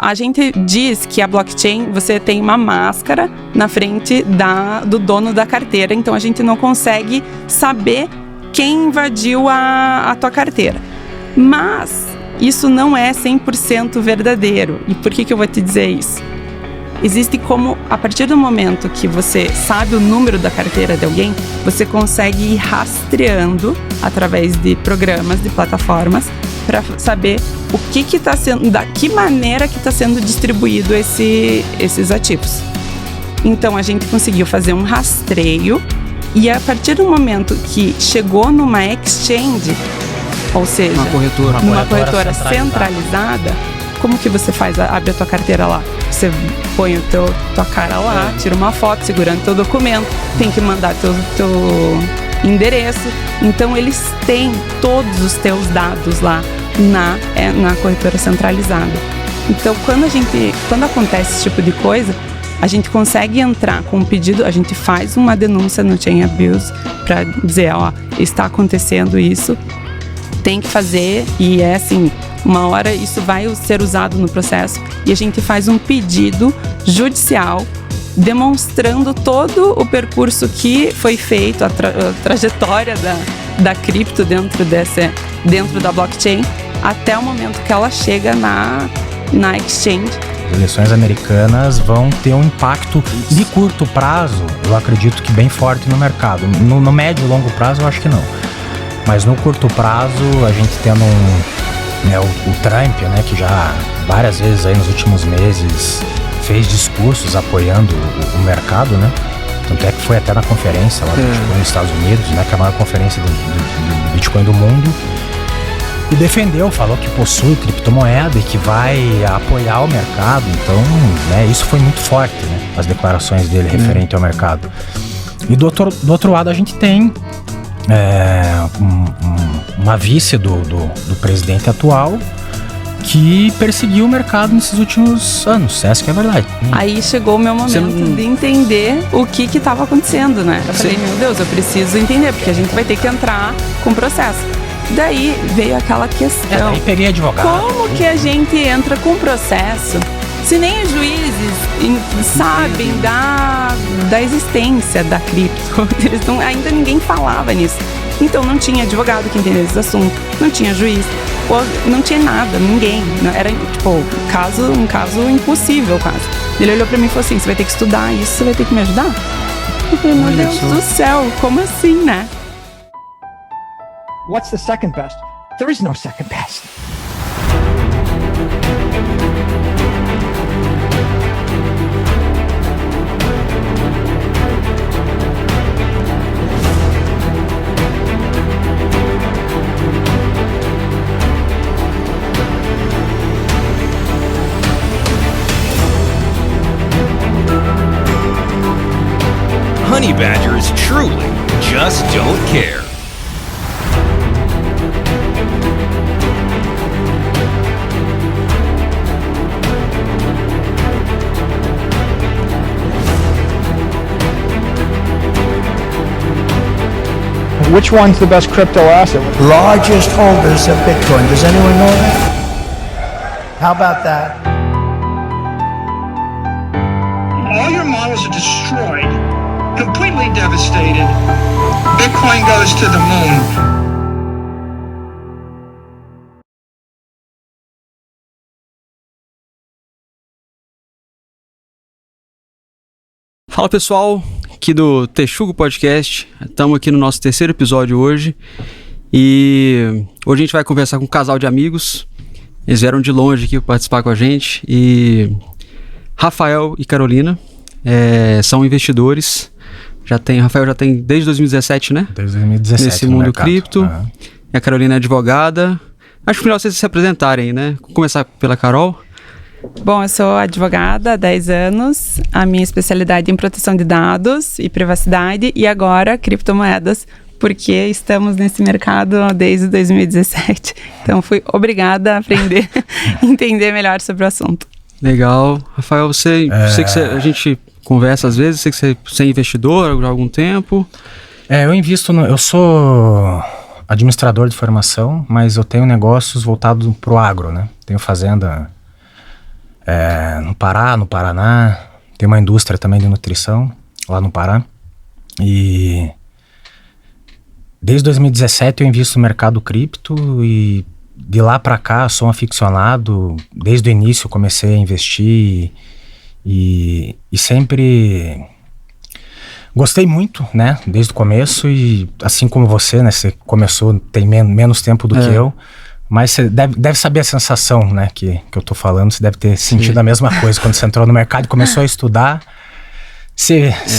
a gente diz que a blockchain, você tem uma máscara na frente do dono da carteira, então a gente não consegue saber quem invadiu a tua carteira. Mas isso não é 100% verdadeiro. E por que eu vou te dizer isso? Existe como, a partir do momento que você sabe o número da carteira de alguém, você consegue ir rastreando através de programas, de plataformas, para saber o que está sendo, da que maneira que está sendo distribuído esses ativos. Então a gente conseguiu fazer um rastreio e a partir do momento que chegou numa exchange, ou seja, numa corretora centralizada, como que você faz? Abre a tua carteira lá. Você põe tua cara lá, tira uma foto segurando teu documento, tem que mandar teu endereço. Então eles têm todos os teus dados lá na corretora centralizada. Então quando acontece esse tipo de coisa, a gente consegue entrar com um pedido, a gente faz uma denúncia no Chain Abuse para dizer, está acontecendo isso, tem que fazer, e é assim, uma hora isso vai ser usado no processo e a gente faz um pedido judicial demonstrando todo o percurso que foi feito, a trajetória da cripto dentro da blockchain até o momento que ela chega na exchange. As eleições americanas vão ter um impacto de curto prazo, eu acredito que bem forte no mercado. No médio e longo prazo eu acho que não. Mas no curto prazo, a gente tendo o Trump, né, que já várias vezes aí nos últimos meses fez discursos apoiando o mercado, né? Tanto é que foi até na conferência lá do Bitcoin nos Estados Unidos, né, que é a maior conferência do Bitcoin do mundo. E defendeu, falou que possui criptomoeda e que vai apoiar o mercado. Então, né, isso foi muito forte, né, as declarações dele referente ao mercado. E do outro lado a gente tem uma vice do presidente atual que perseguiu o mercado nesses últimos anos. Essa que é a verdade. Aí chegou o meu momento de entender o que estava acontecendo, né? Eu falei, meu Deus, eu preciso entender, porque a gente vai ter que entrar com o processo. Daí veio aquela questão. Aí peguei advogado. Como que a gente entra com o processo se nem os juízes sabem da existência da cripto? Ainda ninguém falava nisso. Então não tinha advogado que entendesse esse assunto, não tinha juiz, não tinha nada, ninguém. Era tipo um caso impossível quase. Ele olhou pra mim e falou assim, você vai ter que estudar isso, você vai ter que me ajudar? Eu falei, meu Deus do céu, como assim, né? What's the second best? There is no second best. Honey badgers truly just don't care. Which one's the best crypto asset? Largest holders of Bitcoin. Does anyone know that? How about that? All your models are destroyed, completely devastated. Bitcoin goes to the moon. Fala pessoal, aqui do Texugo Podcast, estamos aqui no nosso terceiro episódio hoje e hoje a gente vai conversar com um casal de amigos, eles vieram de longe aqui para participar com a gente e Rafael e Carolina são investidores, Rafael já tem desde 2017, né? Desde 2017 nesse mundo cripto, e a Carolina é advogada. Acho melhor vocês se apresentarem, né? Vou começar pela Carol. Bom, eu sou advogada há 10 anos, a minha especialidade é em proteção de dados e privacidade e agora criptomoedas, porque estamos nesse mercado desde 2017. Então fui obrigada a aprender, entender melhor sobre o assunto. Legal. Rafael, sei que a gente conversa às vezes, sei que você é investidor há algum tempo. Eu invisto, eu sou administrador de formação, mas eu tenho negócios voltados pro agro, né? Tenho fazenda no Pará, no Paraná. Tem uma indústria também de nutrição lá no Pará. E desde 2017 eu invisto no mercado cripto e de lá para cá sou um aficionado. Desde o início comecei a investir e sempre gostei muito, né? Desde o começo e assim como você, né? Você começou, tem menos tempo do que eu. Mas você deve saber a sensação, né, que eu tô falando. Você deve ter sentido a mesma coisa quando você entrou no mercado e começou a estudar.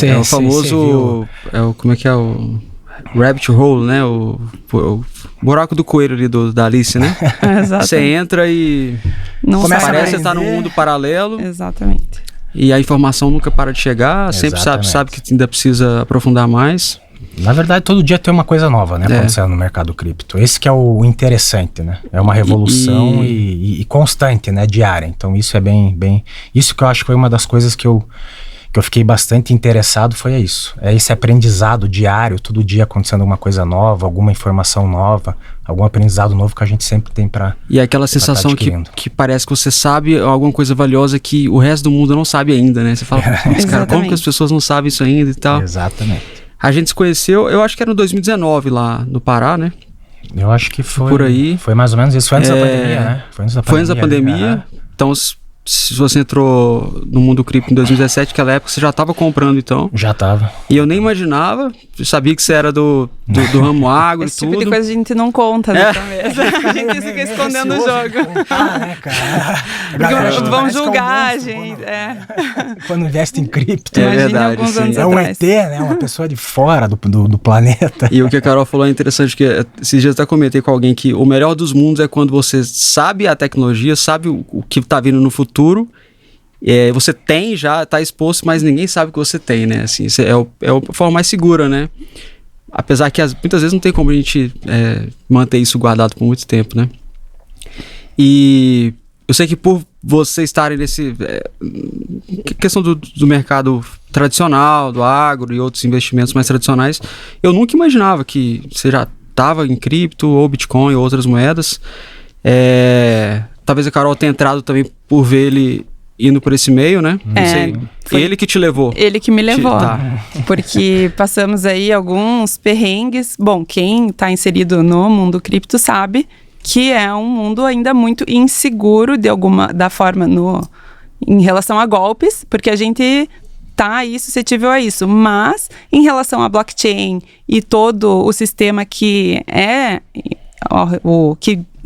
É o famoso... como é que é o... Rabbit hole, né? O buraco do coelho ali da Alice, né? Você entra e... parece que você tá num mundo paralelo. Exatamente. E a informação nunca para de chegar. Sempre sabe que ainda precisa aprofundar mais. Na verdade, todo dia tem uma coisa nova, né, acontecendo no mercado cripto. Esse que é o interessante, né? É uma revolução e constante, né, diária. Então isso é bem... Isso que eu acho que foi uma das coisas que eu fiquei bastante interessado, foi isso. É esse aprendizado diário, todo dia acontecendo alguma coisa nova, alguma informação nova, algum aprendizado novo que a gente sempre tem para... E é aquela sensação que parece que você sabe alguma coisa valiosa que o resto do mundo não sabe ainda, né? Você fala, mas cara, como que as pessoas não sabem isso ainda e tal? Exatamente. A gente se conheceu, eu acho que era no 2019 lá no Pará, né? Eu acho que foi por aí. Foi mais ou menos isso. Foi antes da pandemia, né? Foi antes da pandemia. Então, se você entrou no mundo cripto em 2017, naquela época você já estava comprando, então. Já estava. E eu nem imaginava, eu sabia que você era do ramo agro e tudo. Esse tipo de coisa a gente não conta nessa mesa. A gente fica escondendo o jogo. Contar, né, cara? Vão julgar a gente. Quando investe em cripto. É verdade, alguns sim. anos É um ET, né? Uma pessoa de fora do planeta. E o que a Carol falou é interessante, que esses dias eu até comentei com alguém que o melhor dos mundos é quando você sabe a tecnologia, sabe o que está vindo no futuro, você tem, já está exposto, mas ninguém sabe que você tem, né? Assim, é a forma mais segura, né? Apesar que muitas vezes não tem como a gente manter isso guardado por muito tempo, né? E eu sei que por você estarem nesse... questão do mercado tradicional, do agro e outros investimentos mais tradicionais, eu nunca imaginava que você já estava em cripto ou Bitcoin ou outras moedas. Talvez a Carol tenha entrado também por ver ele indo por esse meio, né? Não sei. Foi ele que te levou. Ele que me levou. Tá. Porque passamos aí alguns perrengues. Bom, quem está inserido no mundo cripto sabe que é um mundo ainda muito inseguro da forma em relação a golpes, porque a gente tá aí suscetível a isso. Mas em relação a blockchain e todo o sistema que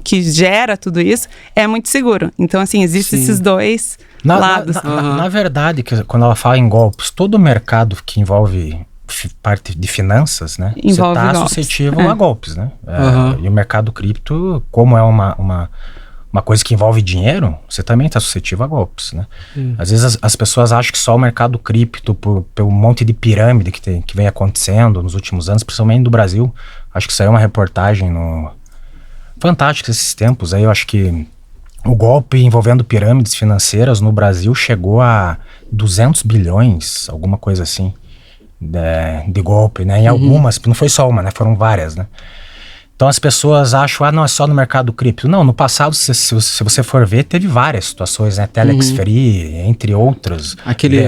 que gera tudo isso, é muito seguro. Então, assim, existem esses dois lados. Na verdade, quando ela fala em golpes, todo o mercado que envolve parte de finanças, né? Você está suscetível a golpes, né? E o mercado cripto, como é uma coisa que envolve dinheiro, você também está suscetível a golpes, né? Às vezes as pessoas acham que só o mercado cripto, pelo monte de pirâmide que vem acontecendo nos últimos anos, principalmente no Brasil, acho que saiu uma reportagem fantástica esses tempos. Aí eu acho que o golpe envolvendo pirâmides financeiras no Brasil chegou a 200 bilhões, alguma coisa assim, de golpe, né? Em algumas, não foi só uma, né? Foram várias, né? Então as pessoas acham, não, é só no mercado cripto. Não, no passado, se você for ver, teve várias situações, né? Telex Free, entre outras.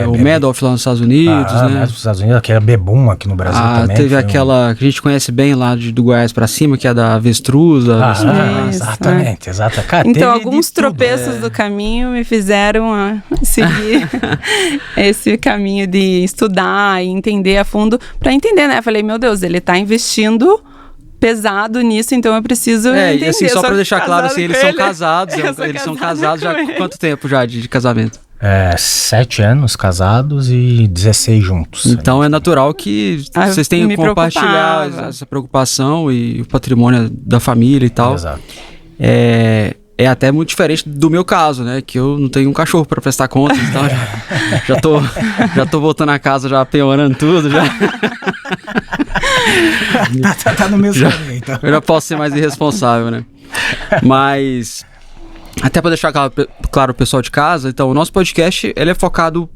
O Madoff lá nos Estados Unidos, né? Madoff nos Estados Unidos, que é Bebum aqui no Brasil também. Teve aquela que a gente conhece bem lá do Goiás pra cima, que é da Avestruz. Exatamente. Cara, então, alguns tropeços do caminho me fizeram seguir esse caminho de estudar e entender a fundo, pra entender, né? Eu falei, meu Deus, ele tá investindo pesado nisso, então eu preciso entender. E assim, só pra deixar claro, assim, eles são casados. Eles são casados já há quanto tempo já de casamento? 7 anos casados e 16 juntos. Então é natural que vocês tenham que compartilhar essa preocupação e o patrimônio da família e tal. Exato. É até muito diferente do meu caso, né? Que eu não tenho um cachorro pra prestar contas, então já tô voltando a casa, já piorando tudo, já. tá no mesmo caminho, então. Eu já posso ser mais irresponsável, né? Mas, até pra deixar claro o pessoal de casa, então, o nosso podcast, ele é focado,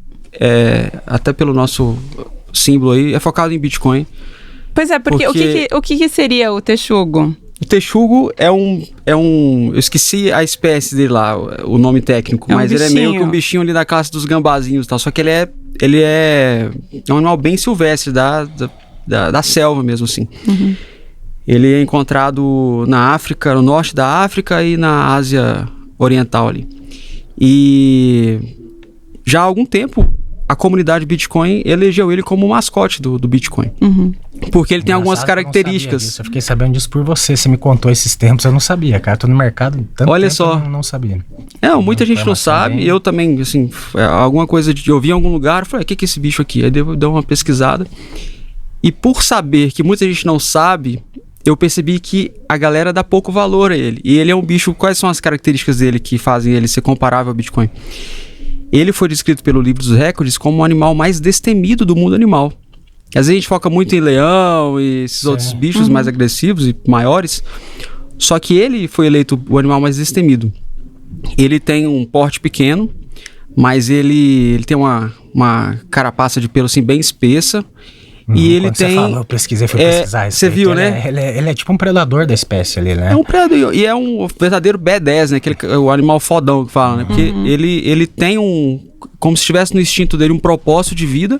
até pelo nosso símbolo aí, é focado em Bitcoin. Pois é, porque o que seria o Texugo? O texugo é um... Eu esqueci a espécie dele lá, o nome técnico, mas ele é meio que um bichinho ali da classe dos gambazinhos e tal. Só que ele é um animal bem silvestre, da selva mesmo, assim. Uhum. Ele é encontrado na África, no norte da África e na Ásia Oriental ali. E já há algum tempo, a comunidade Bitcoin elegeu ele como mascote do Bitcoin. Uhum. Porque ele tem algumas características. Eu fiquei sabendo disso por você. Você me contou esses tempos, eu não sabia, cara. Tô no mercado tanto Olha tempo, só. Eu não sabia. Não, muita gente não sabe. Eu também, assim, alguma coisa eu vi em algum lugar, eu falei, o que é esse bicho aqui? Aí eu dei uma pesquisada. E por saber que muita gente não sabe, eu percebi que a galera dá pouco valor a ele. E ele é um bicho, quais são as características dele que fazem ele ser comparável ao Bitcoin? Ele foi descrito pelo livro dos recordes como o animal mais destemido do mundo animal. Às vezes a gente foca muito em leão e esses outros bichos mais agressivos e maiores, só que ele foi eleito o animal mais destemido. Ele tem um porte pequeno, mas ele tem uma carapaça de pelo assim bem espessa. E ele tem... Você falou, eu pesquisei, fui pesquisar isso. Você viu, né? Ele é tipo um predador da espécie ali, né? É um predador, e é um verdadeiro B10, né? O animal fodão que fala, né? Porque ele tem como se estivesse no instinto dele um propósito de vida,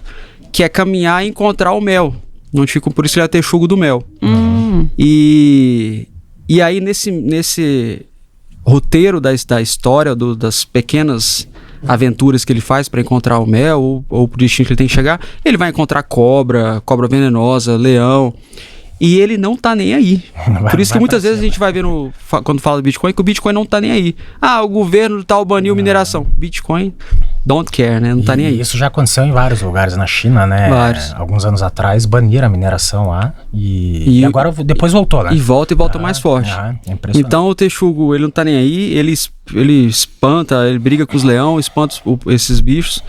que é caminhar e encontrar o mel. Por isso ele é texugo do mel. E aí nesse roteiro da história, das pequenas aventuras que ele faz para encontrar o mel ou pro destino que ele tem que chegar, ele vai encontrar cobra venenosa, leão, e ele não tá nem aí. Por isso que muitas vezes a gente vai ver quando fala do Bitcoin, que o Bitcoin não tá nem aí. O governo tal baniu mineração. Bitcoin don't care, né? Não tá nem aí. Isso já aconteceu em vários lugares, na China, né? Vários. Alguns anos atrás baniram a mineração lá e agora depois voltou, né? E volta mais forte. É impressionante. Então o texugo, ele não tá nem aí, ele espanta, ele briga com os leões, espanta esses bichos.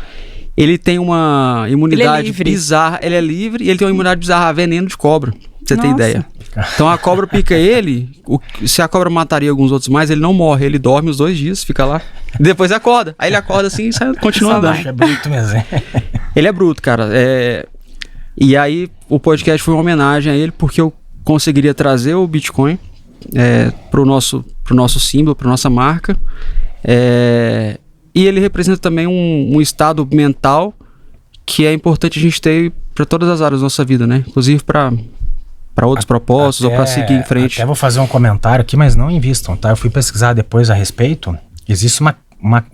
Ele tem uma imunidade bizarra, ele é livre e ele tem uma imunidade bizarra a veneno de cobra. Pra você ter ideia. Então a cobra pica ele, se a cobra mataria alguns outros mais, ele não morre, ele dorme os 2 dias, fica lá, depois acorda. Aí ele acorda assim e continua andando. É bruto mesmo. Ele é bruto, cara. E aí o podcast foi uma homenagem a ele, porque eu conseguiria trazer o Bitcoin pro nosso símbolo, pra nossa marca. E ele representa também um estado mental que é importante a gente ter para todas as áreas da nossa vida, né? Inclusive para outros propósitos ou para seguir em frente. Até vou fazer um comentário aqui, mas não invistam, tá? Eu fui pesquisar depois a respeito. Existe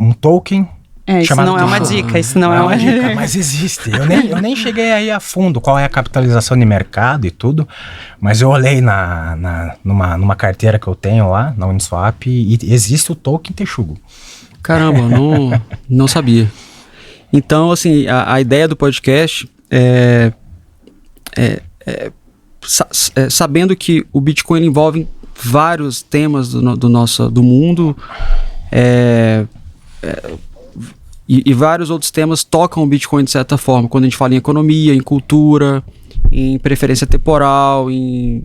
um token isso não é uma dica, isso não é uma dica. Mas existe. Eu nem cheguei aí a fundo qual é a capitalização de mercado e tudo, mas eu olhei numa carteira que eu tenho lá, na Uniswap, e existe o token texugo. Caramba, não sabia. Então, assim, a ideia do podcast sabendo que o Bitcoin envolve vários temas do mundo, e vários outros temas tocam o Bitcoin de certa forma, quando a gente fala em economia, em cultura, em preferência temporal, em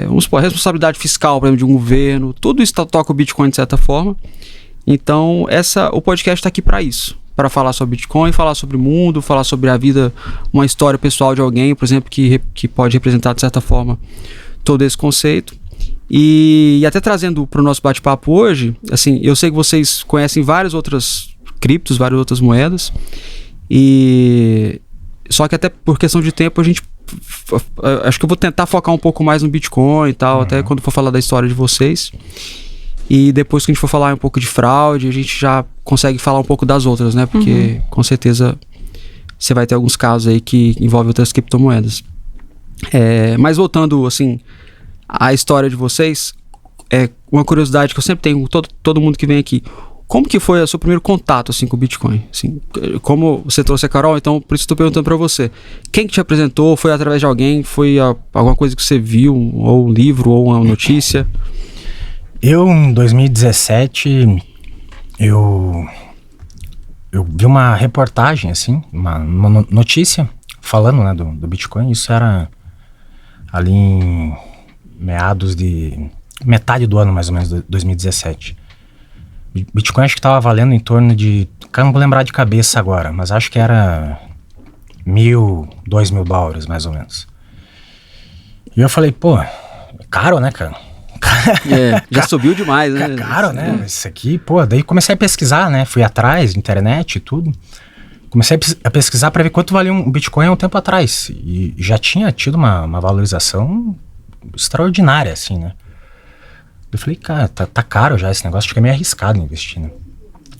vamos supor, responsabilidade fiscal, por exemplo, de um governo, tudo isso toca o Bitcoin de certa forma. Então o podcast está aqui para isso, para falar sobre Bitcoin, falar sobre o mundo, falar sobre a vida, uma história pessoal de alguém, por exemplo, que pode representar de certa forma todo esse conceito. E até trazendo para o nosso bate-papo hoje, assim, eu sei que vocês conhecem várias outras criptos, várias outras moedas, só que até por questão de tempo acho que eu vou tentar focar um pouco mais no Bitcoin e tal, até quando for falar da história de vocês. E depois que a gente for falar um pouco de fraude, a gente já consegue falar um pouco das outras, né? Porque com certeza você vai ter alguns casos aí que envolvem outras criptomoedas. Mas voltando, assim, à história de vocês, uma curiosidade que eu sempre tenho com todo mundo que vem aqui. Como que foi o seu primeiro contato, assim, com o Bitcoin? Assim, como você trouxe a Carol, então por isso estou perguntando para você. Quem que te apresentou? Foi através de alguém? Foi alguma coisa que você viu? Ou um livro? Ou uma notícia? Eu, em 2017, eu vi uma reportagem, assim, uma notícia falando, né, do Bitcoin. Isso era ali em metade do ano, mais ou menos, de 2017. Bitcoin acho que estava valendo em torno de, não vou lembrar de cabeça agora, mas acho que era $1.000, $2.000, mais ou menos. E eu falei, pô, caro, né, cara? Já subiu demais, né? Caro, né? Isso aqui, pô, daí comecei a pesquisar, né? Fui atrás, internet e tudo. Comecei a pesquisar para ver quanto valia um Bitcoin há um tempo atrás. E já tinha tido uma valorização extraordinária, assim, né? Eu falei, cara, tá caro já esse negócio, fica meio arriscado investir, né?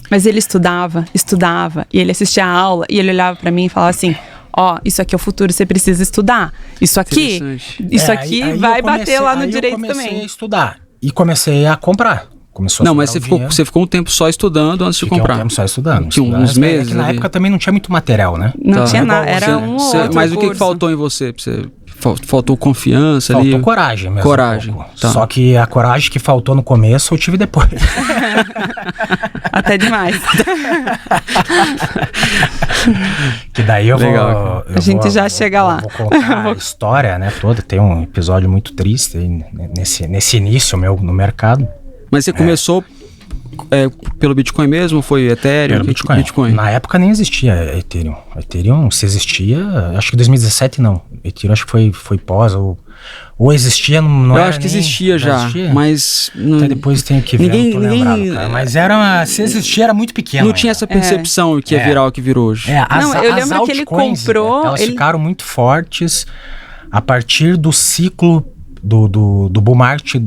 Mas ele estudava, e ele assistia a aula, e ele olhava pra mim e falava assim, ó, isso aqui é o futuro, você precisa estudar. Isso aqui Aí vai bater lá no direito também. Eu comecei a estudar e comecei a comprar. Não, mas você ficou um tempo só estudando antes de comprar. Um tempo só estudando. Tinha uns meses. Que na época também não tinha muito material, né? Não tinha nada, era um ou outro Mas o que curso. faltou em você? Faltou confiança ali? Faltou coragem mesmo. Coragem. Tá. Só que a coragem que faltou no começo eu tive depois. Até demais. Que daí eu Legal, vou... A gente já chega lá. Vou contar a história, né, toda. Tem um episódio muito triste aí, nesse início meu no mercado. Mas você começou pelo Bitcoin mesmo? Foi Ethereum? Pelo Bitcoin. Na época nem existia Ethereum. Ethereum, se existia, acho que em 2017 não. Ethereum acho que foi pós, ou existia, não Eu era acho que nem, existia já, mas... Até depois tem que ver, não tô lembrado, cara. Mas se existia era muito pequeno. Não tinha essa percepção que ia virar o que virou hoje. Eu lembro que ele comprou... Elas ficaram muito fortes a partir do ciclo do bull market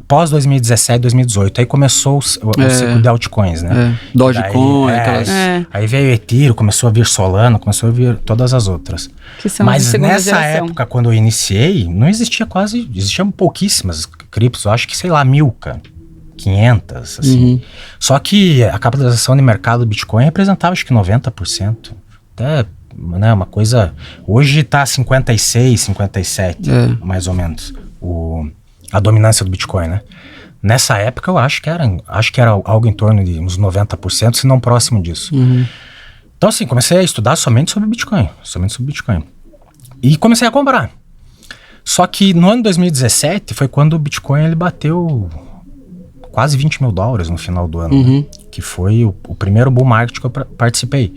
pós 2017, 2018. Aí começou o ciclo de altcoins, né? Dogecoin, aquelas... Aí veio o Ethereum, começou a vir Solana, começou a vir todas as outras. Que são Mas de segunda nessa geração. época, quando eu iniciei, não existia existiam pouquíssimas criptos. Eu acho que, sei lá, 1000, cara. 500, assim. Só que a capitalização de mercado do Bitcoin representava, acho que 90%. Até, né, uma coisa... Hoje tá 56, 57, mais ou menos. A dominância do Bitcoin, né? Nessa época eu acho que era algo em torno de uns 90%, se não próximo disso. Então assim, comecei a estudar somente sobre Bitcoin. E comecei a comprar. Só que no ano de 2017 foi quando o Bitcoin ele bateu quase $20 mil no final do ano, né? Que foi o primeiro bull market que eu participei.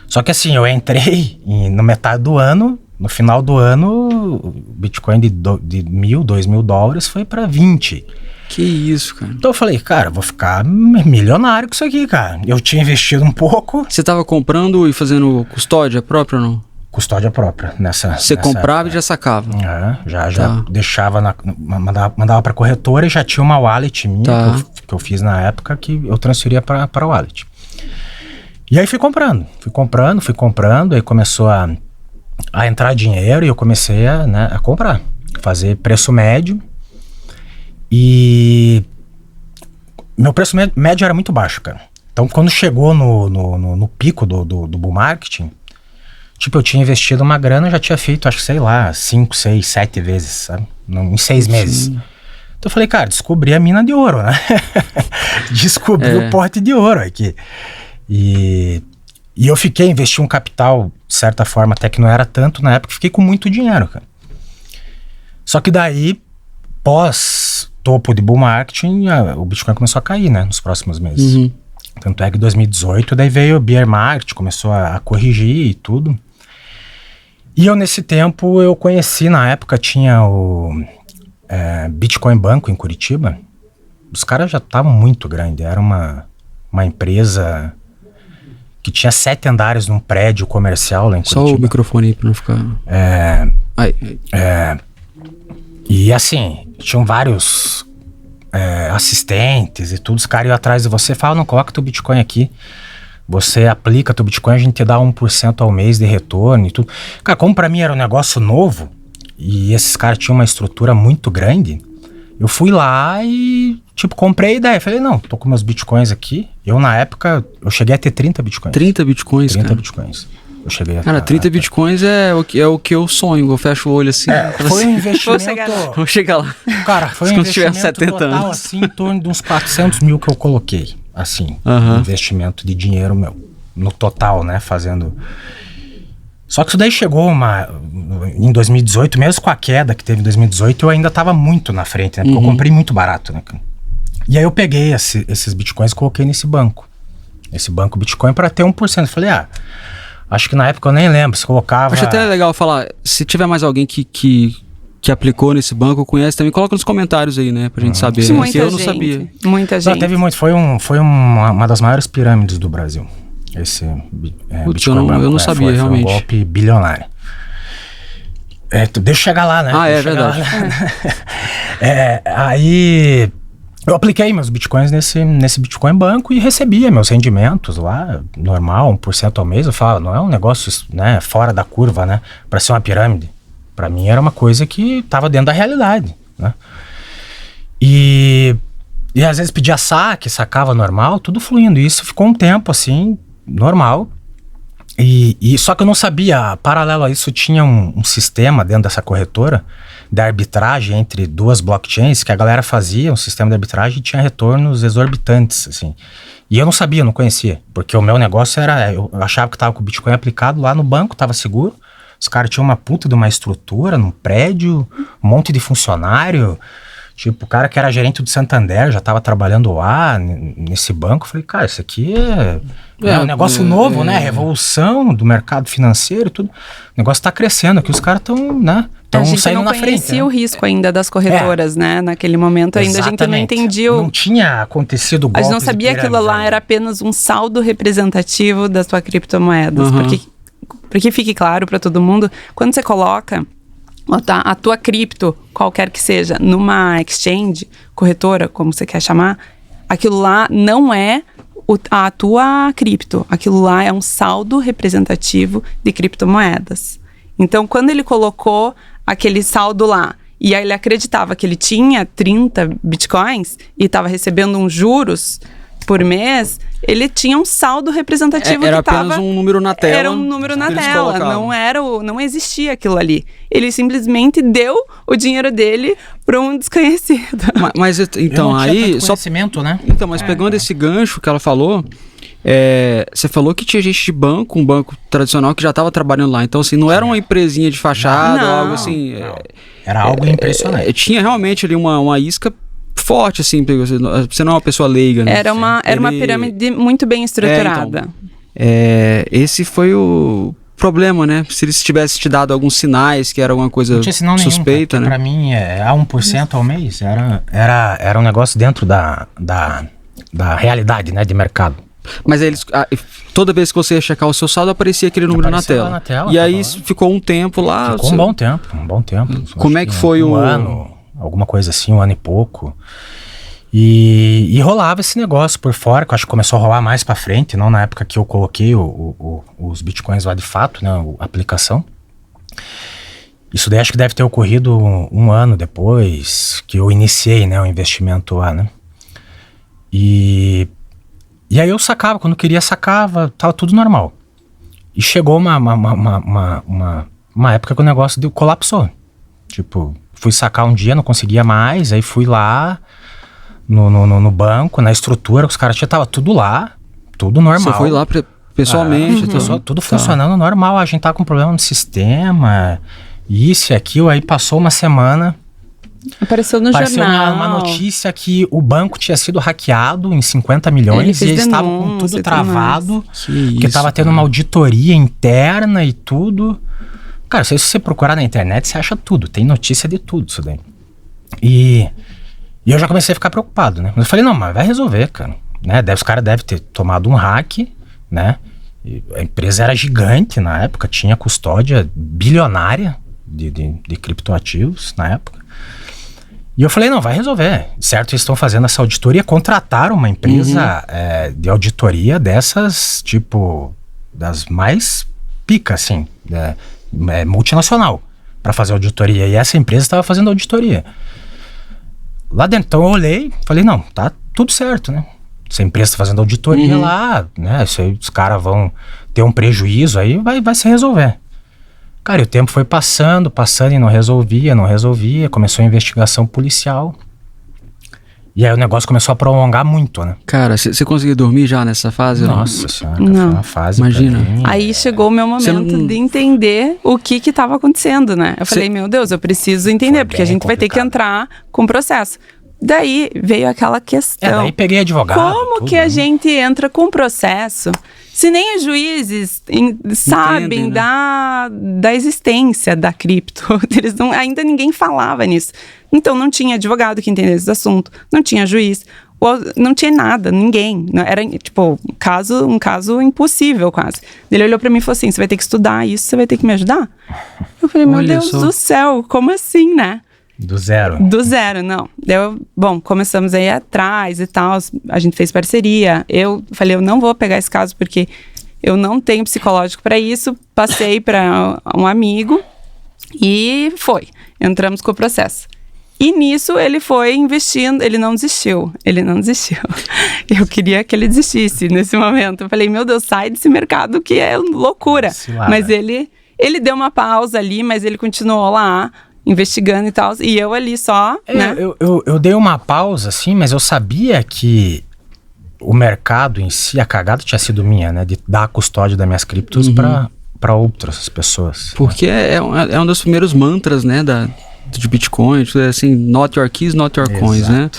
Só que assim, eu entrei no metade do ano. No final do ano, o Bitcoin de $1.000, $2.000 foi para 20. Que isso, cara. Então eu falei, cara, vou ficar milionário com isso aqui, cara. Eu tinha investido um pouco. Você tava comprando e fazendo custódia própria ou não? Custódia própria, Você comprava época. E já sacava? Já deixava, mandava pra corretora e já tinha uma wallet minha que eu fiz na época que eu transferia pra wallet. E aí fui comprando, aí começou a entrar dinheiro e eu comecei a comprar, fazer preço médio. E meu preço médio era muito baixo, cara. Então quando chegou no pico do bull marketing, tipo, eu tinha investido uma grana, já tinha feito, acho que sei lá, 5, 6, 7 vezes, sabe? Em 6 meses. Então eu falei, cara, descobri a mina de ouro, né? Descobri o pote de ouro aqui. E eu investi um capital, de certa forma, até que não era tanto na época, fiquei com muito dinheiro, cara. Só que daí, pós topo de bull marketing, o Bitcoin começou a cair, né, nos próximos meses. Tanto é que em 2018, daí veio o bear market, começou a corrigir e tudo. E eu, nesse tempo, eu conheci, na época, tinha o Bitcoin Banco em Curitiba. Os caras já estavam muito grandes, era uma empresa que tinha 7 andares num prédio comercial lá em Curitiba. Só o microfone aí pra não ficar... E assim, tinham vários assistentes e tudo, os caras iam atrás de você e falavam, não, coloca teu Bitcoin aqui, você aplica teu Bitcoin, a gente te dá 1% ao mês de retorno e tudo. Cara, como pra mim era um negócio novo, e esses caras tinham uma estrutura muito grande, eu fui lá e, tipo, comprei a ideia. Falei, não, tô com meus Bitcoins aqui. Eu, na época, eu cheguei a ter 30 Bitcoins. 30 Bitcoins, 30 cara. Bitcoins. Eu cheguei a... Cara, 30 Bitcoins é o que eu sonho. Eu fecho o olho assim. Foi um investimento... Vou chegar lá. Cara, foi um investimento total, assim, em torno de uns 400 mil que eu coloquei. Assim, investimento de dinheiro meu. No total, né, fazendo... Só que isso daí chegou em 2018, mesmo com a queda que teve em 2018, eu ainda tava muito na frente, né? Porque eu comprei muito barato, né? E aí eu peguei esses Bitcoins e coloquei nesse banco. Esse banco Bitcoin para ter 1%. Eu falei, acho que na época eu nem lembro, se colocava... Acho até legal falar, se tiver mais alguém que que aplicou nesse banco conhece também, coloca nos comentários aí, né? Pra gente saber. Sim, Né? muita Que eu não gente, sabia. Muita gente. Não, teve muito. Foi uma das maiores pirâmides do Brasil. Esse Putz, Bitcoin Banco. eu não sabia, realmente. Foi um golpe bilionário. Deixa eu chegar lá, né? É verdade. Aí eu apliquei meus bitcoins nesse Bitcoin Banco e recebia meus rendimentos lá, normal, 1% ao mês. Eu falava, não é um negócio, né, fora da curva, né? Pra ser uma pirâmide. Pra mim era uma coisa que tava dentro da realidade, né? E às vezes pedia saque, sacava normal, tudo fluindo. E isso ficou um tempo assim, normal. E só que eu não sabia, paralelo a isso tinha um sistema dentro dessa corretora de arbitragem entre duas blockchains que a galera fazia, um sistema de arbitragem e tinha retornos exorbitantes, assim. E eu não sabia, não conhecia, porque o meu negócio era, eu achava que estava com o Bitcoin aplicado lá no banco, estava seguro, os caras tinham uma puta de uma estrutura num prédio, um monte de funcionário, tipo, o cara que era gerente do Santander já estava trabalhando lá nesse banco. Eu falei, cara, isso aqui é um negócio novo, né? Revolução do mercado financeiro e tudo. O negócio tá crescendo aqui, os caras estão, né? Estão saindo na frente. A gente não conhecia o risco ainda das corretoras, né? Naquele momento ainda Exatamente. a gente não entendia. Não tinha acontecido golpes. A gente não sabia que aquilo lá era apenas um saldo representativo das tuas criptomoedas. Porque fique claro para todo mundo, quando você coloca a tua cripto, qualquer que seja, numa exchange, corretora, como você quer chamar, aquilo lá não é a tua cripto. Aquilo lá é um saldo representativo de criptomoedas. Então, quando ele colocou aquele saldo lá, e aí ele acreditava que ele tinha 30 bitcoins e estava recebendo uns juros por mês, ele tinha um saldo representativo era apenas um número na tela. Era um número na tela, não existia aquilo ali. Ele simplesmente deu o dinheiro dele para um desconhecido. Mas então, aí... conhecimento, né? Então, mas pegando esse gancho que ela falou, você falou que tinha gente de banco, um banco tradicional que já estava trabalhando lá. Então, assim, não era uma empresinha de fachada ou algo assim. Era algo impressionante. Tinha realmente ali uma isca forte, assim, você não é uma pessoa leiga, né? Era uma pirâmide muito bem estruturada. Esse foi o problema, né? Se eles tivessem te dado alguns sinais que era alguma coisa suspeita, né? Pra mim, a 1% ao mês era um negócio dentro da realidade, né, de mercado. Mas eles, toda vez que você ia checar o seu saldo, aparecia aquele número na tela. E aí ficou um tempo lá. Ficou um bom tempo. Como é que foi um ano? Alguma coisa assim, 1 ano e pouco. E rolava esse negócio por fora, que eu acho que começou a rolar mais pra frente, não na época que eu coloquei os bitcoins lá de fato, né, a aplicação. Isso daí acho que deve ter ocorrido um ano depois que eu iniciei, né, o investimento lá, né. E aí eu sacava, quando queria sacava, tava tudo normal. E chegou uma época que o negócio colapsou. Tipo, fui sacar um dia, não conseguia mais, aí fui lá no banco, na estrutura, os caras tava tudo lá, tudo normal. Você foi lá pessoalmente? Tudo funcionando normal, a gente tava com problema no sistema, isso e aquilo, aí passou uma semana... Apareceu no jornal. Uma notícia que o banco tinha sido hackeado em 50 milhões e eles estavam com tudo travado, porque estava tendo uma auditoria interna e tudo. Cara, se você procurar na internet, você acha tudo, tem notícia de tudo isso daí. E eu já comecei a ficar preocupado, né? Mas eu falei, não, mas vai resolver, cara. Né? Os caras devem ter tomado um hack, né? E a empresa era gigante na época, tinha custódia bilionária de criptoativos na época. E eu falei, não, vai resolver. Certo, eles estão fazendo essa auditoria, contrataram uma empresa de auditoria dessas, tipo, das mais pica, assim, multinacional, para fazer auditoria. E essa empresa estava fazendo auditoria. Lá dentro, então eu olhei, falei, não, tá tudo certo, né? Se a empresa está fazendo auditoria lá, né? Se os caras vão ter um prejuízo aí, vai se resolver. Cara, e o tempo foi passando e não resolvia. Começou a investigação policial. E aí o negócio começou a prolongar muito, né? Cara, você conseguiu dormir já nessa fase? Nossa senhora, não. Foi uma fase. Imagina. Aí chegou o meu momento de entender o que estava acontecendo, né? Eu falei, meu Deus, eu preciso entender, porque a gente vai ter que entrar com o processo. Daí veio aquela questão. Daí peguei advogado. Como tudo, que a né? gente entra com processo se nem os juízes sabem, Entendem, da existência da cripto? Eles não, ainda ninguém falava nisso. Então não tinha advogado que entendesse esse assunto, não tinha juiz, não tinha nada, ninguém. Era tipo um caso impossível quase. Ele olhou pra mim e falou assim: você vai ter que estudar isso, você vai ter que me ajudar? Eu falei: meu Olha Deus só. do céu, como assim, né? Do zero. Do zero, não. Bom, começamos aí atrás e tal, a gente fez parceria. Eu falei: eu não vou pegar esse caso porque eu não tenho psicológico para isso. Passei para um amigo e entramos com o processo. E nisso ele foi investindo, ele não desistiu. Eu queria que ele desistisse nesse momento. Eu falei: meu Deus, sai desse mercado que é loucura. Cilada. Mas ele deu uma pausa ali, mas ele continuou lá, investigando e tal, e eu ali só, né? Eu dei uma pausa, assim, mas eu sabia que o mercado em si, a cagada tinha sido minha, né? De dar a custódia das minhas criptos para outras pessoas. Porque é um dos primeiros mantras, né, de Bitcoin, assim, not your keys, not your coins, né?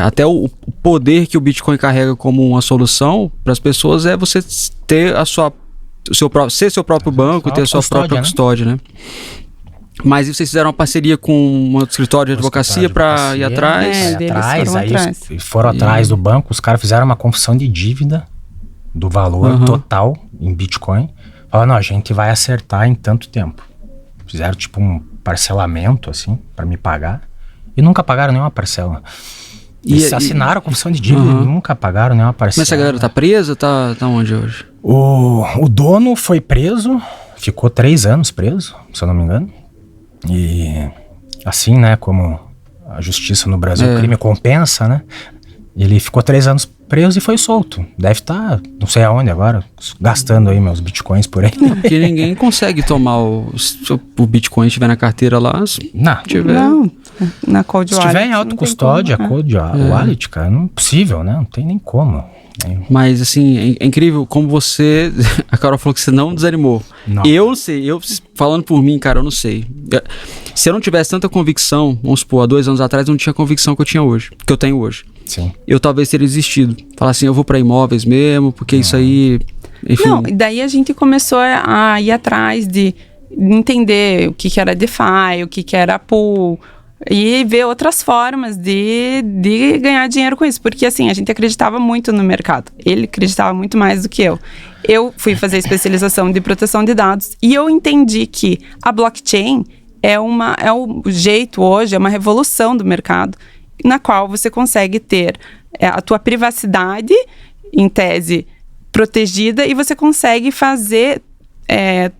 Até o poder que o Bitcoin carrega como uma solução para as pessoas é você ter ser seu próprio banco, ter a sua própria custódia, né? Mas vocês fizeram uma parceria com um escritório de advocacia para ir atrás? Aí foram atrás do banco, os caras fizeram uma confissão de dívida do valor total em Bitcoin. Falaram: não, a gente vai acertar em tanto tempo. Fizeram tipo um parcelamento, assim, para me pagar. E nunca pagaram nenhuma parcela. Eles assinaram a confissão de dívida e nunca pagaram nenhuma parcela. Mas essa galera tá presa? Tá onde hoje? O dono foi preso, ficou 3 anos preso, se eu não me engano. E assim, né, como a justiça no Brasil, o crime compensa, né? Ele ficou 3 anos preso e foi solto. Deve estar, não sei aonde agora, gastando aí meus bitcoins por aí. Porque ninguém consegue tomar se o Bitcoin estiver na carteira lá. Não, na Cold Se Wallet. tiver em autocustódia, Cold Wallet, cara, não é possível, né? Não tem nem como. Mas assim, é incrível como você... A Carol falou que você não desanimou. Não. Eu não sei, falando por mim, cara, eu não sei. Se eu não tivesse tanta convicção, vamos supor, há 2 anos atrás, eu não tinha a convicção que eu tenho hoje. Sim. Eu talvez teria desistido. Falar assim, eu vou para imóveis mesmo, porque isso aí... Enfim. Não, daí a gente começou a ir atrás de entender o que era DeFi, o que era pool, e ver outras formas de ganhar dinheiro com isso. Porque assim, a gente acreditava muito no mercado. Ele acreditava muito mais do que eu. Eu fui fazer especialização de proteção de dados e eu entendi que a blockchain é o jeito hoje, é uma revolução do mercado, na qual você consegue ter a tua privacidade, em tese, protegida, e você consegue fazer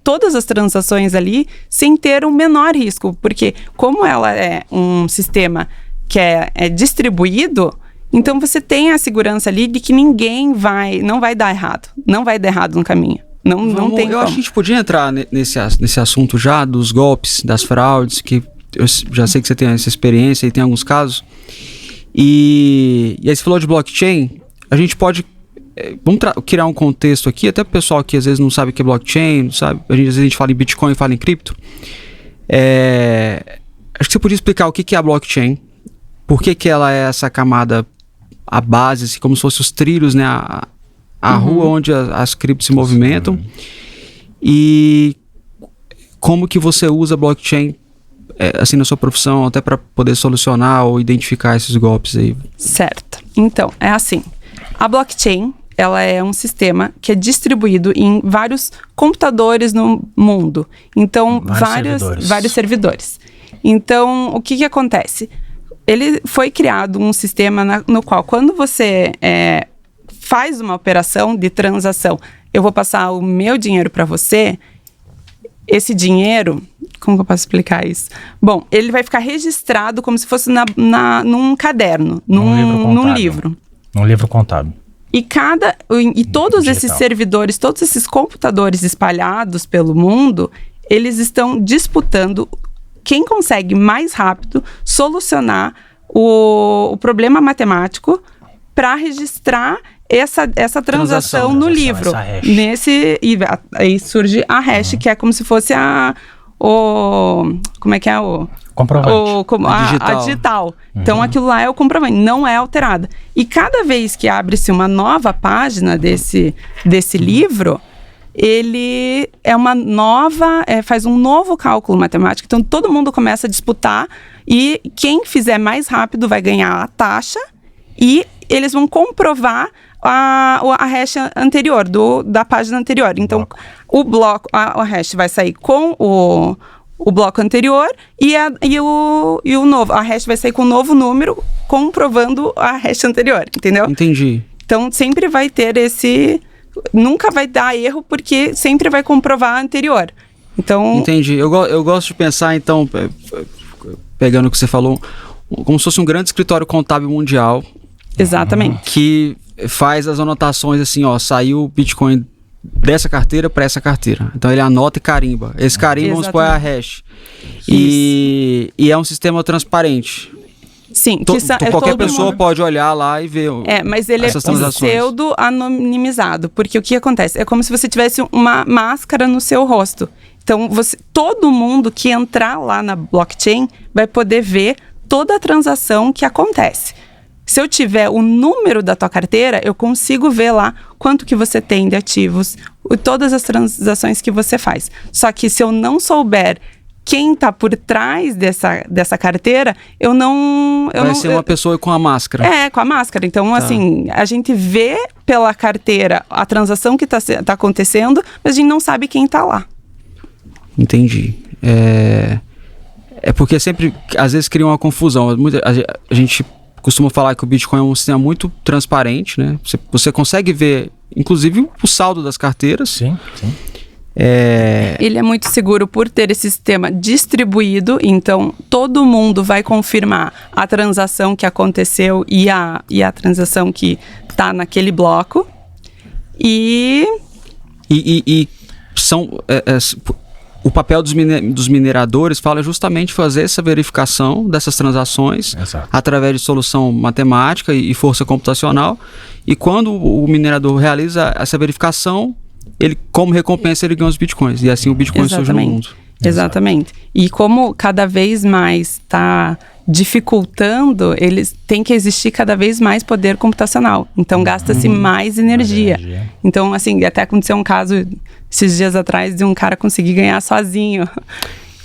todas as transações ali sem ter um menor risco, porque como ela é um sistema que é distribuído, então você tem a segurança ali de que ninguém não vai dar errado no caminho. Não tem eu como. acho que a gente podia entrar nesse assunto já dos golpes, das fraudes, que eu já sei que você tem essa experiência e tem alguns casos. E aí você falou de blockchain, a gente pode... Vamos criar um contexto aqui, até pro pessoal que às vezes não sabe o que é blockchain, não sabe? Às vezes a gente fala em Bitcoin, fala em cripto. Acho que você podia explicar o que é a blockchain, por que ela é essa camada, a base, assim, como se fossem os trilhos, né? A rua onde as criptos se movimentam. E como que você usa blockchain assim na sua profissão, até para poder solucionar ou identificar esses golpes aí. Certo. Então, é assim. A blockchain, ela é um sistema que é distribuído em vários computadores no mundo. Então, vários servidores. Então, o que acontece? Ele foi criado um sistema no qual, quando você faz uma operação de transação, eu vou passar o meu dinheiro para você, esse dinheiro, como que eu posso explicar isso? Bom, ele vai ficar registrado como se fosse num caderno, num livro. Num livro contábil. E todos esses servidores, todos esses computadores espalhados pelo mundo, eles estão disputando quem consegue mais rápido solucionar o problema matemático para registrar essa transação no livro. Aí Aí surge a hash, que é como se fosse como é que é o Comprovante. a digital. Então aquilo lá é o comprovante, não é alterada. E cada vez que abre-se uma nova página desse livro, ele é uma nova, faz um novo cálculo matemático. Então todo mundo começa a disputar e quem fizer mais rápido vai ganhar a taxa e eles vão comprovar a hash anterior, da página anterior. Então o bloco, a hash vai sair com o bloco anterior e o novo. A hash vai sair com o novo número comprovando a hash anterior, entendeu? Entendi. Então sempre vai ter nunca vai dar erro porque sempre vai comprovar a anterior. Então... Entendi. Eu gosto de pensar, então, pegando o que você falou, como se fosse um grande escritório contábil mundial. Exatamente. Que faz as anotações assim, ó, saiu o Bitcoin dessa carteira para essa carteira. Então ele anota e carimba. Esse carimba, vamos supor, é a hash. E é um sistema transparente. Sim, qualquer pessoa pode olhar lá e ver mas ele é pseudo-anonimizado, porque o que acontece? É como se você tivesse uma máscara no seu rosto. Então, todo mundo que entrar lá na blockchain vai poder ver toda a transação que acontece. Se eu tiver o número da tua carteira, eu consigo ver lá quanto que você tem de ativos, todas as transações que você faz. Só que se eu não souber quem está por trás dessa carteira, vai ser uma pessoa com a máscara. Com a máscara. Então, assim, a gente vê pela carteira a transação que está acontecendo, mas a gente não sabe quem está lá. Entendi. É porque sempre, às vezes, cria uma confusão. A gente costuma falar que o Bitcoin é um sistema muito transparente, né? Você consegue ver, inclusive, o saldo das carteiras. Sim. Ele é muito seguro por ter esse sistema distribuído, então todo mundo vai confirmar a transação que aconteceu e a transação que está naquele bloco. E são... o papel dos mineradores fala justamente fazer essa verificação dessas transações. Exato. Através de solução matemática e força computacional. E quando o minerador realiza essa verificação, ele, como recompensa, ele ganha os bitcoins. E assim o Bitcoin surge no mundo. Exatamente. E como cada vez mais está dificultando, tem que existir cada vez mais poder computacional. Então gasta-se mais energia. Então, assim, até aconteceu um caso esses dias atrás de um cara conseguir ganhar sozinho.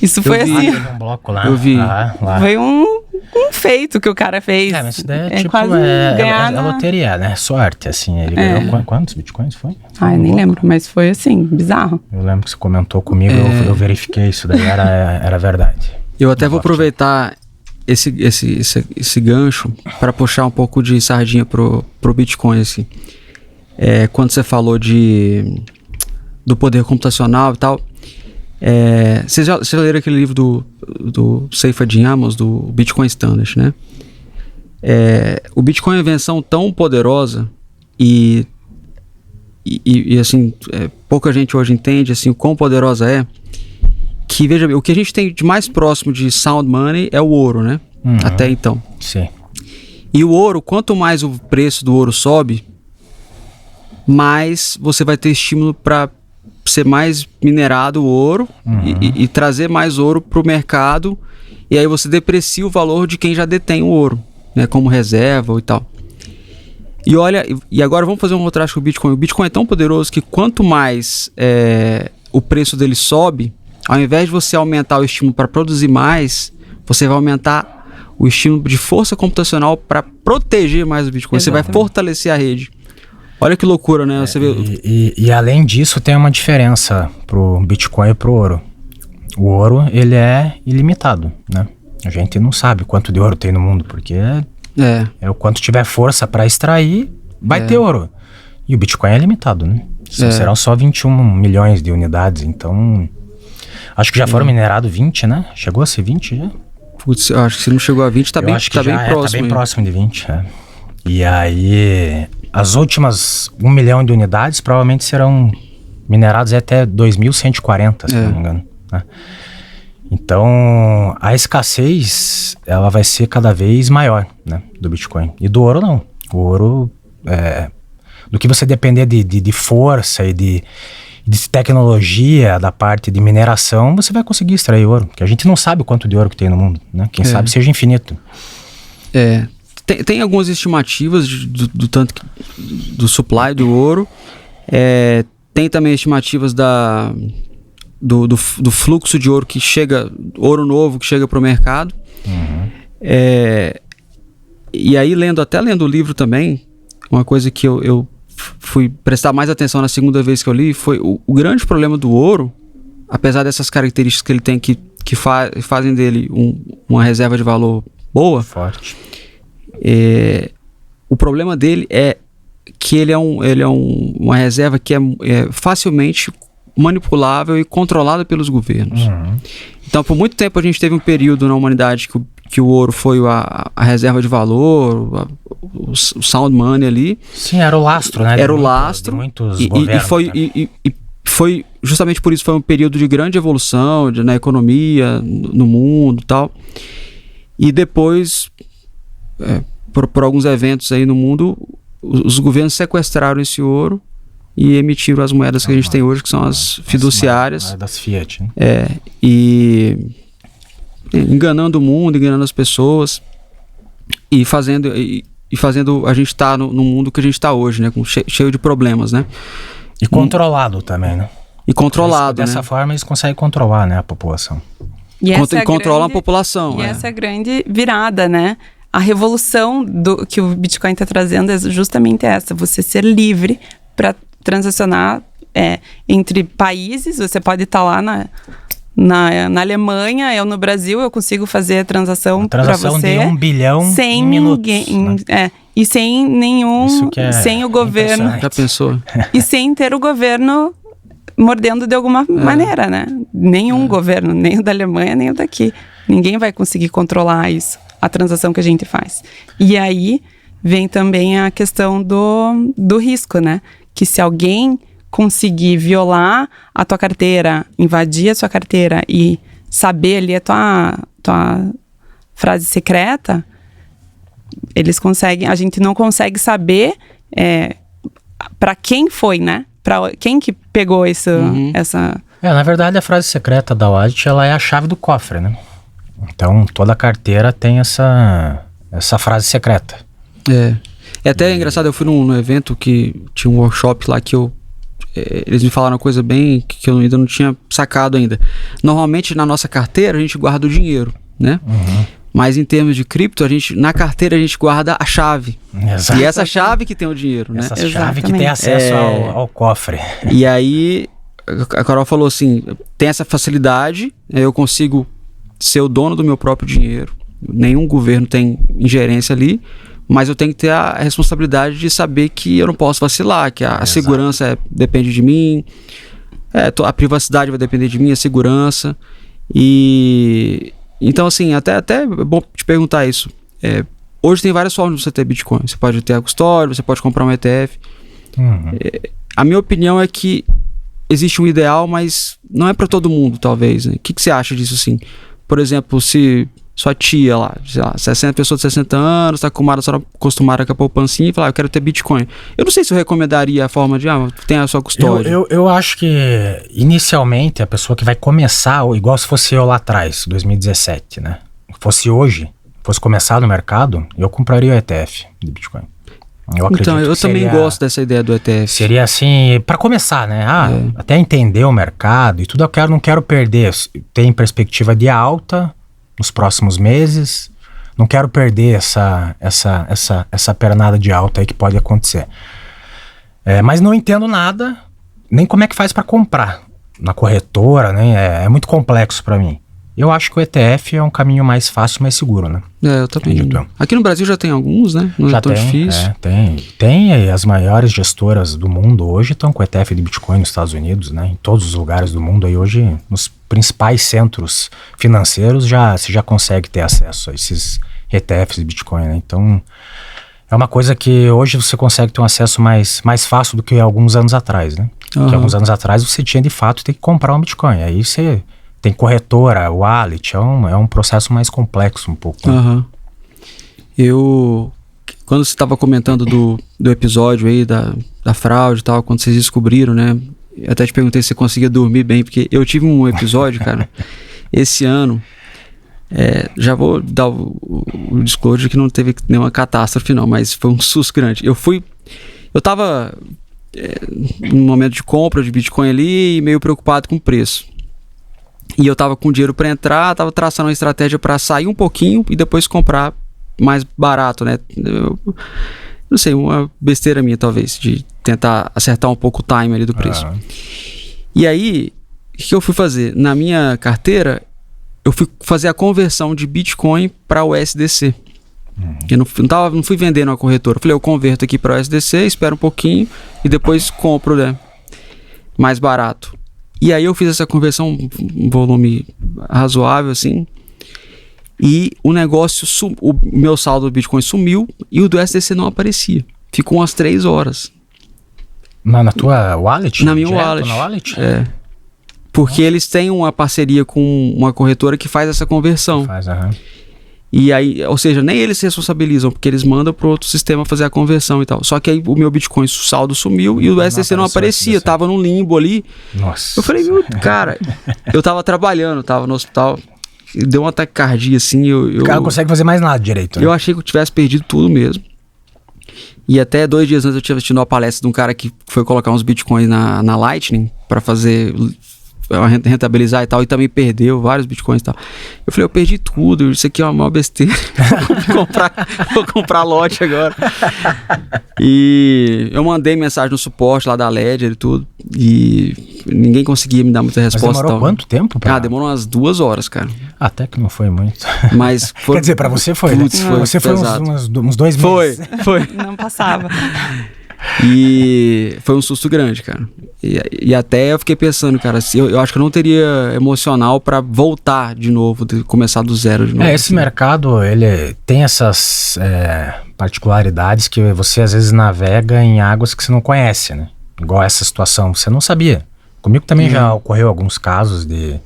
Isso foi assim. Um bloco lá. Eu vi. Lá. Foi um feito que o cara fez. Mas isso daí é tipo quase ganhar loteria, né? Sorte, assim. Ele ganhou quantos bitcoins foi? Nem lembro, mas foi assim, bizarro. Eu lembro que você comentou comigo, eu verifiquei isso daí, era verdade. Eu até vou aproveitar esse gancho para puxar um pouco de sardinha pro Bitcoin, assim. Quando você falou do poder computacional e tal, vocês já leram aquele livro do Seyfried Amos, do Bitcoin Standard, né? O Bitcoin é uma invenção tão poderosa e assim, pouca gente hoje entende assim, o quão poderosa é, que, veja bem, o que a gente tem de mais próximo de sound money é o ouro, né? Até então. Sim. E o ouro, quanto mais o preço do ouro sobe, mais você vai ter estímulo para ser mais minerado o ouro e trazer mais ouro para o mercado, e aí você deprecia o valor de quem já detém o ouro, né, como reserva e tal. E olha, e agora vamos fazer um contraste com o Bitcoin. O Bitcoin é tão poderoso que quanto mais o preço dele sobe, ao invés de você aumentar o estímulo para produzir mais, você vai aumentar o estímulo de força computacional para proteger mais o Bitcoin. Exatamente. Você vai fortalecer a rede. Olha que loucura, né? Você vê... e além disso, tem uma diferença pro Bitcoin e pro ouro. O ouro, ele é ilimitado, né? A gente não sabe quanto de ouro tem no mundo, porque é o quanto tiver força para extrair, vai ter ouro. E o Bitcoin é limitado, né? Serão só 21 milhões de unidades, então... Acho que já foram minerados 20, né? Chegou a ser 20 já? Putz, eu acho que se não chegou a 20, tá bem próximo. Tá bem próximo de 20, E aí... As últimas 1 milhão de unidades provavelmente serão mineradas até 2140, se não me engano. Né? Então, a escassez, ela vai ser cada vez maior, né, do Bitcoin. E do ouro, não. O ouro, do que você depender de força e de tecnologia, da parte de mineração, você vai conseguir extrair ouro. Porque a gente não sabe o quanto de ouro que tem no mundo, né? Quem sabe seja infinito. Tem algumas estimativas do tanto do supply do ouro. Tem também estimativas do fluxo de ouro que chega, ouro novo que chega para o mercado. E aí, lendo o livro também, uma coisa que eu fui prestar mais atenção na segunda vez que eu li foi o grande problema do ouro, apesar dessas características que ele tem que fazem dele uma reserva de valor boa. Forte. O problema dele é que ele é uma reserva que é facilmente manipulável e controlada pelos governos. Então, por muito tempo a gente teve um período na humanidade que o ouro foi a reserva de valor, o sound money ali. Sim, era o lastro, né? Era o lastro. De muitos governos. E foi justamente por isso foi um período de grande evolução na economia, no mundo e tal. E depois, por alguns eventos aí no mundo, os governos sequestraram esse ouro e emitiram as moedas que a gente tem hoje, que são as fiduciárias. Das Fiat, né? E enganando o mundo, enganando as pessoas e fazendo a gente estar no mundo que a gente está hoje, né? Cheio de problemas, né? E controlado também, né? E controlado, dessa forma eles conseguem controlar, né, a população. E Controlam a população. E essa é a grande virada, né? A revolução que o Bitcoin está trazendo é justamente essa, você ser livre para transacionar entre países. Você pode estar lá na Alemanha, eu no Brasil, eu consigo fazer a transação para você. Transação de 1 bilhão sem em minutos, ninguém, né? E sem nenhum, sem o governo. Já pensou? E sem ter o governo mordendo de alguma maneira, né? Nenhum governo, nem o da Alemanha, nem o daqui. Ninguém vai conseguir controlar isso, a transação que a gente faz. E aí vem também a questão do risco, né? Que se alguém conseguir violar a tua carteira, invadir a sua carteira e saber ali a tua frase secreta, eles conseguem, a gente não consegue saber para quem foi, né? Para quem que pegou essa... Na verdade, a frase secreta da Wallet, ela é a chave do cofre, né? Então, toda carteira tem essa frase secreta. É até engraçado, eu fui num evento que tinha um workshop lá que eles me falaram uma coisa bem que eu ainda não tinha sacado ainda. Normalmente, na nossa carteira, a gente guarda o dinheiro, né? Mas em termos de cripto, na carteira a gente guarda a chave. Exato. E essa chave que tem o dinheiro, né? Essa chave que tem acesso ao cofre. E aí, a Carol falou assim, tem essa facilidade, eu consigo ser o dono do meu próprio dinheiro. Nenhum governo tem ingerência ali, mas eu tenho que ter a responsabilidade de saber que eu não posso vacilar, que a segurança depende de mim, a privacidade vai depender de mim, a segurança. E então, assim, até é bom te perguntar isso. Hoje tem várias formas de você ter Bitcoin. Você pode ter a custódia, você pode comprar um ETF. A minha opinião é que existe um ideal, mas não é para todo mundo, talvez. Né? O que você acha disso, assim? Por exemplo, se sua tia lá, sei lá, 60 pessoas de 60 anos, está acostumada com a poupancinha e fala, eu quero ter Bitcoin. Eu não sei se eu recomendaria a forma de, tem a sua custódia. Eu acho que, inicialmente, a pessoa que vai começar, igual se fosse eu lá atrás, 2017, né? Fosse hoje, fosse começar no mercado, eu compraria o ETF de Bitcoin. Então, eu também gosto dessa ideia do ETF. Seria assim, para começar, né? Até entender o mercado e tudo, não quero perder. Tem perspectiva de alta nos próximos meses. Não quero perder essa pernada de alta aí que pode acontecer. Mas não entendo nada, nem como é que faz para comprar na corretora, né? É muito complexo para mim. Eu acho que o ETF é um caminho mais fácil, mais seguro, né? Eu também. Aqui no Brasil já tem alguns, né? Não é tão difícil. Tem. E as maiores gestoras do mundo hoje estão com ETF de Bitcoin nos Estados Unidos, né? Em todos os lugares do mundo. Aí hoje, nos principais centros financeiros, você já consegue ter acesso a esses ETFs de Bitcoin, né? Então, é uma coisa que hoje você consegue ter um acesso mais fácil do que alguns anos atrás, né? Porque alguns anos atrás você tinha, de fato, ter que comprar um Bitcoin. Aí você... Tem corretora, wallet, é um processo mais complexo um pouco. Né? Quando você estava comentando do episódio aí da fraude e tal, quando vocês descobriram, né? eu até te perguntei se você conseguia dormir bem, porque eu tive um episódio, cara, esse ano, já vou dar o disclosure que não teve nenhuma catástrofe não, mas foi um susto grande. Eu tava num momento de compra de Bitcoin ali e meio preocupado com o preço. E eu tava com dinheiro para entrar, tava traçando uma estratégia para sair um pouquinho e depois comprar mais barato, né? Não sei, uma besteira minha talvez, de tentar acertar um pouco o time ali do preço. E aí, o que eu fui fazer? Na minha carteira, eu fui fazer a conversão de Bitcoin para o USDC. Eu não fui vender numa corretora. Eu falei, eu converto aqui para o USDC, espero um pouquinho e depois compro, né, mais barato. E aí eu fiz essa conversão, um volume razoável assim, e o negócio, o meu saldo do Bitcoin sumiu e o do USDC não aparecia. Ficou umas 3 horas. Na tua wallet? Na minha Direto wallet. Na wallet? Porque eles têm uma parceria com uma corretora que faz essa conversão. Faz, aham. E aí, ou seja, nem eles se responsabilizam, porque eles mandam para outro sistema fazer a conversão e tal. Só que aí o meu Bitcoin saldo sumiu e o USDC não aparecia, tava num limbo ali. Nossa. Eu falei, meu, cara, eu tava trabalhando, tava no hospital, deu uma taquicardia assim. O cara não consegue fazer mais nada direito. Né? Eu achei que eu tivesse perdido tudo mesmo. E até 2 dias antes eu tinha assistido uma palestra de um cara que foi colocar uns Bitcoins na Lightning para fazer rentabilizar e tal, e também perdeu vários Bitcoins e tal. Eu falei, eu perdi tudo, isso aqui é uma maior besteira. Vou comprar lote agora. E eu mandei mensagem no suporte lá da Ledger e tudo, e ninguém conseguia me dar muita resposta. Mas demorou quanto tempo? Demorou umas 2 horas, cara. Até que não foi muito. Mas foi... Quer dizer, pra você foi, Putz, né? foi você foi uns 2 meses. Foi. Não passava. E foi um susto grande, cara. E até eu fiquei pensando, cara, eu acho que eu não teria emocional pra voltar de novo, começar do zero de novo. Esse mercado, ele tem essas particularidades que você às vezes navega em águas que você não conhece, né? Igual essa situação, você não sabia. Comigo também já ocorreu alguns casos de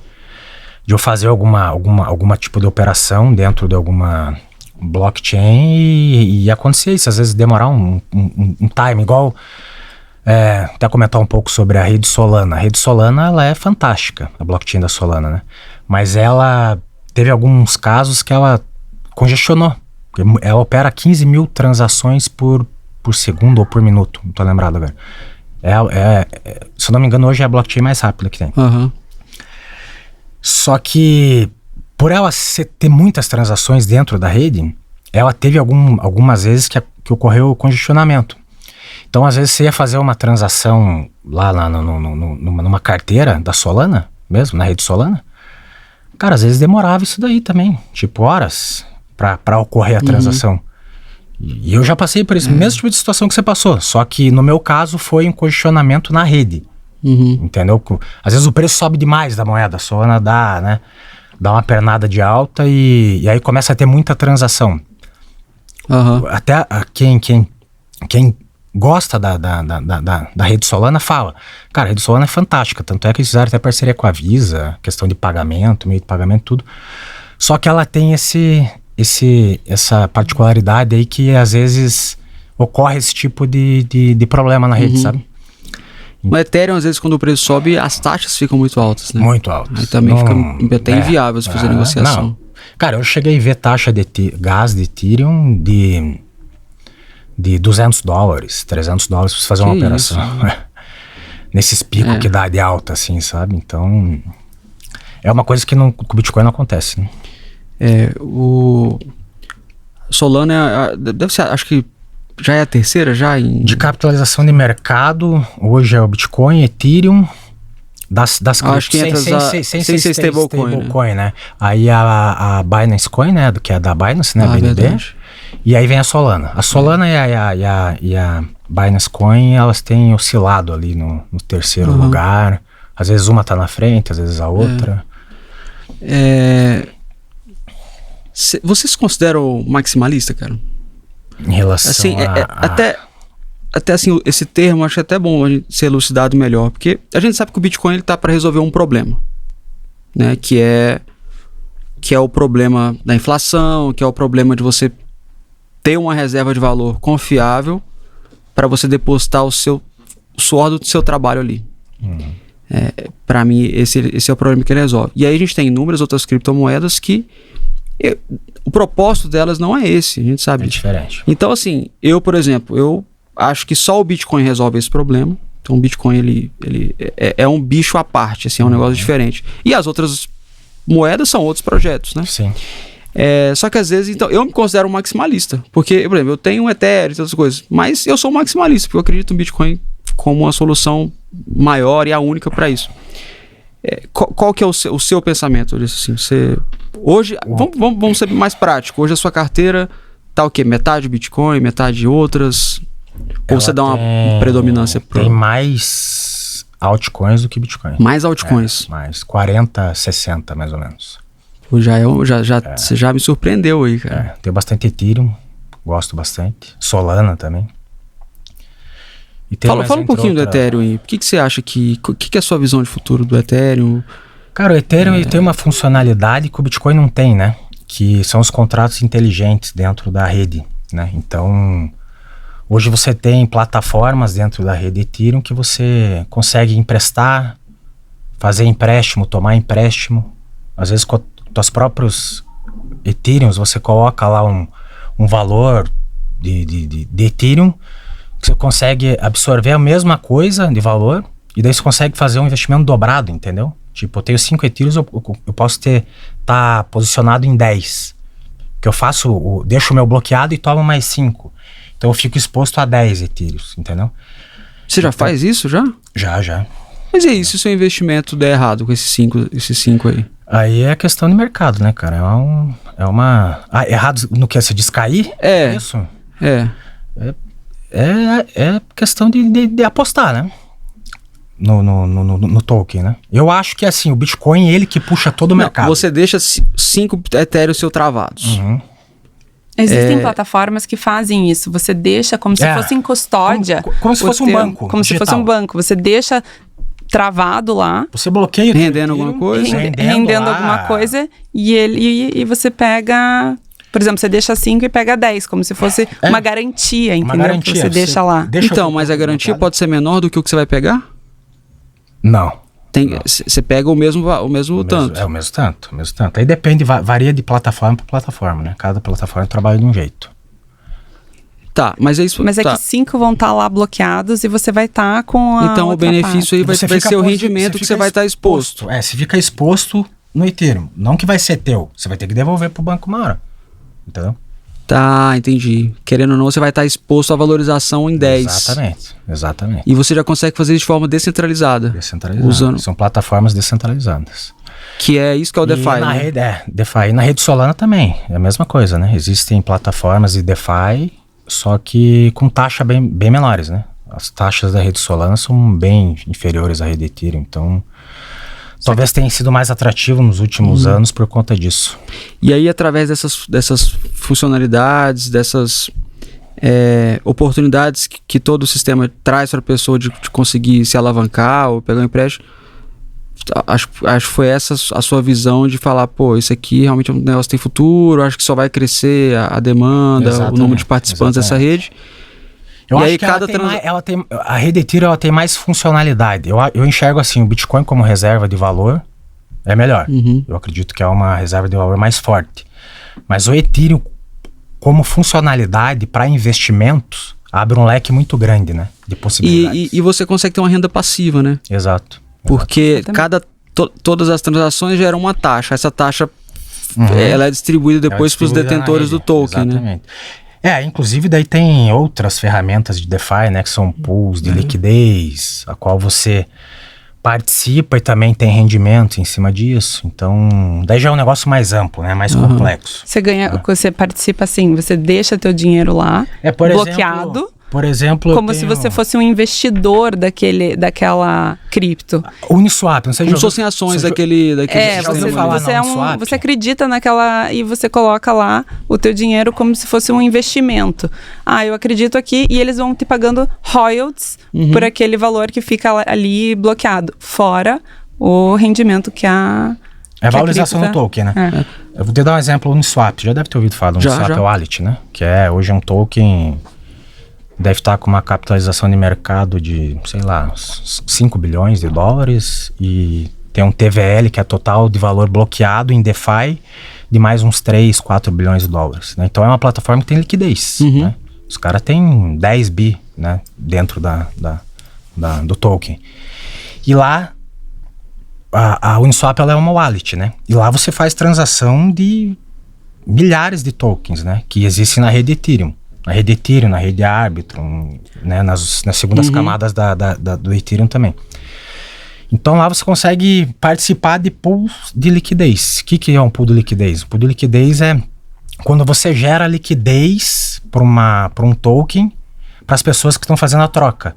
eu fazer alguma tipo de operação dentro de alguma blockchain e acontecer isso, às vezes demorar um time, igual até comentar um pouco sobre a rede Solana. A rede Solana, ela é fantástica, a blockchain da Solana, né? Mas ela teve alguns casos que ela congestionou. Ela opera 15 mil transações por segundo ou por minuto, não tô lembrado agora. Se eu não me engano, hoje é a blockchain mais rápida que tem. Só que por ela ter muitas transações dentro da rede, ela teve algumas vezes que ocorreu o congestionamento. Então, às vezes, você ia fazer uma transação lá numa carteira da Solana, mesmo, na rede Solana. Cara, às vezes demorava isso daí também, tipo horas, pra ocorrer a transação. E eu já passei por esse mesmo tipo de situação que você passou, só que no meu caso foi um congestionamento na rede. Entendeu? Às vezes o preço sobe demais da moeda, a Solana dá uma pernada de alta e aí começa a ter muita transação. Até quem gosta da rede Solana fala, cara, a rede Solana é fantástica, tanto é que eles fizeram até parceria com a Visa, questão de pagamento, meio de pagamento, tudo. Só que ela tem essa particularidade aí que às vezes ocorre esse tipo de problema na rede, sabe? No Ethereum, às vezes, quando o preço sobe, as taxas ficam muito altas, né? Muito altas. Aí também fica até inviável se fazer negociação. Não. Cara, eu cheguei a ver taxa de gás de Ethereum de $200, $300 pra você fazer uma operação. Nesses picos que dá de alta, assim, sabe? Então, é uma coisa que com o Bitcoin não acontece, né? O Solana deve ser, acho que já é a terceira já de capitalização de mercado. Hoje é o Bitcoin, Ethereum, das acho que entra sem ser stablecoin, né? Aí a Binance Coin, né, que é da Binance, né, BNB. Verdade. E aí vem a Solana. A Solana e a Binance Coin, elas têm oscilado ali no terceiro lugar. Às vezes uma tá na frente, às vezes a outra. Você se considera maximalista, cara? Em relação assim, até assim, esse termo, acho até bom a gente ser elucidado melhor, porque a gente sabe que o Bitcoin ele tá para resolver um problema, né? Que é o problema da inflação, que é o problema de você ter uma reserva de valor confiável para você depositar o suor do seu trabalho ali. Para mim, esse é o problema que ele resolve. E aí a gente tem inúmeras outras criptomoedas que o propósito delas não é esse, a gente sabe. É diferente. Então, assim, por exemplo, eu acho que só o Bitcoin resolve esse problema. Então, o Bitcoin, ele é um bicho à parte, assim, é um negócio diferente. E as outras moedas são outros projetos, né? Sim. Só que às vezes, então, eu me considero um maximalista. Porque, por exemplo, eu tenho um Ethereum e outras coisas. Mas eu sou um maximalista, porque eu acredito no Bitcoin como uma solução maior e a única para isso. Qual que é o seu pensamento disso? Assim, hoje, vamos ser mais práticos. Hoje a sua carteira tá o quê? Metade Bitcoin, metade outras? Ou você dá uma predominância Tem mais altcoins do que Bitcoin. Mais altcoins? Mais 40, 60 mais ou menos. Você já me surpreendeu aí, cara. Tem bastante Ethereum, gosto bastante. Solana também. Fala um pouquinho do Ethereum aí. O que você acha que é a sua visão de futuro do Ethereum? Cara, o Ethereum ele tem uma funcionalidade que o Bitcoin não tem, né? Que são os contratos inteligentes dentro da rede, né? Então, hoje você tem plataformas dentro da rede Ethereum que você consegue emprestar, fazer empréstimo, tomar empréstimo. Às vezes com os próprios Ethereums você coloca lá um valor de Ethereum que você consegue absorver a mesma coisa de valor e daí você consegue fazer um investimento dobrado, entendeu? Tipo, eu tenho 5 Ethereums, eu posso tá posicionado em 10. Que eu faço, deixo o meu bloqueado e tomo mais 5. Então eu fico exposto a 10 Ethereums, entendeu? Você já faz isso, já? Já. Mas e aí, se o seu investimento der errado com esses 5 aí? Aí é questão de mercado, né, cara? Errado no que? Você diz cair? É. Isso? É questão de apostar, né? No token, né? Eu acho que assim, o Bitcoin ele que puxa todo o mercado. Você deixa 5 Ethereum seu travados. Existem plataformas que fazem isso. Você deixa como se fosse em custódia. Como se fosse um banco. Como se fosse um banco. Você deixa travado lá. Você bloqueia rendendo alguma coisa. Rendendo alguma coisa e você pega. Por exemplo, você deixa 5 e pega 10, como se fosse uma garantia, entendeu? Uma garantia, que você deixa lá. Então, mas a garantia pode ser menor do que o que você vai pegar? Não. Você pega o mesmo tanto. É o mesmo tanto. Aí depende, varia de plataforma para plataforma, né? Cada plataforma trabalha de um jeito. Tá, mas é isso. Mas é que 5 vão estar lá bloqueados e você vai estar com a Então o benefício aí vai ser o rendimento que você vai estar exposto. Você fica exposto no Ethereum. Não que vai ser teu. Você vai ter que devolver pro banco uma hora. Entendeu? Tá, entendi. Querendo ou não, você vai estar exposto à valorização em 10. Exatamente. E você já consegue fazer isso de forma descentralizada. São plataformas descentralizadas. Que é isso que é o DeFi, na rede, DeFi. E na rede Solana também. É a mesma coisa, né? Existem plataformas de DeFi, só que com taxa bem menores, né? As taxas da rede Solana são bem inferiores à rede Ethereum, então talvez tenha sido mais atrativo nos últimos anos por conta disso. E aí, através dessas funcionalidades, dessas oportunidades que todo o sistema traz para a pessoa de conseguir se alavancar ou pegar um empréstimo, acho que foi essa a sua visão de falar, pô, isso aqui realmente é um negócio que tem futuro, acho que só vai crescer a demanda, o número de participantes dessa rede. Eu acho que a rede Ethereum ela tem mais funcionalidade. Eu enxergo assim, o Bitcoin como reserva de valor é melhor. Eu acredito que é uma reserva de valor mais forte. Mas o Ethereum como funcionalidade para investimentos abre um leque muito grande, né, de possibilidades. E você consegue ter uma renda passiva, né? Exato. Porque todas as transações geram uma taxa. Essa taxa ela é distribuída depois para os detentores do token, exatamente, né? Inclusive daí tem outras ferramentas de DeFi, né, que são pools de liquidez, a qual você participa e também tem rendimento em cima disso. Então, daí já é um negócio mais amplo, né, mais complexo. Você ganha, você participa assim, você deixa teu dinheiro lá, bloqueado. Por exemplo, como se você fosse um investidor daquela cripto. Uniswap, não sei como se fossem ações daquele você acredita naquela e você coloca lá o teu dinheiro como se fosse um investimento. Eu acredito aqui e eles vão te pagando royalties por aquele valor que fica ali bloqueado, fora o rendimento que a a valorização do token, né? Eu vou te dar um exemplo, o Uniswap, já deve ter ouvido falar do Uniswap Wallet, né? Que hoje é um token deve estar com uma capitalização de mercado de, sei lá, uns 5 bilhões de dólares e tem um TVL, que é total de valor bloqueado em DeFi, de mais uns 3, 4 bilhões de dólares. Né? Então é uma plataforma que tem liquidez. Né? Os caras têm 10 bi, né, dentro do token. E lá, a Uniswap ela é uma wallet, né? E lá você faz transação de milhares de tokens, né? Que existem na rede Ethereum. Na rede Ethereum, na rede Arbitrum, né? Nas segundas camadas do Ethereum também. Então lá você consegue participar de pools de liquidez. O que é um pool de liquidez? Um pool de liquidez é quando você gera liquidez para um token para as pessoas que estão fazendo a troca.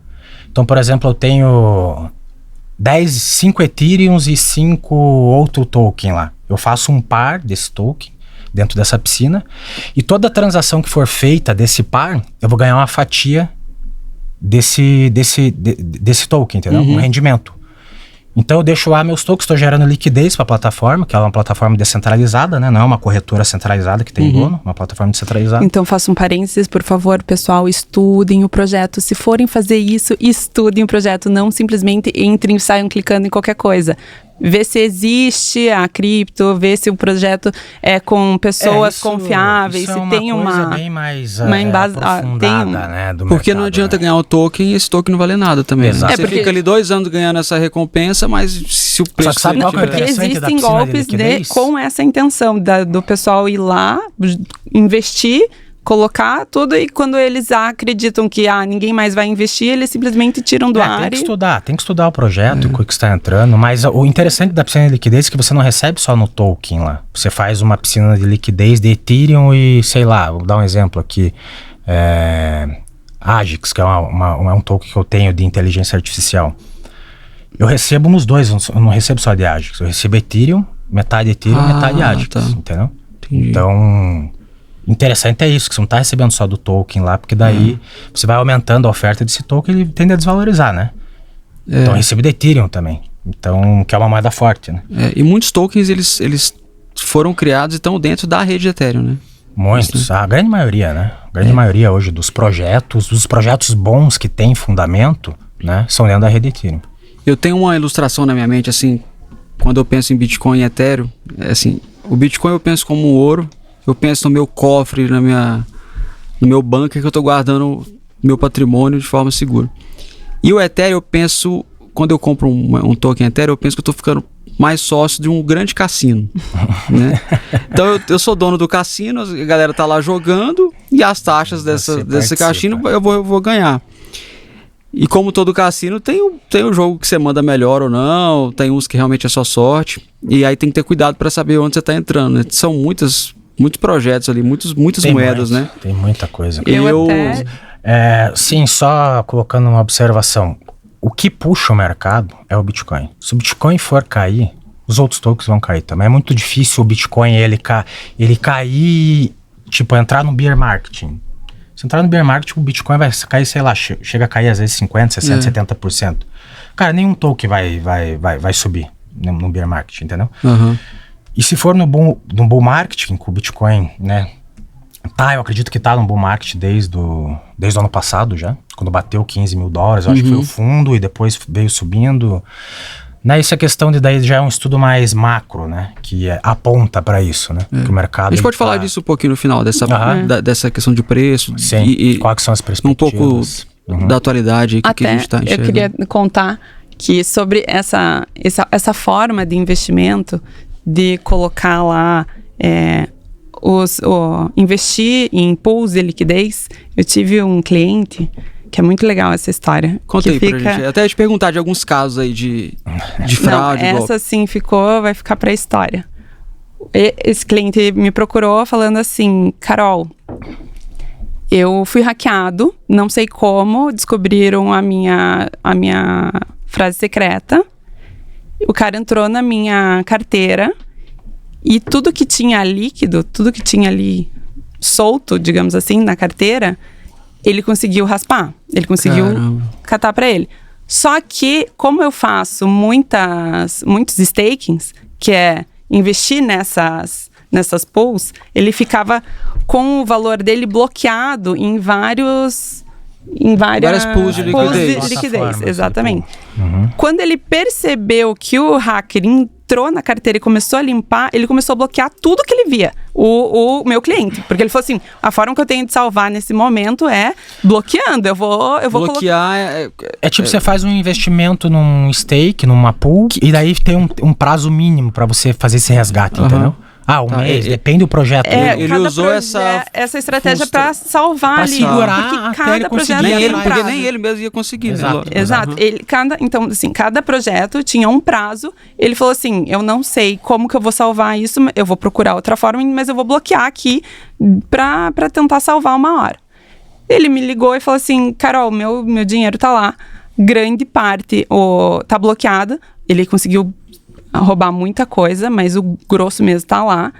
Então, por exemplo, eu tenho 5 Ethereums e 5 outro token lá. Eu faço um par desse token dentro dessa piscina e toda transação que for feita desse par, eu vou ganhar uma fatia desse token, entendeu? Um rendimento. Então eu deixo lá meus tokens, estou gerando liquidez para a plataforma, que ela é uma plataforma descentralizada, né? Não é uma corretora centralizada que tem dono, uma plataforma descentralizada. Então faço um parênteses, por favor, pessoal, estudem o projeto. Se forem fazer isso, estudem o projeto, não simplesmente entrem e saiam clicando em qualquer coisa. Vê se existe a cripto, vê se o projeto é com pessoas confiáveis, se tem uma bem mais aprofundada, né, do porque mercado, não adianta né? ganhar o token e esse token não vale nada também. Exato. Você fica ali 2 anos ganhando essa recompensa, mas se o preço... Só que sabe qual que é o porque interessante da existem piscina de golpes liquidez? com essa intenção do pessoal ir lá, investir, colocar tudo e quando eles acreditam que ninguém mais vai investir, eles simplesmente tiram do ar. Tem que estudar o projeto, o que está entrando, mas o interessante da piscina de liquidez é que você não recebe só no token lá. Você faz uma piscina de liquidez de Ethereum e, sei lá, vou dar um exemplo aqui, Agix, que é um token que eu tenho de inteligência artificial. Eu recebo nos dois, eu não recebo só de Agix, eu recebo Ethereum, metade Agix, tá. entendeu? Entendi. Então, interessante é isso, que você não está recebendo só do token lá, porque daí você vai aumentando a oferta desse token e ele tende a desvalorizar, né? Então eu recebo de Ethereum também, então, que é uma moeda forte, né? E muitos tokens, eles foram criados e estão dentro da rede de Ethereum, né? Muitos, a grande maioria, né? A grande maioria hoje dos projetos bons que têm fundamento, né? São dentro da rede Ethereum. Eu tenho uma ilustração na minha mente, assim, quando eu penso em Bitcoin e Ethereum, assim, o Bitcoin eu penso como um ouro, eu penso no meu cofre, no meu bunker que eu estou guardando meu patrimônio de forma segura. E o Ethereum eu penso, quando eu compro um token Ethereum, eu penso que eu estou ficando mais sócio de um grande cassino, né? Então eu sou dono do cassino, a galera tá lá jogando e as taxas desse cassino eu vou ganhar. E como todo cassino, tem o jogo que você manda melhor ou não, tem uns que realmente é só sorte, e aí tem que ter cuidado para saber onde você tá entrando, né? São muitos projetos ali, muitas moedas, né? Tem muita coisa. Sim, só colocando uma observação. O que puxa o mercado é o Bitcoin. Se o Bitcoin for cair, os outros tokens vão cair também. É muito difícil o Bitcoin ele cair, tipo, entrar no bear market. Se entrar no bear market, o Bitcoin vai cair, sei lá, chega a cair às vezes 50%, 60%, 70%. Cara, nenhum token vai subir no bear market, entendeu? E se for no bull market, com o Bitcoin, né? Eu acredito que tá no bull market desde o ano passado já, quando bateu 15 mil dólares, eu acho que foi o fundo e depois veio subindo. Né, isso é questão de daí já é um estudo mais macro, né? Que aponta para isso, né? Que o mercado. A gente pode falar disso um pouquinho no final, dessa questão de preço. Sim, e quais são as perspectivas. Um pouco da atualidade que a gente está enxergando. Eu queria contar que sobre essa forma de investimento, de colocar lá, investir em pools de liquidez, eu tive um cliente que é muito legal essa história. Conta aí pra gente. Até te perguntar de alguns casos aí de fraude. Não, essa sim vai ficar pra história. Esse cliente me procurou falando assim: Carol, eu fui hackeado, não sei como, descobriram a minha frase secreta. O cara entrou na minha carteira e tudo que tinha líquido, tudo que tinha ali solto, digamos assim, na carteira, ele conseguiu raspar, ele conseguiu catar para ele. Só que, como eu faço muitos stakings, que é investir nessas pools, ele ficava com o valor dele bloqueado em vários em várias pools de liquidez. Plataformas, exatamente. Uhum. Quando ele percebeu que o hacker entrou na carteira e começou a limpar, ele começou a bloquear tudo que ele via, o meu cliente. Porque ele falou assim, a forma que eu tenho de salvar nesse momento é bloqueando. Eu vou Bloquear É tipo, você faz um investimento num stake, numa pool, e daí tem um prazo mínimo pra você fazer esse resgate, entendeu? Mês, depende do projeto. Ele cada usou essa estratégia para salvar pra ali. segurar porque até cada ele projeto conseguir. tinha um porque prazo. nem ele mesmo ia conseguir. Exato. Né? Exato. Então, assim, cada projeto tinha um prazo. Ele falou assim, eu não sei como que eu vou salvar isso, eu vou procurar outra forma, mas eu vou bloquear aqui para tentar salvar uma hora. Ele me ligou e falou assim, Carol, meu dinheiro tá lá, grande parte tá bloqueada. Ele conseguiu roubar muita coisa, mas o grosso mesmo tá lá.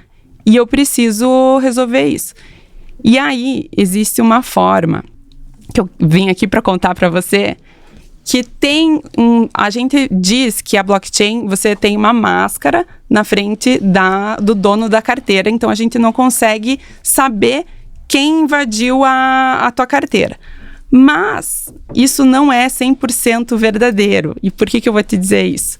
E eu preciso resolver isso. E aí, existe uma forma que eu vim aqui para contar para você, que tem a gente diz que a blockchain, você tem uma máscara na frente do dono da carteira, então a gente não consegue saber quem invadiu a tua carteira. Mas isso não é 100% verdadeiro. E por que eu vou te dizer isso?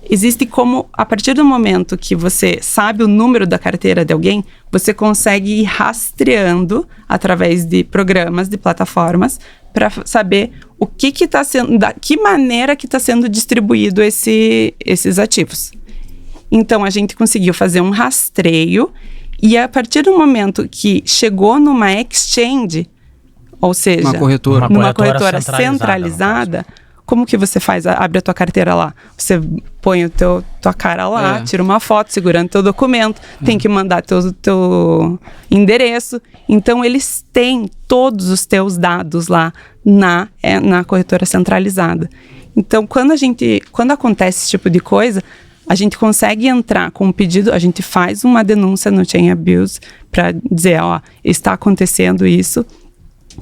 Existe como, a partir do momento que você sabe o número da carteira de alguém, você consegue ir rastreando através de programas, de plataformas, para saber o que está sendo, da que maneira que está sendo distribuído esses ativos. Então, a gente conseguiu fazer um rastreio e a partir do momento que chegou numa exchange, ou seja, Uma corretora. numa corretora centralizada, como que você faz? Abre a tua carteira lá. Você põe tua cara lá, tira uma foto segurando teu documento, tem que mandar teu endereço. Então, eles têm todos os teus dados lá na corretora centralizada. Então, quando acontece esse tipo de coisa, a gente consegue entrar com um pedido, a gente faz uma denúncia no Chain Abuse para dizer, está acontecendo isso,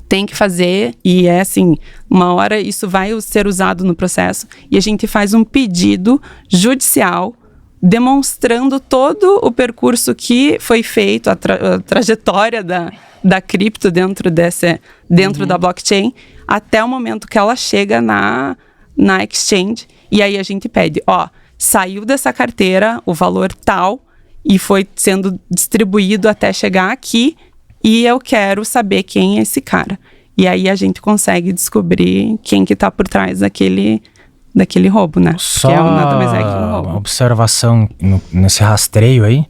tem que fazer, e é assim, uma hora isso vai ser usado no processo, e a gente faz um pedido judicial demonstrando todo o percurso que foi feito, a trajetória da cripto dentro da blockchain, até o momento que ela chega na exchange, e aí a gente pede, saiu dessa carteira o valor tal, e foi sendo distribuído até chegar aqui, e eu quero saber quem é esse cara. E aí a gente consegue descobrir quem que tá por trás daquele roubo, né? Só que nada mais é que um roubo. Uma observação nesse rastreio aí.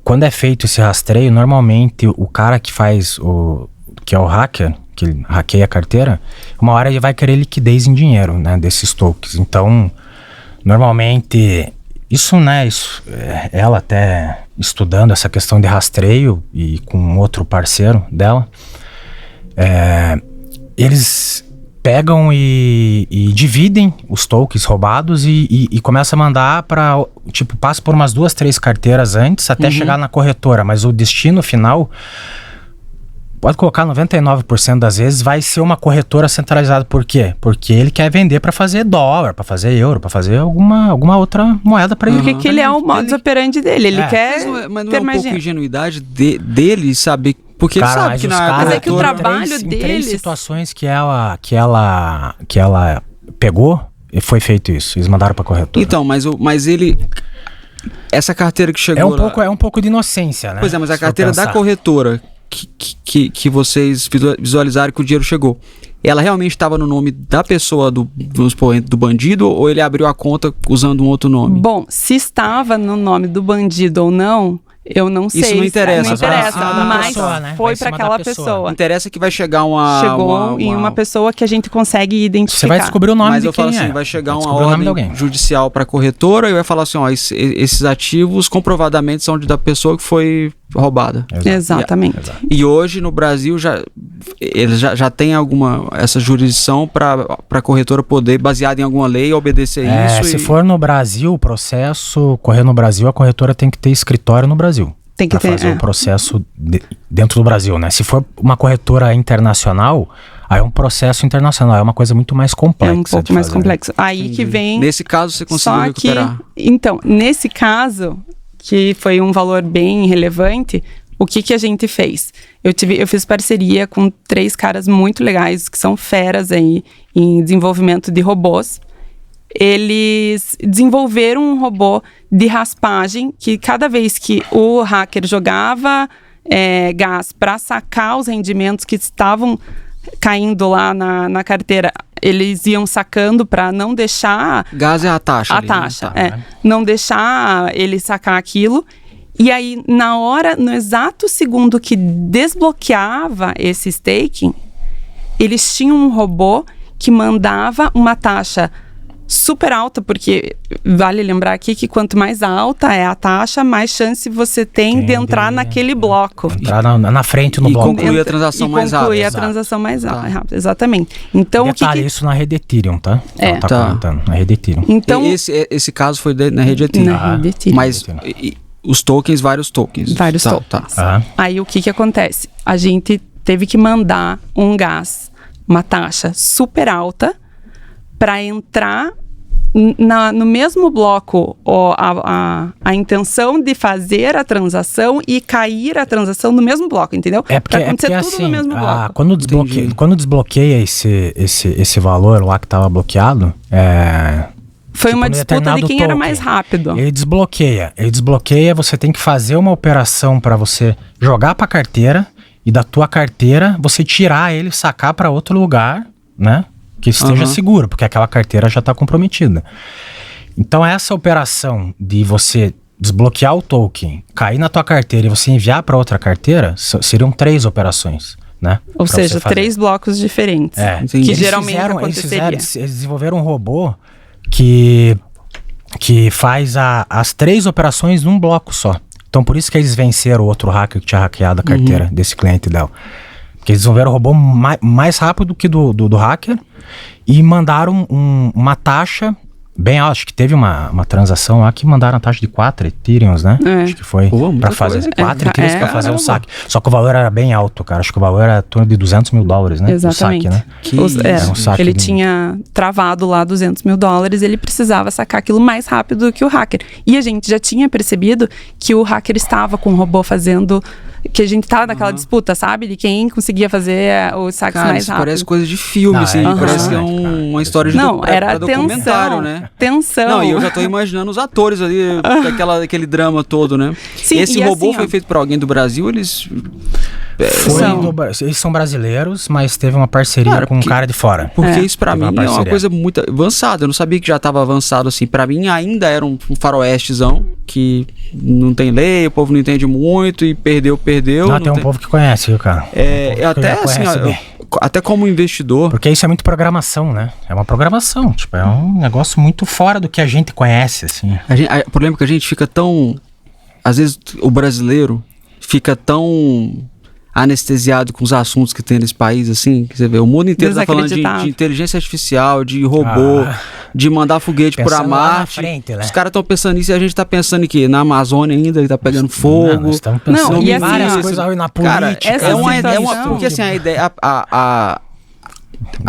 Quando é feito esse rastreio, normalmente o cara que faz que é o hacker, que ele hackeia a carteira, uma hora ele vai querer liquidez em dinheiro, né, desses tokens. Então, normalmente, ela até estudando essa questão de rastreio e com outro parceiro dela, eles pegam e dividem os tokens roubados e começam a mandar para, passa por umas 2, 3 carteiras antes até chegar na corretora, mas o destino final, pode colocar 99% das vezes, vai ser uma corretora centralizada. Por quê? Porque ele quer vender para fazer dólar, para fazer euro, para fazer alguma outra moeda para ele. Porque ele é o modus operandi dele, ele quer Mas não ter é um mais pouco dinheiro. ingenuidade dele saber, porque ele sabe que na Mas é que o corretora... trabalho em três deles- situações que ela pegou, e foi feito isso. Eles mandaram para corretora. Então, mas ele... Essa carteira que chegou É um pouco de inocência, né? Pois é, mas a Se for carteira da pensar. corretora que vocês visualizaram que o dinheiro chegou, ela realmente estava no nome da pessoa, do bandido, ou ele abriu a conta usando um outro nome? Bom, se estava no nome do bandido ou não, eu não sei. Isso não interessa. Não interessa, Vai ser da mas pessoa, né? foi Vai para ser aquela da pessoa. pessoa. Interessa que vai chegar Chegou em uma pessoa que a gente consegue identificar. Você vai descobrir o nome Mas de eu falo quem assim, é. vai chegar uma descobrir o nome de ordem alguém. judicial para a corretora e vai falar assim, esses ativos comprovadamente são da pessoa que foi roubada. Exatamente. E hoje no Brasil eles já tem essa jurisdição para a corretora poder, baseada em alguma lei, obedecer isso. Se for no Brasil, o processo correr no Brasil, a corretora tem que ter escritório no Brasil. Tem que pra ter. fazer o processo dentro do Brasil, né? Se for uma corretora internacional, aí é um processo internacional, é uma coisa muito mais complexa. É um pouco de mais fazer, complexo. Aí que vem. Nesse caso você conseguiu recuperar. Então, nesse caso, que foi um valor bem relevante, o que a gente fez? Eu fiz parceria com 3 caras muito legais, que são feras aí em desenvolvimento de robôs. Eles desenvolveram um robô de raspagem que cada vez que o hacker jogava gás para sacar os rendimentos que estavam caindo lá na carteira, eles iam sacando para não deixar... Gás é a taxa. A ali, taxa, né? não deixar ele sacar aquilo. E aí, no exato segundo que desbloqueava esse staking, eles tinham um robô que mandava uma taxa super alta, porque vale lembrar aqui que quanto mais alta é a taxa, mais chance você tem de entrar naquele bloco. Entrar na frente no E bloco. concluir a transação mais rápido. Concluir a Exato. transação mais rápido, exatamente. Então, Detalhe, isso na rede Ethereum, tá? Ela tá Tá. comentando, na rede Ethereum. Então, Esse caso foi na rede Ethereum. na rede Ethereum. Mas os tokens, vários tokens. Vários Tá, tokens. tá. Aí o que acontece? A gente teve que mandar um gás, uma taxa super alta, para entrar no mesmo bloco a intenção de fazer a transação e cair a transação no mesmo bloco, entendeu? É porque, pra acontecer tudo assim, no mesmo bloco. quando desbloqueia esse valor lá que estava bloqueado, Foi tipo, uma no disputa de determinado quem era token, mais rápido. Ele desbloqueia, você tem que fazer uma operação para você jogar para a carteira e da tua carteira você tirar ele, sacar para outro lugar, né? Que esteja seguro, porque aquela carteira já está comprometida. Então essa operação de você desbloquear o token, cair na tua carteira e você enviar para outra carteira, seriam 3 operações, né? Ou pra seja, você fazer. 3 blocos diferentes. Entendi. Que Eles geralmente aconteceria. Eles desenvolveram um robô que faz as 3 operações num bloco só. Então por isso que eles venceram o outro hacker que tinha hackeado a carteira desse cliente dela. Porque eles desenvolveram o robô mais rápido que do hacker e mandaram uma taxa bem alta. Acho que teve uma transação lá que mandaram a taxa de 4 Ethereums, né? Acho que foi muita pra fazer coisa. 4 Ethereums pra fazer o caramba. saque. Só que o valor era bem alto, cara. Acho que o valor era em torno de $200 mil, né? Exatamente. O saque, né? Que um saque ele de- tinha travado lá $200 mil, ele precisava sacar aquilo mais rápido que o hacker. E a gente já tinha percebido que o hacker estava com o robô fazendo... Que a gente estava naquela disputa, sabe? De quem conseguia fazer os saques Cara, mais isso rápido. parece coisa de filme, Não, assim. é Parece que é impressionante, cara. uma história de Não, era documentário, tensão. né? Tensão. Não, e eu já tô imaginando os atores ali, daquele drama todo, né? Sim, Esse e robô assim, foi ó, feito por alguém do Brasil, eles... Eles são brasileiros, mas teve uma parceria Cara, com um porque- cara de fora. Porque isso pra Teve mim uma é uma parceria. coisa muito avançada. Eu não sabia que já tava avançado assim. Pra mim ainda era um faroestezão que não tem lei, o povo não entende muito e perdeu. Não, tem um povo que conhece, viu, cara? Tem um povo que Até já assim, conhece bem. até como investidor. Porque isso é muito programação, né? É uma programação, tipo, é um negócio muito fora do que a gente conhece, assim. O problema é que a gente fica tão... Às vezes o brasileiro fica tão anestesiado com os assuntos que tem nesse país, assim, que você vê, o mundo inteiro tá falando de inteligência artificial, de robô, de mandar foguete Pensando pra lá na Marte. frente, né? Os caras estão pensando nisso e a gente tá pensando em quê? Na Amazônia ainda, que tá pegando fogo. Não, nós estamos pensando Não, e em assim, várias ó, coisas na Cara, política. essa é uma situação- porque assim, a ideia, a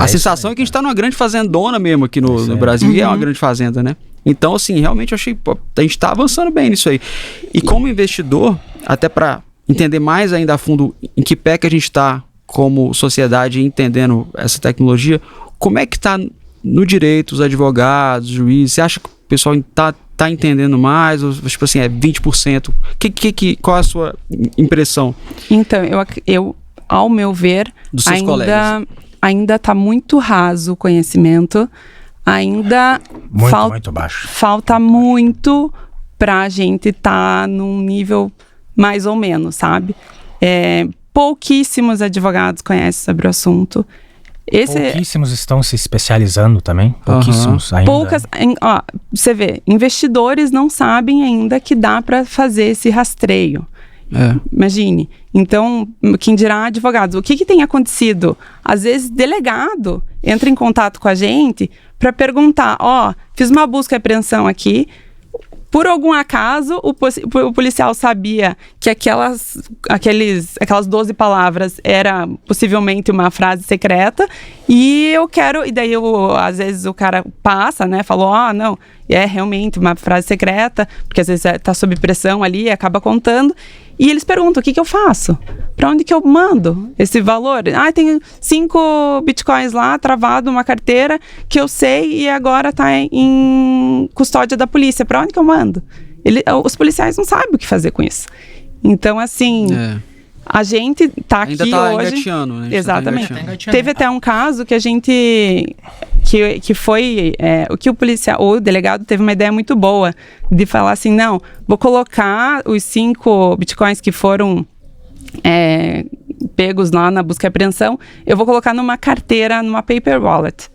sensação é que a gente tá numa grande fazendona mesmo aqui no Brasil, e é uma grande fazenda, né? Então, assim, realmente eu achei, pô, a gente tá avançando bem nisso aí. E como investidor, até pra entender mais ainda a fundo em que pé que a gente tá como sociedade entendendo essa tecnologia, como é que tá no direito, os advogados, os juízes, você acha que o pessoal tá entendendo mais, ou tipo assim, é 20%? Qual é a sua impressão? Então, eu ao meu ver, Dos seus colegas. ainda está muito raso o conhecimento, ainda Muito baixo. falta muito para a gente estar num nível mais ou menos, sabe? Pouquíssimos advogados conhecem sobre o assunto. Pouquíssimos estão se especializando também. Pouquíssimos ainda. Você vê, investidores não sabem ainda que dá para fazer esse rastreio. Imagine. Então, quem dirá advogados? O que tem acontecido? Às vezes, delegado entra em contato com a gente para perguntar, fiz uma busca e apreensão aqui, por algum acaso o policial sabia que aquelas 12 palavras era possivelmente uma frase secreta e daí às vezes o cara passa, né, falou, não, é realmente uma frase secreta, porque às vezes tá sob pressão ali e acaba contando. E eles perguntam, o que eu faço? Para onde que eu mando esse valor? Tem 5 bitcoins lá, travado numa carteira, que eu sei e agora está em custódia da polícia. Para onde que eu mando? Os policiais não sabem o que fazer com isso. Então, assim... A gente tá aqui ainda tá hoje... engateando, né? Exatamente. Teve até um caso que a gente... Que foi... o delegado teve uma ideia muito boa de falar assim, não, vou colocar os 5 bitcoins que foram pegos lá na busca e apreensão, eu vou colocar numa carteira, numa paper wallet.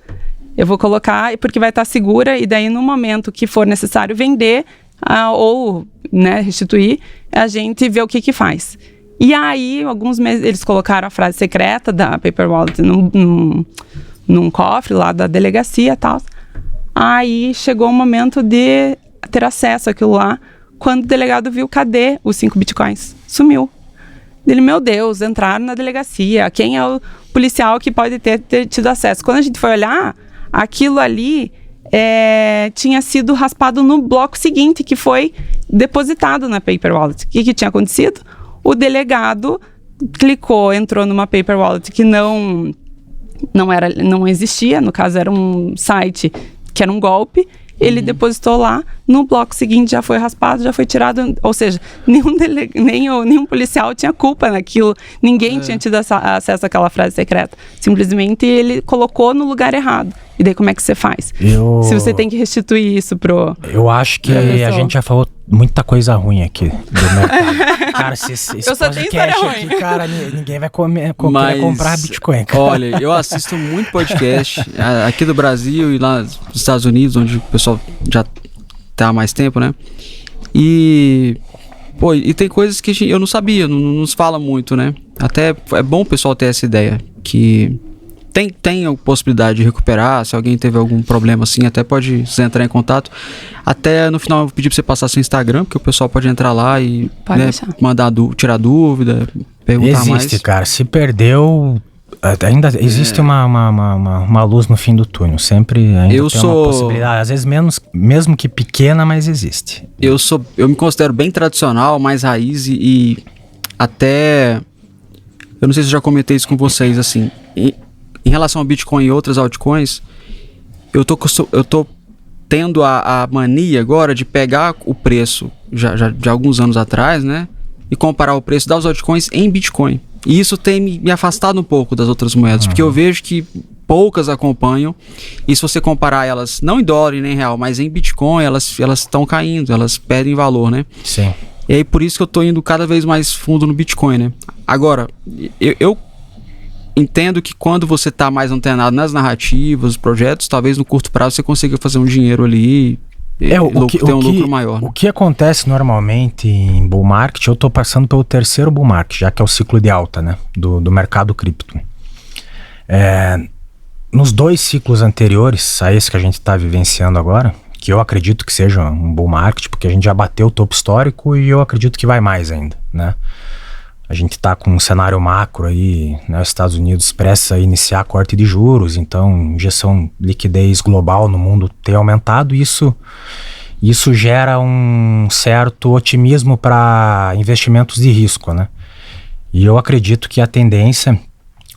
Eu vou colocar porque vai estar segura e daí no momento que for necessário vender ou restituir, a gente vê o que faz. E aí, alguns meses, eles colocaram a frase secreta da paper wallet num cofre lá da delegacia e tal. Aí chegou o momento de ter acesso àquilo lá, quando o delegado viu, cadê os 5 bitcoins? Sumiu. Ele, meu Deus, entraram na delegacia. Quem é o policial que pode ter tido acesso? Quando a gente foi olhar, aquilo ali tinha sido raspado no bloco seguinte, que foi depositado na paper wallet. O que tinha acontecido? O delegado clicou, entrou numa paper wallet que não existia, no caso era um site que era um golpe, ele depositou lá, no bloco seguinte já foi raspado, já foi tirado, ou seja, nenhum policial tinha culpa naquilo, ninguém tinha tido acesso àquela frase secreta, simplesmente ele colocou no lugar errado. E daí como é que você faz? Se você tem que restituir isso Eu acho que a gente já falou muita coisa ruim aqui do mercado. Cara, esse eu só tenho história ruim. Aqui, cara, ninguém vai comprar Bitcoin, cara. Olha, eu assisto muito podcast aqui do Brasil e lá nos Estados Unidos, onde o pessoal já tá há mais tempo, né? E tem coisas que eu não sabia, não nos fala muito, né? Até é bom o pessoal ter essa ideia, que tem a possibilidade de recuperar, se alguém teve algum problema assim, até pode entrar em contato. Até no final eu vou pedir pra você passar seu Instagram, porque o pessoal pode entrar lá e mandar tirar dúvida, perguntar mais. Existe, cara, se perdeu, ainda existe uma luz no fim do túnel, sempre ainda tem uma possibilidade, às vezes mesmo que pequena, mas existe. Eu me considero bem tradicional, mais raiz e até, eu não sei se eu já comentei isso com vocês, assim, em relação ao Bitcoin e outras altcoins, eu tô tendo a mania agora de pegar o preço já de alguns anos atrás, né? E comparar o preço das altcoins em Bitcoin. E isso tem me afastado um pouco das outras moedas, porque eu vejo que poucas acompanham. E se você comparar elas, não em dólar nem em real, mas em Bitcoin, elas estão caindo, elas perdem valor, né? Sim. E aí por isso que eu tô indo cada vez mais fundo no Bitcoin, né? Agora, eu entendo que quando você está mais antenado nas narrativas, os projetos, talvez no curto prazo você consiga fazer um dinheiro ali e ter um lucro maior. Né? O que acontece normalmente em bull market, eu estou passando pelo terceiro bull market, já que é o ciclo de alta, né, do mercado cripto. Nos 2 ciclos anteriores a esse que a gente está vivenciando agora, que eu acredito que seja um bull market, porque a gente já bateu o topo histórico e eu acredito que vai mais ainda, né? A gente está com um cenário macro aí, né, os Estados Unidos prestes a iniciar a corte de juros, então injeção de liquidez global no mundo tem aumentado, e isso gera um certo otimismo para investimentos de risco, né? E eu acredito que a tendência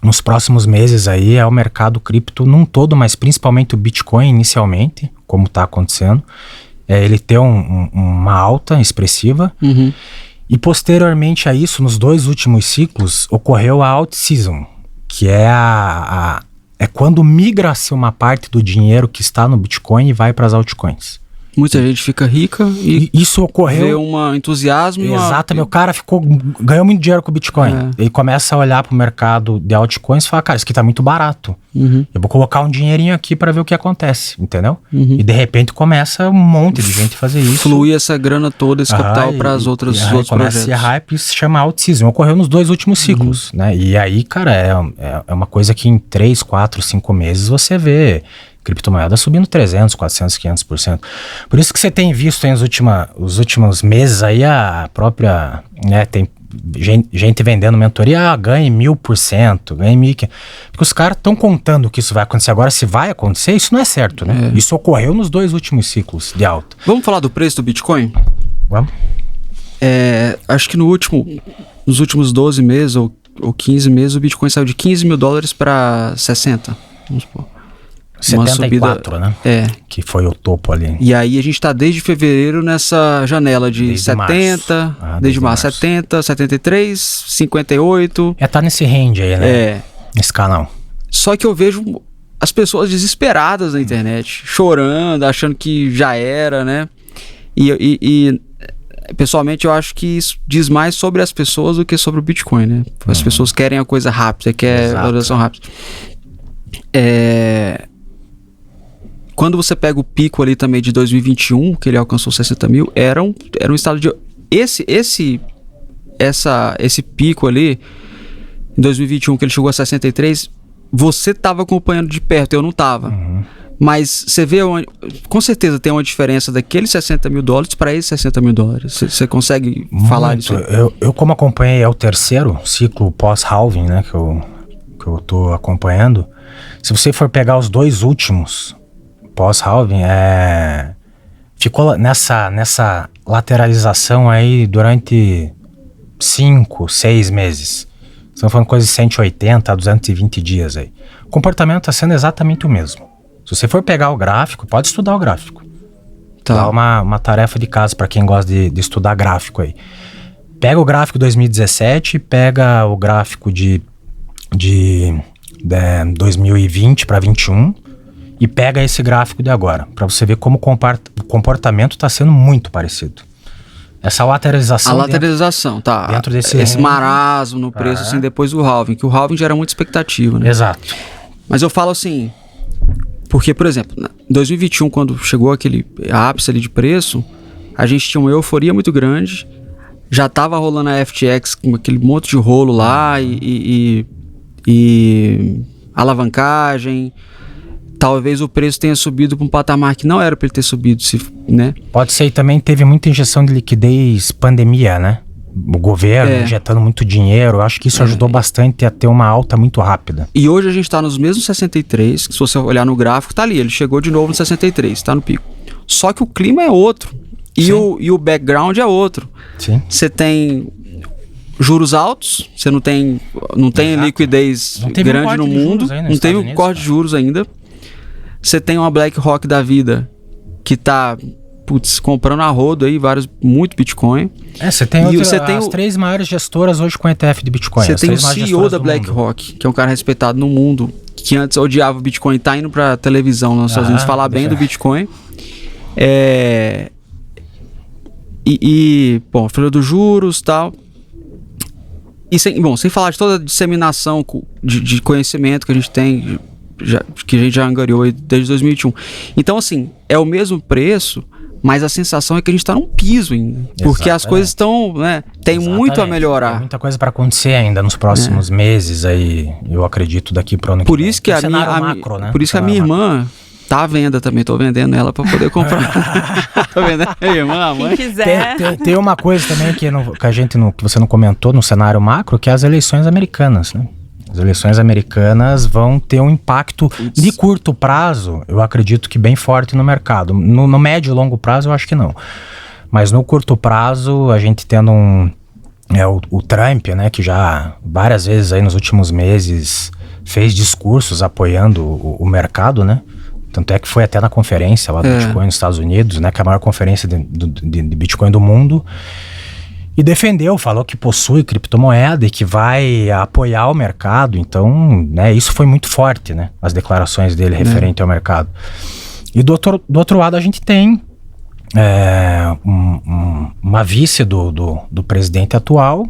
nos próximos meses aí é o mercado cripto num todo, mas principalmente o Bitcoin inicialmente, como está acontecendo, ele ter uma alta expressiva. E posteriormente a isso, nos 2 últimos ciclos, ocorreu a alt season, que é quando migra-se uma parte do dinheiro que está no Bitcoin e vai para as altcoins. Muita gente fica rica e isso ocorreu. Vê um entusiasmo. Exatamente, o cara ganhou muito dinheiro com o Bitcoin. Ele começa a olhar para o mercado de altcoins e fala, cara, isso aqui tá muito barato. Eu vou colocar um dinheirinho aqui para ver o que acontece, entendeu? E de repente começa um monte de gente fazer isso. Flui essa grana toda, esse capital para os outros projetos. Começa a hype, isso se chama alt season. Ocorreu nos 2 últimos ciclos, né? E aí, cara, é uma coisa que em 3, 4, 5 meses você vê criptomoeda subindo 300, 400, 500%. Por isso que você tem visto aí os últimos meses aí a própria, né, tem gente vendendo mentoria, ganha 1000%, ganha 1.500%. Porque os caras estão contando que isso vai acontecer. Agora, se vai acontecer, isso não é certo, né? Isso ocorreu nos 2 últimos ciclos de alta. Vamos falar do preço do Bitcoin? Vamos. Acho que nos últimos 12 meses ou 15 meses, o Bitcoin saiu de $15 mil para 60, vamos supor. 74, né? Que foi o topo ali. E aí a gente tá desde fevereiro nessa janela de desde 70, desde março 70, 73, 58. Tá nesse range aí, né? Nesse canal. Só que eu vejo as pessoas desesperadas na internet, chorando, achando que já era, né? E pessoalmente eu acho que isso diz mais sobre as pessoas do que sobre o Bitcoin, né? As pessoas querem a coisa rápida, querem valorização rápida. Quando você pega o pico ali também de 2021, que ele alcançou 60 mil, era um estado de... Esse pico ali, em 2021, que ele chegou a 63, você estava acompanhando de perto, eu não estava. Mas você vê, com certeza tem uma diferença daqueles $60 mil para esses $60 mil. Você consegue falar disso? Eu como acompanhei, é o terceiro ciclo pós-halving, né, que eu tô acompanhando. Se você for pegar os dois últimos pós-halving, ficou nessa lateralização aí durante 5, 6 meses. Estamos falando coisa de 180 a 220 dias aí. O comportamento está sendo exatamente o mesmo. Se você for pegar o gráfico, pode estudar o gráfico. Tá uma tarefa de casa para quem gosta de estudar gráfico aí. Pega o gráfico 2017, pega o gráfico de 2020 para 21 e pega esse gráfico de agora, para você ver como o comportamento está sendo muito parecido. Essa lateralização... A lateralização, dentro desse esse marasmo no preço, assim, depois do halving, que o halving gera muita expectativa, né? Exato. Mas eu falo assim, porque, por exemplo, em 2021, quando chegou aquele ápice ali de preço, a gente tinha uma euforia muito grande, já tava rolando a FTX com aquele monte de rolo lá e alavancagem. Talvez o preço tenha subido para um patamar que não era para ele ter subido, né? Pode ser, e também teve muita injeção de liquidez pandemia, né? O governo injetando muito dinheiro. Eu acho que isso ajudou bastante a ter uma alta muito rápida. E hoje a gente está nos mesmos 63, que se você olhar no gráfico, tá ali. Ele chegou de novo no 63, tá no pico. Só que o clima é outro. E o background é outro. Sim. Você tem juros altos, você não tem liquidez grande no mundo, não teve um corte de juros ainda. Você tem uma BlackRock da vida que tá, comprando a rodo aí, muito Bitcoin. Você tem as 3 maiores gestoras hoje com ETF de Bitcoin. Você tem o CEO da BlackRock, que é um cara respeitado no mundo, que antes odiava o Bitcoin, tá indo pra televisão nos Estados Unidos falar bem do Bitcoin. Bom, falou dos juros e tal. E sem falar de toda a disseminação de conhecimento que a gente tem, que a gente já angariou desde 2021. Então, assim, é o mesmo preço, mas a sensação é que a gente está num piso ainda. Porque as coisas estão, né? Tem muito a melhorar. Tem muita coisa para acontecer ainda nos próximos meses aí, eu acredito, daqui pro ano que vem. Por isso que a minha irmã tá à venda também, tô vendendo ela para poder comprar. Tô vendendo a minha irmã, a mãe. Quem quiser. Tem uma coisa também que você não comentou no cenário macro, que é as eleições americanas, né? As eleições americanas vão ter um impacto de curto prazo, eu acredito que bem forte no mercado. No médio e longo prazo eu acho que não. Mas no curto prazo, a gente tendo o Trump, né, que já várias vezes aí nos últimos meses fez discursos apoiando o mercado, né? Tanto é que foi até na conferência lá do Bitcoin nos Estados Unidos, né, que é a maior conferência de Bitcoin do mundo. E defendeu, falou que possui criptomoeda e que vai apoiar o mercado. Então, né, isso foi muito forte, né? As declarações dele referente ao mercado. E do outro lado a gente tem uma vice do presidente atual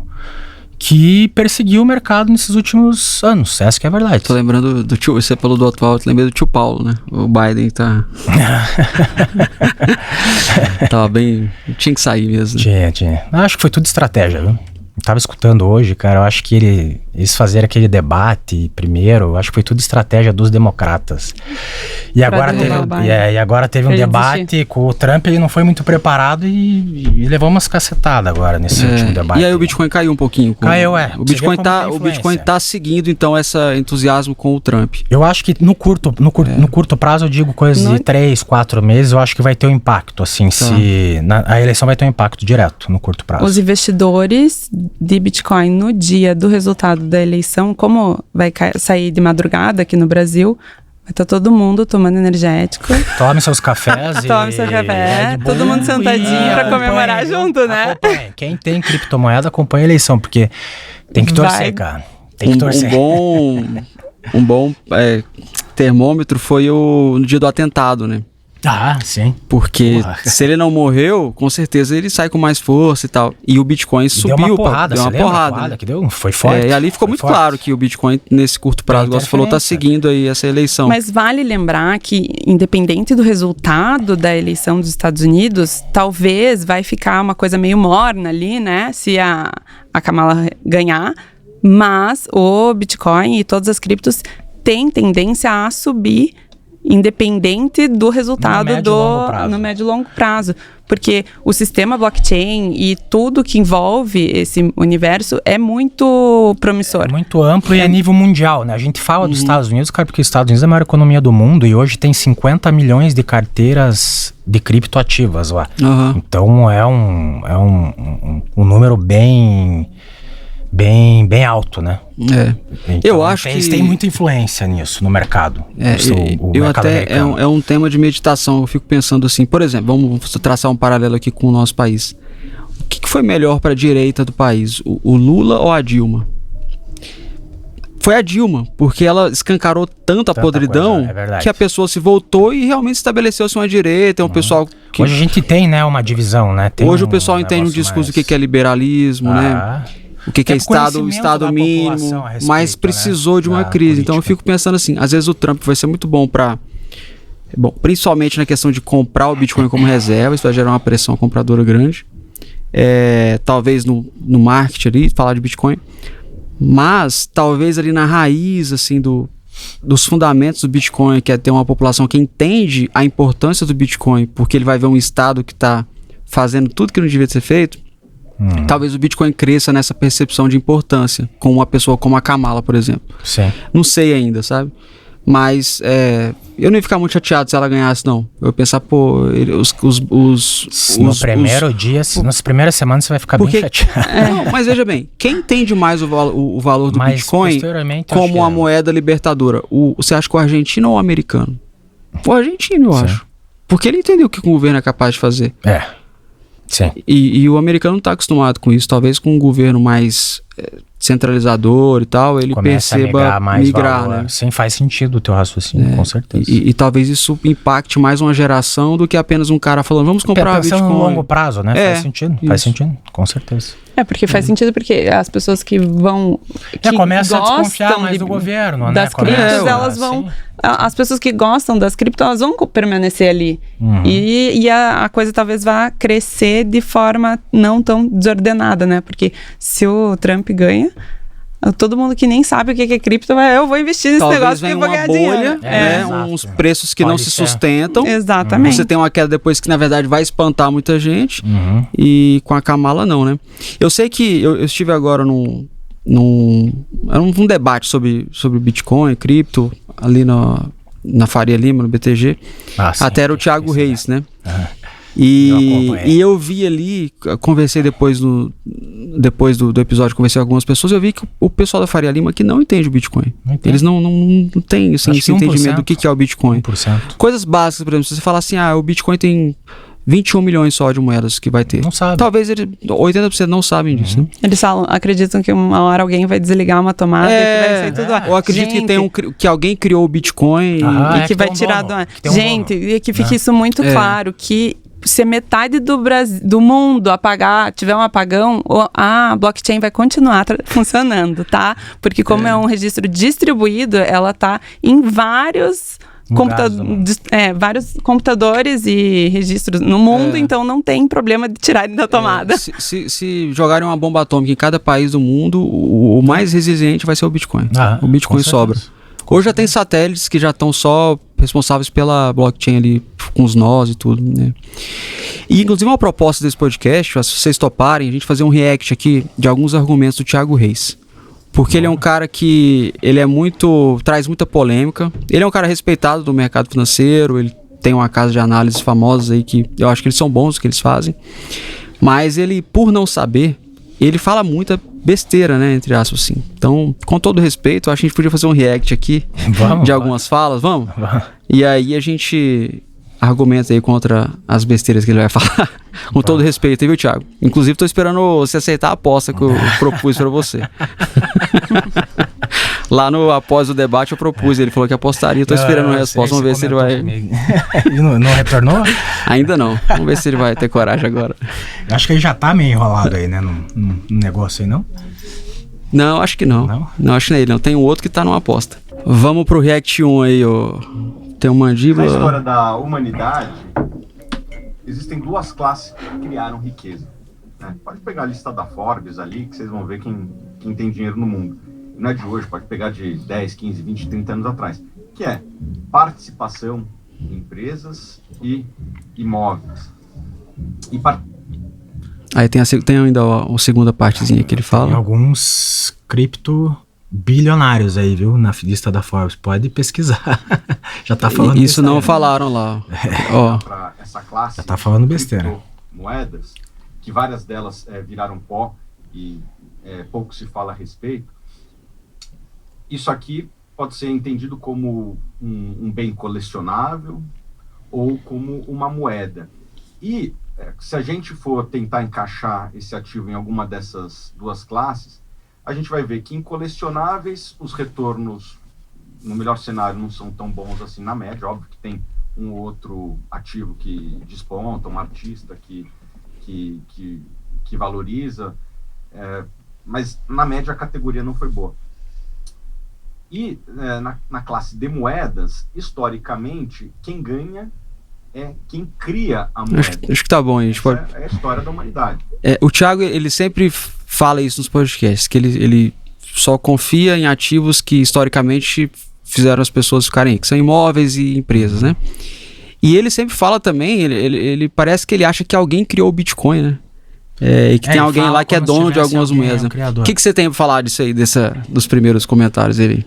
que perseguiu o mercado nesses últimos anos. Essa que é a verdade. Tô lembrando do tio, você falou do atual, eu lembrei do tio Paulo, né? O Biden tá... Tava bem... Tinha que sair mesmo. Tinha. Acho que foi tudo estratégia, viu? Tava escutando hoje, cara, eu acho que eles fazeram aquele debate primeiro, eu acho que foi tudo estratégia dos democratas. E agora teve um debate com o Trump, ele não foi muito preparado e levou umas cacetadas agora nesse último debate. E aí o Bitcoin caiu um pouquinho. Caiu, O Bitcoin tá seguindo, então, esse entusiasmo com o Trump. Eu acho que no curto prazo, eu digo coisas de 3, 4 meses, eu acho que vai ter um impacto, assim, a eleição vai ter um impacto direto no curto prazo. Os investidores de Bitcoin no dia do resultado da eleição, como vai sair de madrugada aqui no Brasil, vai estar todo mundo tomando energético. Tome seus cafés Tome seu café, todo mundo sentadinho pra comemorar junto, né? Acompanhe. Quem tem criptomoeda, acompanha a eleição, porque tem que torcer, cara. Tem que torcer. Um bom termômetro foi no dia do atentado, né? Ah, sim. Porque se ele não morreu, com certeza ele sai com mais força e tal. E o Bitcoin subiu. Deu uma porrada, né? que deu, foi forte. E ali ficou muito claro que o Bitcoin, nesse curto prazo, igual você falou, tá seguindo aí essa eleição. Mas vale lembrar que, independente do resultado da eleição dos Estados Unidos, talvez vai ficar uma coisa meio morna ali, né? Se a Kamala ganhar. Mas o Bitcoin e todas as criptos têm tendência a subir, independente do resultado no médio e longo prazo. Porque o sistema blockchain e tudo que envolve esse universo é muito promissor. É muito amplo e a nível mundial, né? A gente fala dos Estados Unidos, cara, porque os Estados Unidos é a maior economia do mundo e hoje tem 50 milhões de carteiras de cripto ativas lá. Então é um número bem alto, né? Então, eu acho eles que têm muita influência nisso no mercado. O mercado americano. É um tema de meditação. Eu fico pensando assim, por exemplo, vamos traçar um paralelo aqui com o nosso país. O que foi melhor para a direita do país? O Lula ou a Dilma? Foi a Dilma, porque ela escancarou tanto a podridão que a pessoa se voltou e realmente estabeleceu-se uma direita, um pessoal que... Hoje a gente tem, né, uma divisão, né? Hoje o pessoal entende um discurso do que é liberalismo, né? O que é Estado mínimo, mas precisou de uma crise. Então eu fico pensando assim, às vezes o Trump vai ser muito bom para... principalmente na questão de comprar o Bitcoin como reserva, isso vai gerar uma pressão compradora grande. Talvez no marketing ali, falar de Bitcoin. Mas talvez ali na raiz, assim, dos fundamentos do Bitcoin, que é ter uma população que entende a importância do Bitcoin, porque ele vai ver um Estado que está fazendo tudo que não devia ser feito. Talvez o Bitcoin cresça nessa percepção de importância com uma pessoa como a Kamala, por exemplo. Sim. Não sei ainda, sabe? Mas eu não ia ficar muito chateado se ela ganhasse, não. Eu ia pensar, nas primeiras semanas você vai ficar bem chateado. Não, mas veja bem, quem entende mais o valor do Bitcoin como uma moeda libertadora? Você acha que o argentino ou o americano? O argentino, eu acho. Porque ele entendeu o que o governo é capaz de fazer. Sim. E o americano não está acostumado com isso. Talvez com um governo mais centralizador e tal, ele perceba migrar, né? Sim, faz sentido o teu raciocínio, com certeza. E talvez isso impacte mais uma geração do que apenas um cara falando, vamos comprar Bitcoin. No longo prazo, né? Faz sentido, com certeza. Porque faz sentido, porque as pessoas que vão... começam a desconfiar mais do governo, das criptos, elas vão... As pessoas que gostam das criptos, elas vão permanecer ali. E a coisa talvez vá crescer de forma não tão desordenada, né? Porque se o Trump ganha, todo mundo que nem sabe o que é cripto vai, eu vou investir nesse negócio porque eu vou ganhar dinheiro. Uns preços que não se sustentam. Exatamente. Você tem uma queda depois que na verdade vai espantar muita gente. E com a Kamala não, né? Eu sei que eu estive agora num debate sobre Bitcoin, cripto, ali na Faria Lima, no BTG. Até era o Thiago Reis, né? E eu vi ali, conversei depois do episódio, conversei com algumas pessoas, eu vi que o pessoal da Faria Lima que não entende o Bitcoin. Eles não têm assim, esse entendimento do que é o Bitcoin. 1%. Coisas básicas, por exemplo, se você falar assim, o Bitcoin tem 21 milhões só de moedas que vai ter. Não sabe. Talvez 80% não sabem disso, né? Eles acreditam que uma hora alguém vai desligar uma tomada e que vai sair tudo. Ou acredito que alguém criou o Bitcoin e que vai tirar do ar. Gente, e que fique isso muito claro, que se metade do mundo tiver um apagão, a blockchain vai continuar funcionando, tá? Porque como é um registro distribuído, ela tá em vários computa- lugares do mundo. vários computadores e registros no mundo, então não tem problema de tirarem da tomada. Se jogarem uma bomba atômica em cada país do mundo, o mais resiliente vai ser o Bitcoin. O Bitcoin com sobra. certeza. Hoje já tem satélites que já estão só responsáveis pela blockchain ali, com os nós e tudo, né? E, inclusive, uma proposta desse podcast, se vocês toparem, a gente fazer um react aqui de alguns argumentos do Thiago Reis. Porque ele é um cara que traz muita polêmica. Ele é um cara respeitado do mercado financeiro, ele tem uma casa de análise famosa aí que eu acho que eles são bons o que eles fazem. Mas ele, por não saber, ele fala muita besteira, né, entre aspas, assim. Então, com todo respeito, eu acho que a gente podia fazer um react aqui de algumas falas, vamos? E aí a gente argumenta aí contra as besteiras que ele vai falar. Com todo respeito, viu, Thiago? Inclusive, tô esperando você aceitar a aposta que eu propus pra você. Lá após o debate eu propus, ele falou que apostaria, tô esperando a resposta, vamos ver se ele vai... Ele não retornou? Ainda não, vamos ver se ele vai ter coragem agora. Eu acho que ele já tá meio enrolado aí, né, no negócio aí, não? Não, acho que não. Não, acho que não é ele, não. Tem um outro que tá numa aposta. Vamos pro React 1 aí, ó. Tem um mandíbula... Na história da humanidade, existem duas classes que criaram riqueza, né? Pode pegar a lista da Forbes ali, que vocês vão ver quem tem dinheiro no mundo. Não é de hoje, pode pegar de 10, 15, 20, 30 anos atrás. Que é participação em empresas e imóveis. Aí tem ainda a segunda partezinha que ele fala. Tem alguns cripto bilionários aí, viu? Na lista da Forbes. Pode pesquisar. Já tá falando Isso besteira, não falaram lá. Ó. Para essa classe Já tá falando besteira. moedas, que várias delas viraram pó e pouco se fala a respeito. Isso aqui pode ser entendido como um bem colecionável ou como uma moeda. E se a gente for tentar encaixar esse ativo em alguma dessas duas classes, a gente vai ver que em colecionáveis os retornos, no melhor cenário, não são tão bons assim na média. Óbvio que tem um outro ativo que desponta, um artista que valoriza, mas na média a categoria não foi boa. E na classe de moedas, historicamente, quem ganha é quem cria a moeda. Acho que tá bom, a gente pode... É a história da humanidade. O Thiago, ele sempre fala isso nos podcasts, que ele só confia em ativos que historicamente fizeram as pessoas ficarem ricas, que são imóveis e empresas, né? E ele sempre fala também, ele parece que ele acha que alguém criou o Bitcoin, né? E que tem alguém lá que é dono de algumas moedas. O que você tem pra falar disso aí, dos primeiros comentários dele?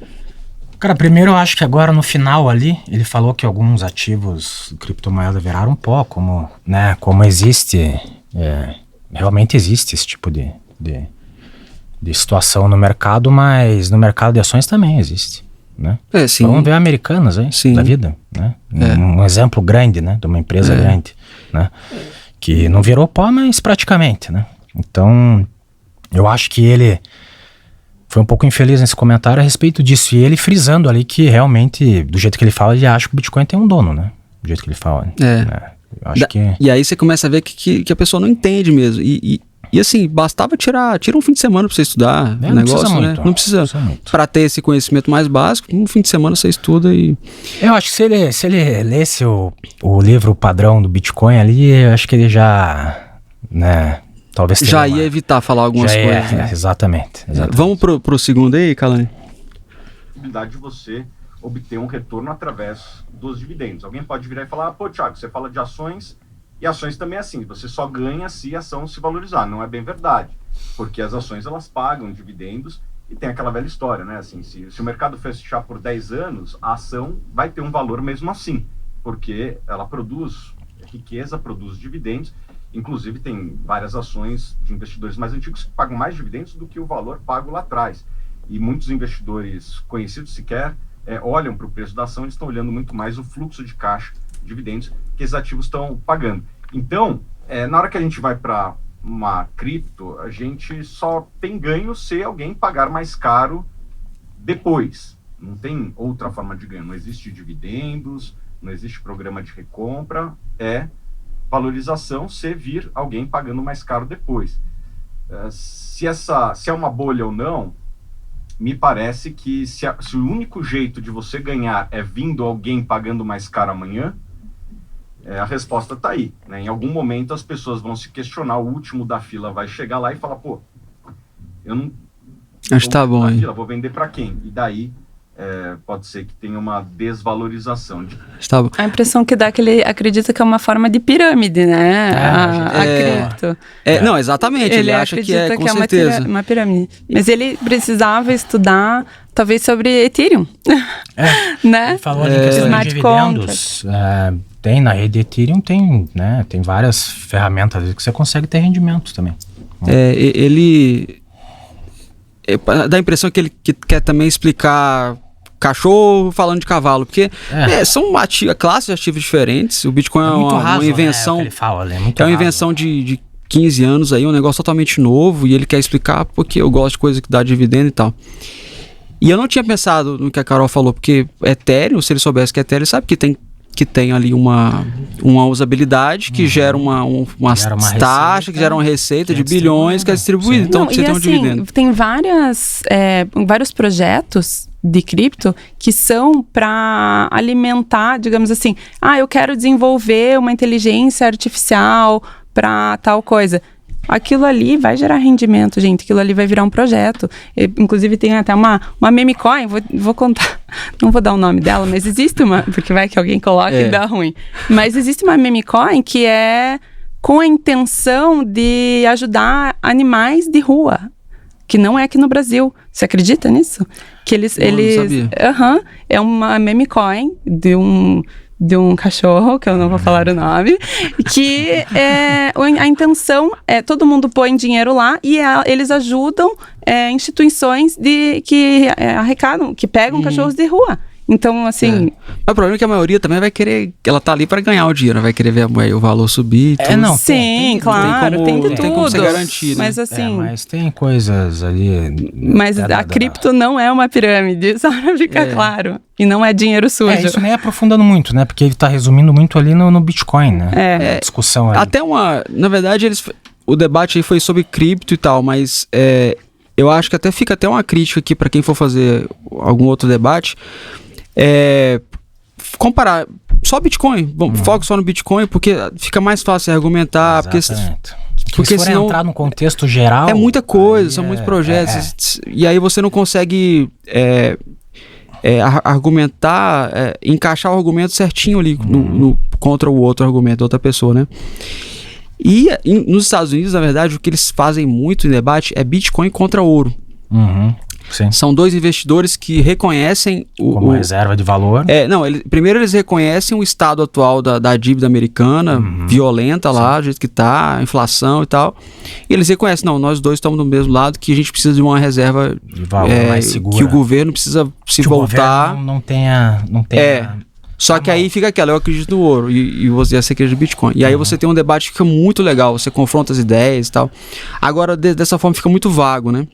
Cara, primeiro eu acho que agora no final ali, ele falou que alguns ativos criptomoeda viraram pó, como existe, realmente existe esse tipo de situação no mercado, mas no mercado de ações também existe, né? Sim. Vamos ver Americanas aí, da vida, né? Um exemplo grande, né? De uma empresa grande, né? Que não virou pó, mas praticamente, né? Então, eu acho que ele foi um pouco infeliz nesse comentário a respeito disso. E ele frisando ali que realmente, do jeito que ele fala, ele acha que o Bitcoin tem um dono, né? Do jeito que ele fala. Né? Eu acho que... E aí você começa a ver que a pessoa não entende mesmo. E assim, bastava tira um fim de semana pra você estudar o negócio, né? Não precisa muito. Pra ter esse conhecimento mais básico, um fim de semana você estuda e... Eu acho que se ele lesse o livro padrão do Bitcoin ali, eu acho que ele já, né, talvez... Já ia evitar falar algumas coisas. Né? Exatamente. Vamos pro segundo aí, Kalani? A possibilidade de você obter um retorno através dos dividendos. Alguém pode virar e falar, pô, Thiago, você fala de ações... E ações também é assim, você só ganha se a ação se valorizar. Não é bem verdade, porque as ações elas pagam dividendos e tem aquela velha história, né? Assim, se o mercado fechar por 10 anos, a ação vai ter um valor mesmo assim, porque ela produz riqueza, produz dividendos. Inclusive tem várias ações de investidores mais antigos que pagam mais dividendos do que o valor pago lá atrás. E muitos investidores conhecidos sequer olham para o preço da ação, eles estão olhando muito mais o fluxo de caixa, dividendos que esses ativos estão pagando. Então, na hora que a gente vai para uma cripto, a gente só tem ganho se alguém pagar mais caro depois. Não tem outra forma de ganho. Não existe dividendos, não existe programa de recompra, é valorização se vir alguém pagando mais caro depois. Se é uma bolha ou não, me parece que se o único jeito de você ganhar é vindo alguém pagando mais caro amanhã, a resposta está aí, né? Em algum momento as pessoas vão se questionar, o último da fila vai chegar lá e falar, pô, eu não... Acho que tá bom aí. Vou vender para quem? E daí pode ser que tenha uma desvalorização. Tá bom. A impressão que dá é que ele acredita que é uma forma de pirâmide, né? A cripto. Não, exatamente. Ele acha que é, com certeza. Uma pirâmide. Mas ele precisava estudar, talvez, sobre Ethereum. Né? Ele falou ali em questão de dividendos. Tem na rede Ethereum, tem várias ferramentas ali que você consegue ter rendimento também. Ele... dá a impressão que ele quer também explicar cachorro falando de cavalo, porque são classes de ativos diferentes. O Bitcoin é uma invenção. Né, o que ele fala, é muito uma invenção de 15 anos aí, um negócio totalmente novo, e ele quer explicar porque eu gosto de coisa que dá dividendo e tal. E eu não tinha pensado no que a Carol falou, porque Ethereum, se ele soubesse que é Ethereum, ele sabe que tem ali uma usabilidade que gera uma taxa, que gera uma receita de bilhões que é distribuída. Então você tem um dividendo. Tem vários projetos de cripto que são para alimentar, digamos assim, eu quero desenvolver uma inteligência artificial para tal coisa. Aquilo ali vai gerar rendimento, gente. Aquilo ali vai virar um projeto. Inclusive tem até uma meme coin, vou contar, não vou dar o nome dela, mas existe uma, porque vai que alguém coloca e dá ruim. Mas existe uma meme coin que é com a intenção de ajudar animais de rua, que não é aqui no Brasil. Você acredita nisso? Que eles não sabia. É uma meme coin de um cachorro, que eu não vou falar o nome, que a intenção é todo mundo põe dinheiro lá e eles ajudam instituições que arrecadam, que pegam cachorros de rua. Então, assim... Mas o problema é que a maioria também vai querer... Ela tá ali para ganhar o dinheiro, vai querer ver o valor subir. Não, sim, claro, tem de tudo. Tem como você garantir, né? Mas assim... mas tem coisas ali... Mas a cripto não é uma pirâmide, só para ficar claro. E não é dinheiro sujo. Isso nem aprofundando muito, né? Porque ele tá resumindo muito ali no Bitcoin, né? A discussão ali. Até na verdade, o debate aí foi sobre cripto e tal, mas eu acho que fica até uma crítica aqui para quem for fazer algum outro debate. Comparar só Bitcoin, foco só no Bitcoin, porque fica mais fácil argumentar. Exatamente. Porque se for entrar no contexto geral... É muita coisa, são muitos projetos. E aí você não consegue argumentar, encaixar o argumento certinho ali contra o outro argumento da outra pessoa, né? E nos Estados Unidos, na verdade, o que eles fazem muito em debate é Bitcoin contra ouro. Sim. São dois investidores que reconhecem como reserva de valor. Primeiro eles reconhecem o estado atual da dívida americana, violenta lá, do jeito que tá, a inflação e tal. E eles reconhecem, nós dois estamos do mesmo lado, que a gente precisa de uma reserva de valor mais segura. Que o governo precisa se voltar. O governo não tenha Só que aí fica aquela, eu acredito no ouro e você acredita no Bitcoin. E aí você tem um debate que fica muito legal, você confronta as ideias e tal. Agora, dessa forma, fica muito vago, né?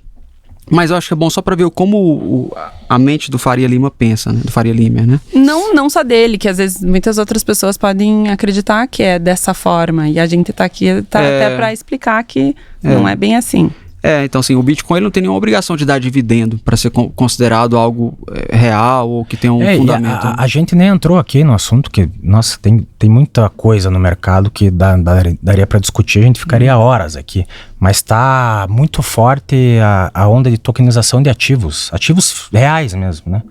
Mas eu acho que é bom só para ver como a mente do Faria Lima pensa, né? Do Faria Limer, né? Não só dele, que às vezes muitas outras pessoas podem acreditar que é dessa forma. E a gente tá aqui até para explicar que não é bem assim. Então assim, o Bitcoin ele não tem nenhuma obrigação de dar dividendo para ser considerado algo real ou que tem um fundamento. A gente nem entrou aqui no assunto que, nossa, tem muita coisa no mercado que daria para discutir, a gente ficaria horas aqui. Mas está muito forte a onda de tokenização de ativos reais mesmo, né?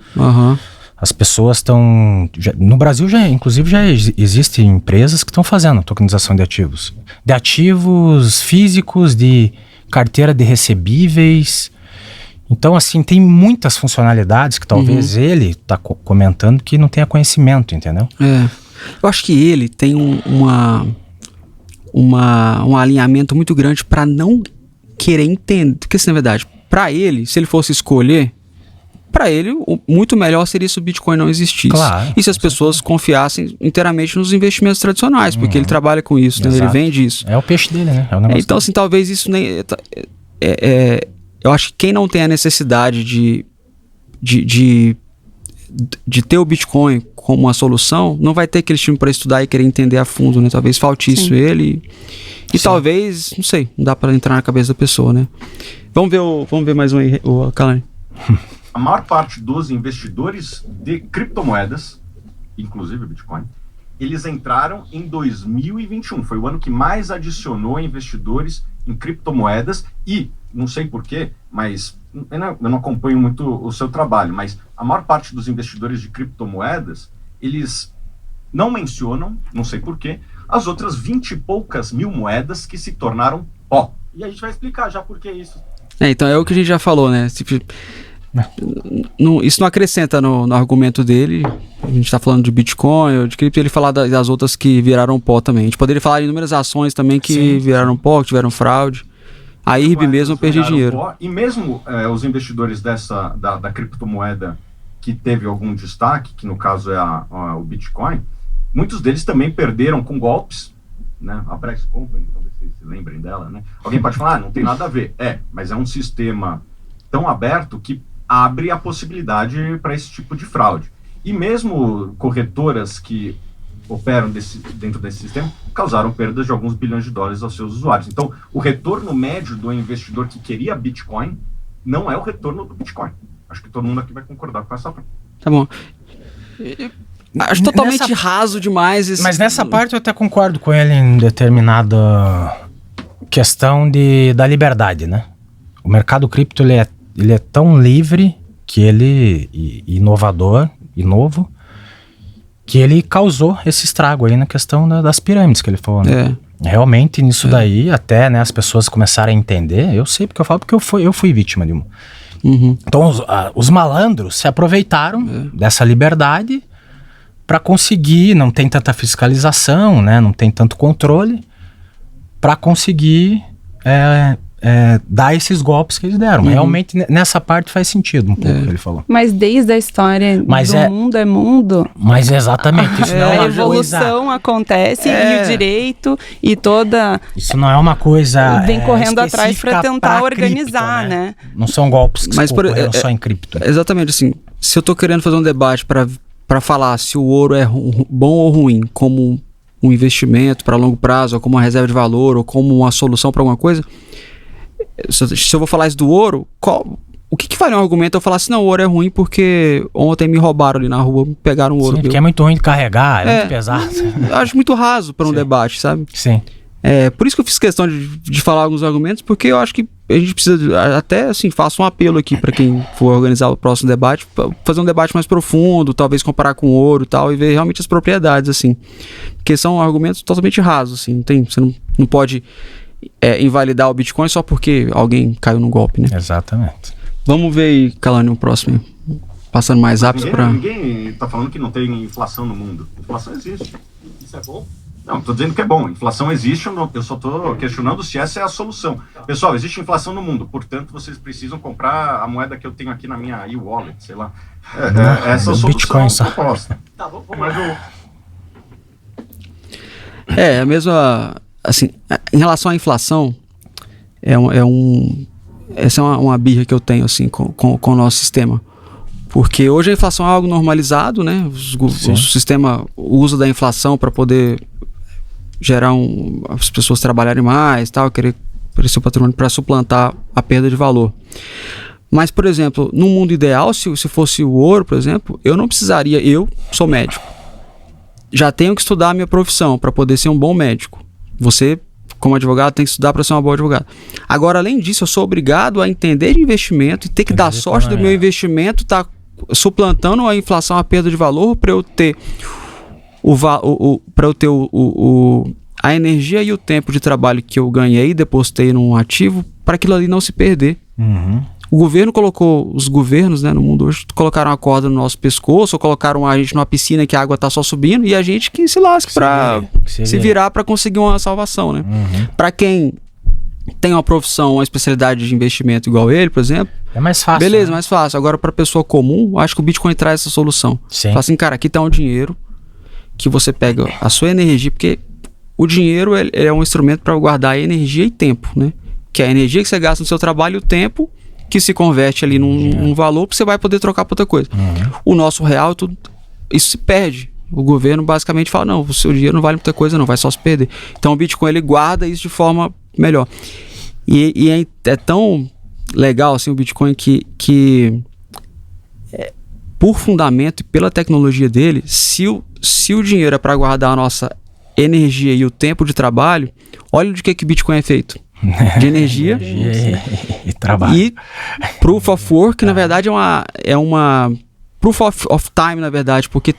As pessoas estão... No Brasil, inclusive, já existem empresas que estão fazendo tokenização de ativos. De ativos físicos, de carteira de recebíveis. Então, assim, tem muitas funcionalidades que talvez ele está comentando que não tenha conhecimento, entendeu? Eu acho que ele tem um alinhamento muito grande para não querer entender. Porque, assim, na verdade, para ele, se ele fosse escolher, para ele, muito melhor seria se o Bitcoin não existisse. Claro, e se as pessoas confiassem inteiramente nos investimentos tradicionais, porque ele trabalha com isso, né? Ele vende isso. É o peixe dele, né? É o negócio então, assim, talvez isso nem... eu acho que quem não tem a necessidade de ter o Bitcoin como uma solução, não vai ter aquele time para estudar e querer entender a fundo, né? Talvez falte isso ele. E talvez, não sei, não dá para entrar na cabeça da pessoa, né? Vamos ver mais um aí, o Kalani. a maior parte dos investidores de criptomoedas, inclusive Bitcoin, eles entraram em 2021. Foi o ano que mais adicionou investidores em criptomoedas e, não sei porquê, mas eu não acompanho muito o seu trabalho, mas a maior parte dos investidores de criptomoedas, eles não mencionam, não sei porquê, as outras 20 e poucas mil moedas que se tornaram pó. E a gente vai explicar já por que isso. Então é o que a gente já falou, né? Tipo, isso não acrescenta no argumento dele. A gente tá falando de Bitcoin ou de cripto, ele falar das outras que viraram pó também. A gente poderia falar de inúmeras ações também que viraram pó, que tiveram fraude. A IRB mesmo perdi dinheiro. Pó, e mesmo os investidores da criptomoeda que teve algum destaque, que no caso é o Bitcoin, muitos deles também perderam com golpes, né? A Brex Company, talvez vocês se lembrem dela, né? Alguém pode falar, não tem nada a ver. Mas é um sistema tão aberto que abre a possibilidade para esse tipo de fraude. E mesmo corretoras que operam dentro desse sistema causaram perdas de alguns bilhões de dólares aos seus usuários. Então, o retorno médio do investidor que queria Bitcoin não é o retorno do Bitcoin. Acho que todo mundo aqui vai concordar com essa parte. Tá bom. Acho totalmente raso demais. Mas nessa parte eu até concordo com ele em determinada questão da liberdade, né? O mercado cripto ele é tão livre que ele inovador e novo que ele causou esse estrago aí na questão das pirâmides que ele falou, né? Realmente nisso daí até, né, as pessoas começaram a entender. Eu sei porque eu falo porque eu fui vítima de uma. Então os malandros se aproveitaram dessa liberdade para conseguir, não tem tanta fiscalização, né, não tem tanto controle, para conseguir dar esses golpes que eles deram. Realmente nessa parte faz sentido um pouco o que ele falou. Mas desde a história mundo é mundo. Mas exatamente, isso não é uma evolução acontece e o direito e toda... Isso não é uma coisa vem correndo atrás para tentar organizar, cripto, né? Não são golpes que ocorreram só em cripto. Exatamente, assim, se eu tô querendo fazer um debate para falar se o ouro é bom ou ruim, como um investimento para longo prazo, ou como uma reserva de valor, ou como uma solução para alguma coisa, se eu vou falar isso do ouro, o que vale um argumento eu falar assim, não, o ouro é ruim porque ontem me roubaram ali na rua, me pegaram o ouro. Sim, porque é muito ruim de carregar, é muito pesado. Eu acho muito raso para um debate, sabe? Sim. Por isso que eu fiz questão de falar alguns argumentos, porque eu acho que a gente precisa, até assim, faço um apelo aqui para quem for organizar o próximo debate, fazer um debate mais profundo, talvez comparar com ouro e tal, e ver realmente as propriedades, assim. Porque são argumentos totalmente rasos, assim, você não pode invalidar o Bitcoin só porque alguém caiu no golpe, né? Exatamente. Vamos ver aí, Kalani, o próximo. Passando mais rápido para... Ninguém tá falando que não tem inflação no mundo. Inflação existe. Isso é bom? Não, tô dizendo que é bom. Inflação existe, eu só tô questionando se essa é a solução. Pessoal, existe inflação no mundo, portanto, vocês precisam comprar a moeda que eu tenho aqui na minha e-wallet, sei lá. Essa é a Bitcoin solução proposta. Tá, vamos lá. A mesma... Assim, em relação à inflação, essa é uma birra que eu tenho, assim, com o nosso sistema. Porque hoje a inflação é algo normalizado, né? O sistema usa da inflação para poder gerar as pessoas trabalharem mais, tal, querer crescer o patrimônio para suplantar a perda de valor. Mas, por exemplo, no mundo ideal, se fosse o ouro, por exemplo, eu não precisaria, eu sou médico, já tenho que estudar a minha profissão para poder ser um bom médico. Você, como advogado, tem que estudar para ser uma boa advogada. Agora, além disso, eu sou obrigado a entender de investimento e ter que dar sorte do meu investimento estar suplantando a inflação, a perda de valor, para eu ter a energia e o tempo de trabalho que eu ganhei e depositei num ativo para aquilo ali não se perder. O governo os governos, né, no mundo hoje, colocaram uma corda no nosso pescoço, ou colocaram a gente numa piscina que a água tá só subindo e a gente que se lasque para se virar para conseguir uma salvação, né? Para quem tem uma profissão, uma especialidade de investimento igual ele, por exemplo, é mais fácil. Beleza, né? mais fácil. Agora, para pessoa comum, acho que o Bitcoin traz essa solução. Fala assim, cara, aqui tá um dinheiro que você pega a sua energia, porque o dinheiro é um instrumento para guardar energia e tempo, né? Que é a energia que você gasta no seu trabalho e o tempo que se converte ali num valor que você vai poder trocar por outra coisa. O nosso real, isso se perde. O governo basicamente fala, não, o seu dinheiro não vale muita coisa não, vai só se perder. Então o Bitcoin, ele guarda isso de forma melhor. E é tão legal, assim, o Bitcoin que por fundamento e pela tecnologia dele, se o dinheiro é para guardar a nossa energia e o tempo de trabalho, olha de que Bitcoin é feito. De energia e trabalho. E Proof of Work, na verdade, é uma Proof of Time, na verdade, porque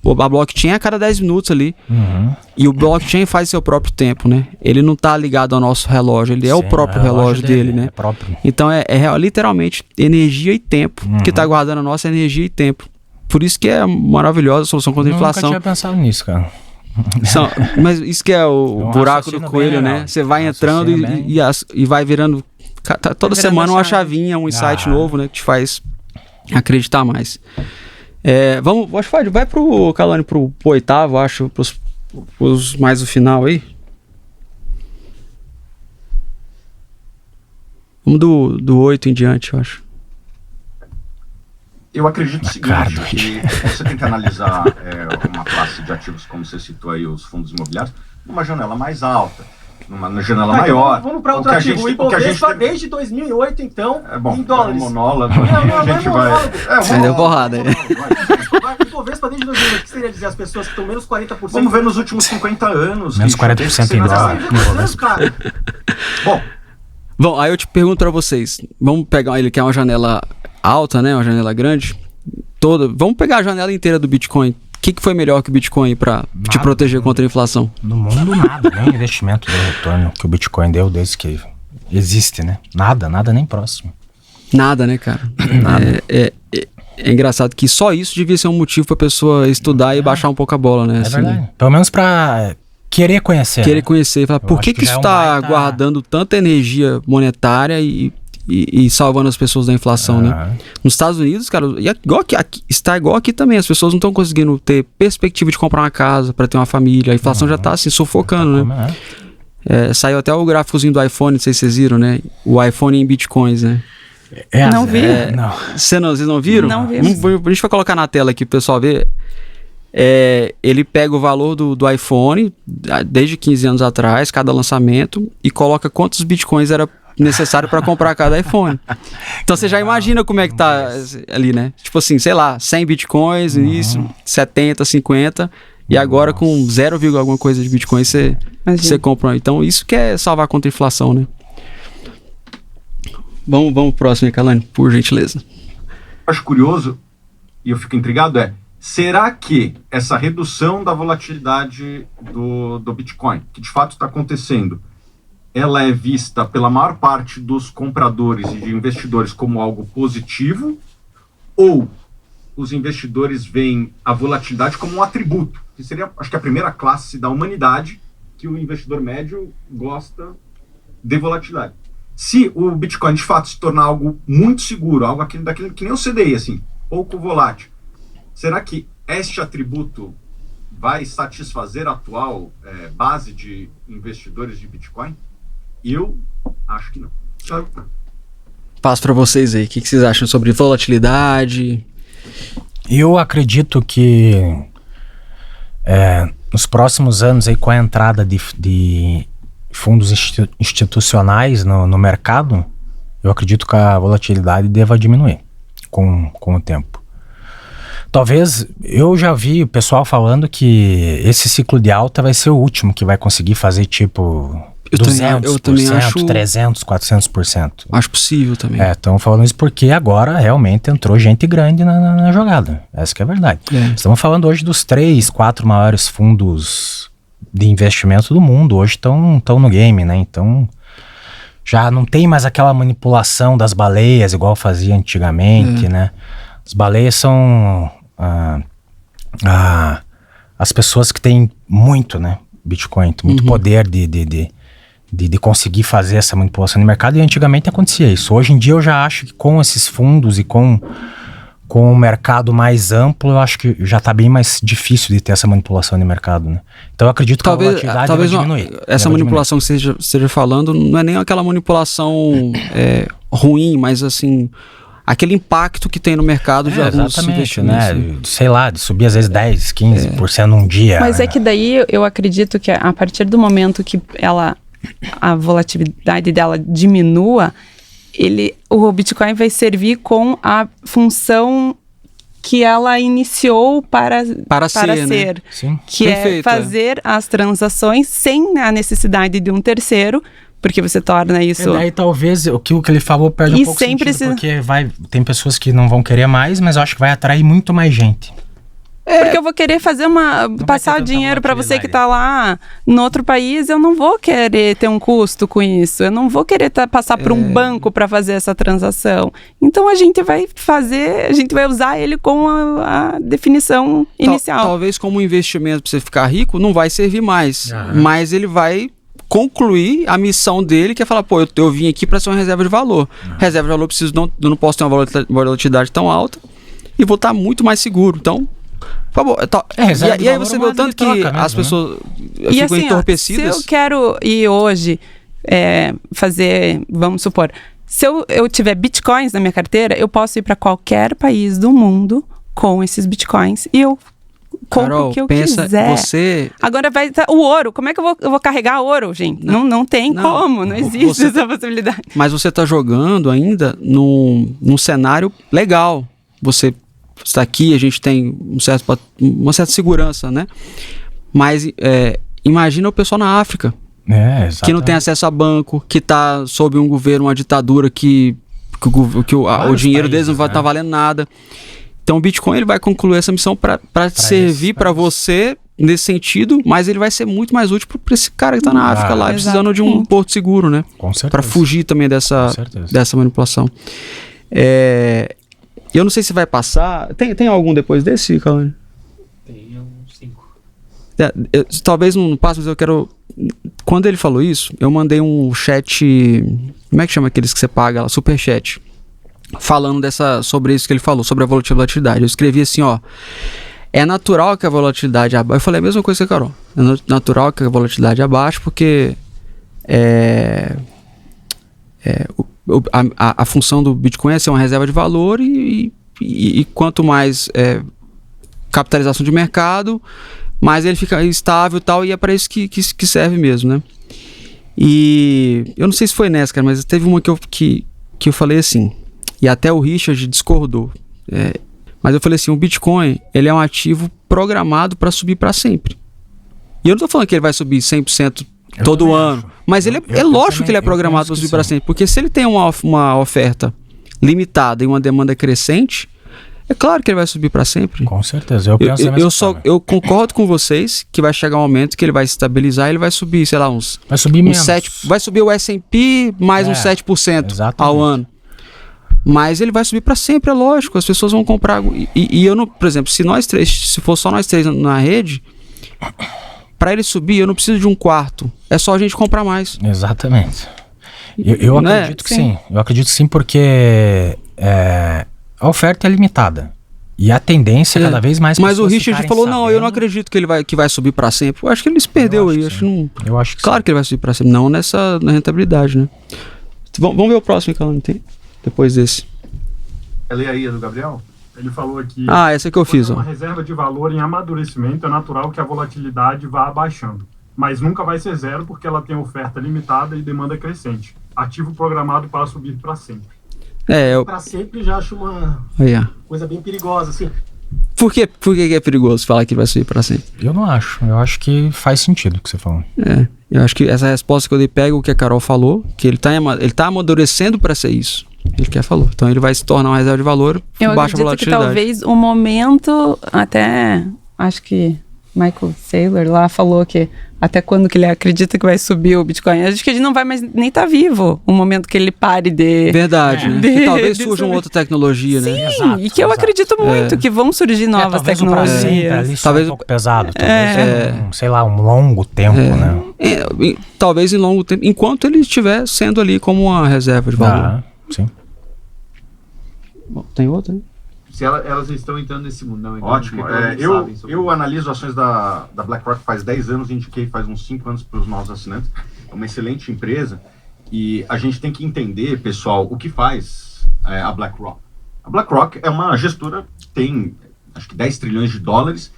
a blockchain é a cada 10 minutos ali. E o blockchain faz seu próprio tempo, né? Ele não tá ligado ao nosso relógio, ele é o próprio relógio dele, né? Então é literalmente energia e tempo que tá guardando a nossa energia e tempo. Por isso que é maravilhosa a solução contra a inflação. Eu nunca tinha pensado nisso, cara. Mas isso que é o buraco do coelho, né? Você vai entrando e vai virando toda semana uma chavinha, um insight novo, né? Que te faz acreditar mais. Acho que vai pro Kalani, pro oitavo, acho, pros mais o final aí. Vamos do 8 em diante, eu acho. Eu acredito o seguinte, que você tem que analisar uma classe de ativos, como você citou aí, os fundos imobiliários, numa janela mais alta, numa janela maior. Vamos para outro ativo. O Ibovespa desde 2008, então, em dólares. Monólogo. A gente vai... Deu porrada aí. O Ibovespa desde 2008, o que seria dizer as pessoas que estão menos 40%? Vamos ver nos últimos 50 anos. Menos 40% em dólar. Bom, aí eu te pergunto para vocês, vamos pegar ele que é uma janela alta, né, uma janela grande, vamos pegar a janela inteira do Bitcoin. O que foi melhor que o Bitcoin para te proteger contra a inflação? No mundo, nada. Nem investimento deu retorno que o Bitcoin deu desde que existe, né? Nada nem próximo. Nada, né, cara? Nada. É engraçado que só isso devia ser um motivo pra pessoa estudar e baixar um pouco a bola, né? É assim, verdade. Pelo menos pra querer conhecer. Querer conhecer e falar, por que isso tá guardando tanta energia monetária e salvando as pessoas da inflação, né? Nos Estados Unidos, cara, está igual aqui também. As pessoas não estão conseguindo ter perspectiva de comprar uma casa para ter uma família. A inflação já tá assim, sufocando, né? Saiu até o gráficozinho do iPhone, não sei se vocês viram, né? O iPhone em Bitcoins, né? Não vi. Vocês não viram? Não vi. A gente vai colocar na tela aqui pro pessoal ver. Ele pega o valor do iPhone desde 15 anos atrás, cada lançamento, e coloca quantos Bitcoins era necessário para comprar cada iPhone. Então você já imagina como é que tá ali, né? Tipo assim, sei lá, 100 Bitcoins, isso, 70, 50, e agora com 0, alguma coisa de Bitcoins você compra. Então isso que é salvar contra a inflação, né? Vamos pro próximo aí, Kalani, por gentileza. Acho curioso, e eu fico intrigado, será que essa redução da volatilidade do Bitcoin, que de fato está acontecendo, ela é vista pela maior parte dos compradores e de investidores como algo positivo, ou os investidores veem a volatilidade como um atributo, que seria, acho que a primeira classe da humanidade que o investidor médio gosta de volatilidade. Se o Bitcoin de fato se tornar algo muito seguro, algo daquele que nem o CDI, assim, pouco volátil, será que este atributo vai satisfazer a atual base de investidores de Bitcoin? Eu acho que não. Passo para vocês aí. O que vocês acham sobre volatilidade? Eu acredito que nos próximos anos, aí, com a entrada de fundos institucionais no mercado, eu acredito que a volatilidade deva diminuir com o tempo. Talvez, eu já vi o pessoal falando que esse ciclo de alta vai ser o último que vai conseguir fazer tipo 200%, 300%, 400%. Acho possível também. Estamos falando isso porque agora realmente entrou gente grande na jogada. Essa que é a verdade. Estamos falando hoje dos 3, 4 maiores fundos de investimento do mundo. Hoje estão no game, né? Então já não tem mais aquela manipulação das baleias igual fazia antigamente, né? As baleias são as pessoas que têm muito, né? Bitcoin, muito poder de conseguir fazer essa manipulação no mercado, e antigamente acontecia isso. Hoje em dia eu já acho que com esses fundos e com o mercado mais amplo, eu acho que já está bem mais difícil de ter essa manipulação no mercado, né? Então eu acredito que a volatilidade vai diminuir. Essa manipulação que você esteja falando não é nem aquela manipulação ruim, mas assim, aquele impacto que tem no mercado de alguns investimentos. Né? Sei lá, de subir às vezes 10, 15% num dia. Mas é que daí eu acredito que a partir do momento que a volatilidade dela diminua, o Bitcoin vai servir com a função que ela iniciou para ser, né? Sim. Que Perfeito, é fazer as transações sem a necessidade de um terceiro, porque você torna isso... Daí talvez o que ele falou perde E um pouco sem sentido, precisa- porque tem pessoas que não vão querer mais, mas eu acho que vai atrair muito mais gente. Porque eu vou querer passar ter o tanta dinheiro para você que volatilidade. está lá no outro país, eu não vou querer ter um custo com isso. Eu não vou querer passar por um banco para fazer essa transação. Então a gente vai usar ele com a definição inicial. Talvez como um investimento para você ficar rico, não vai servir mais. Mas ele vai concluir a missão dele, que é falar, pô, eu vim aqui para ser uma reserva de valor. Reserva de valor, eu não posso ter uma volatilidade tão alta e vou estar muito mais seguro. Então, por favor, e aí você vê o tanto que as pessoas E ficam assim, entorpecidas. se eu quero ir hoje fazer, vamos supor, se eu tiver bitcoins na minha carteira, eu posso ir para qualquer país do mundo com esses bitcoins e eu compro Carol, o que eu pensa, quiser. você... Agora vai o ouro. Como é que eu vou carregar ouro, gente? Não tem como, não existe essa possibilidade. Mas você está jogando ainda num cenário legal. Você está aqui, a gente tem uma certa segurança, né? Mas imagina o pessoal na África, que não tem acesso a banco, que está sob um governo, uma ditadura que o dinheiro deles não vai estar valendo nada. Então o Bitcoin ele vai concluir essa missão para servir para você nesse sentido, mas ele vai ser muito mais útil para esse cara que está na África lá, precisando de um porto seguro, né? Com certeza. Para fugir também dessa manipulação. Eu não sei se vai passar. Tem algum depois desse, Calani? Tem uns 5. Talvez não passe, mas eu quero... Quando ele falou isso, eu mandei um chat... Como é que chama aqueles que você paga lá? Superchat. Falando sobre isso que ele falou, sobre a volatilidade. Eu escrevi assim, ó... É natural que a volatilidade abaixe. Eu falei a mesma coisa que a Carol. É natural que a volatilidade abaixe, porque... A função do Bitcoin é ser uma reserva de valor e quanto mais capitalização de mercado, mais ele fica estável e tal, e é para isso que serve mesmo, né? E eu não sei se foi nessa, cara, mas teve uma que eu falei assim, e até o Richard discordou, mas eu falei assim, o Bitcoin ele é um ativo programado para subir para sempre. E eu não tô falando que ele vai subir 100% todo ano. Mas ele é lógico que ele é programado para subir para sempre. Porque se ele tem uma oferta limitada e uma demanda crescente, é claro que ele vai subir para sempre. Com certeza. Eu penso eu concordo com vocês que vai chegar um momento que ele vai se estabilizar e ele vai subir, sei lá, vai subir menos. 7, vai subir o S&P mais uns 7% ao ano. Mas ele vai subir para sempre, é lógico. As pessoas vão comprar. E eu não, por exemplo, se for só nós três na rede, para ele subir, eu não preciso de um quarto. É só a gente comprar mais. Exatamente. Eu acredito que sim. Eu acredito que sim, porque a oferta é limitada. E a tendência é cada vez mais. Mas o Richard falou, não, eu não acredito que vai subir para sempre. Eu acho que ele se perdeu aí. Eu acho que claro que ele vai subir para sempre. Não na rentabilidade, né? Vamos ver o próximo, Calani, depois desse. Lê aí, do Gabriel? Ele falou aqui... essa que eu fiz, ó. Uma reserva de valor em amadurecimento, é natural que a volatilidade vá abaixando. Mas nunca vai ser zero porque ela tem oferta limitada e demanda crescente. Ativo programado para subir para sempre. Para sempre já acho uma coisa bem perigosa, assim. Por que é perigoso falar que vai subir para sempre? Eu não acho. Eu acho que faz sentido o que você falou. Eu acho que essa resposta que eu dei pega o que a Carol falou, que ele tá amadurecendo para ser isso. Ele falou. Então ele vai se tornar uma reserva de valor eu baixa volatilidade. Que talvez o momento, até acho que Michael Saylor lá falou que até quando que ele acredita que vai subir o Bitcoin. Acho que ele não vai mais nem estar vivo o momento que ele pare de... Verdade, né? Que talvez surja uma outra tecnologia, né? Sim, exato, e que eu acredito muito que vão surgir novas tecnologias. Talvez um pouco pesado, talvez sei lá, um longo tempo, né? Talvez em longo tempo, enquanto ele estiver sendo ali como uma reserva de valor. Sim. Bom, tem outra, né? Se elas estão entrando nesse mundo, não? Então, ótimo. Eu analiso ações da BlackRock faz 10 anos, indiquei faz uns 5 anos para os novos assinantes. É uma excelente empresa e a gente tem que entender, pessoal, o que faz a BlackRock. A BlackRock é uma gestora que tem, acho que 10 trilhões de dólares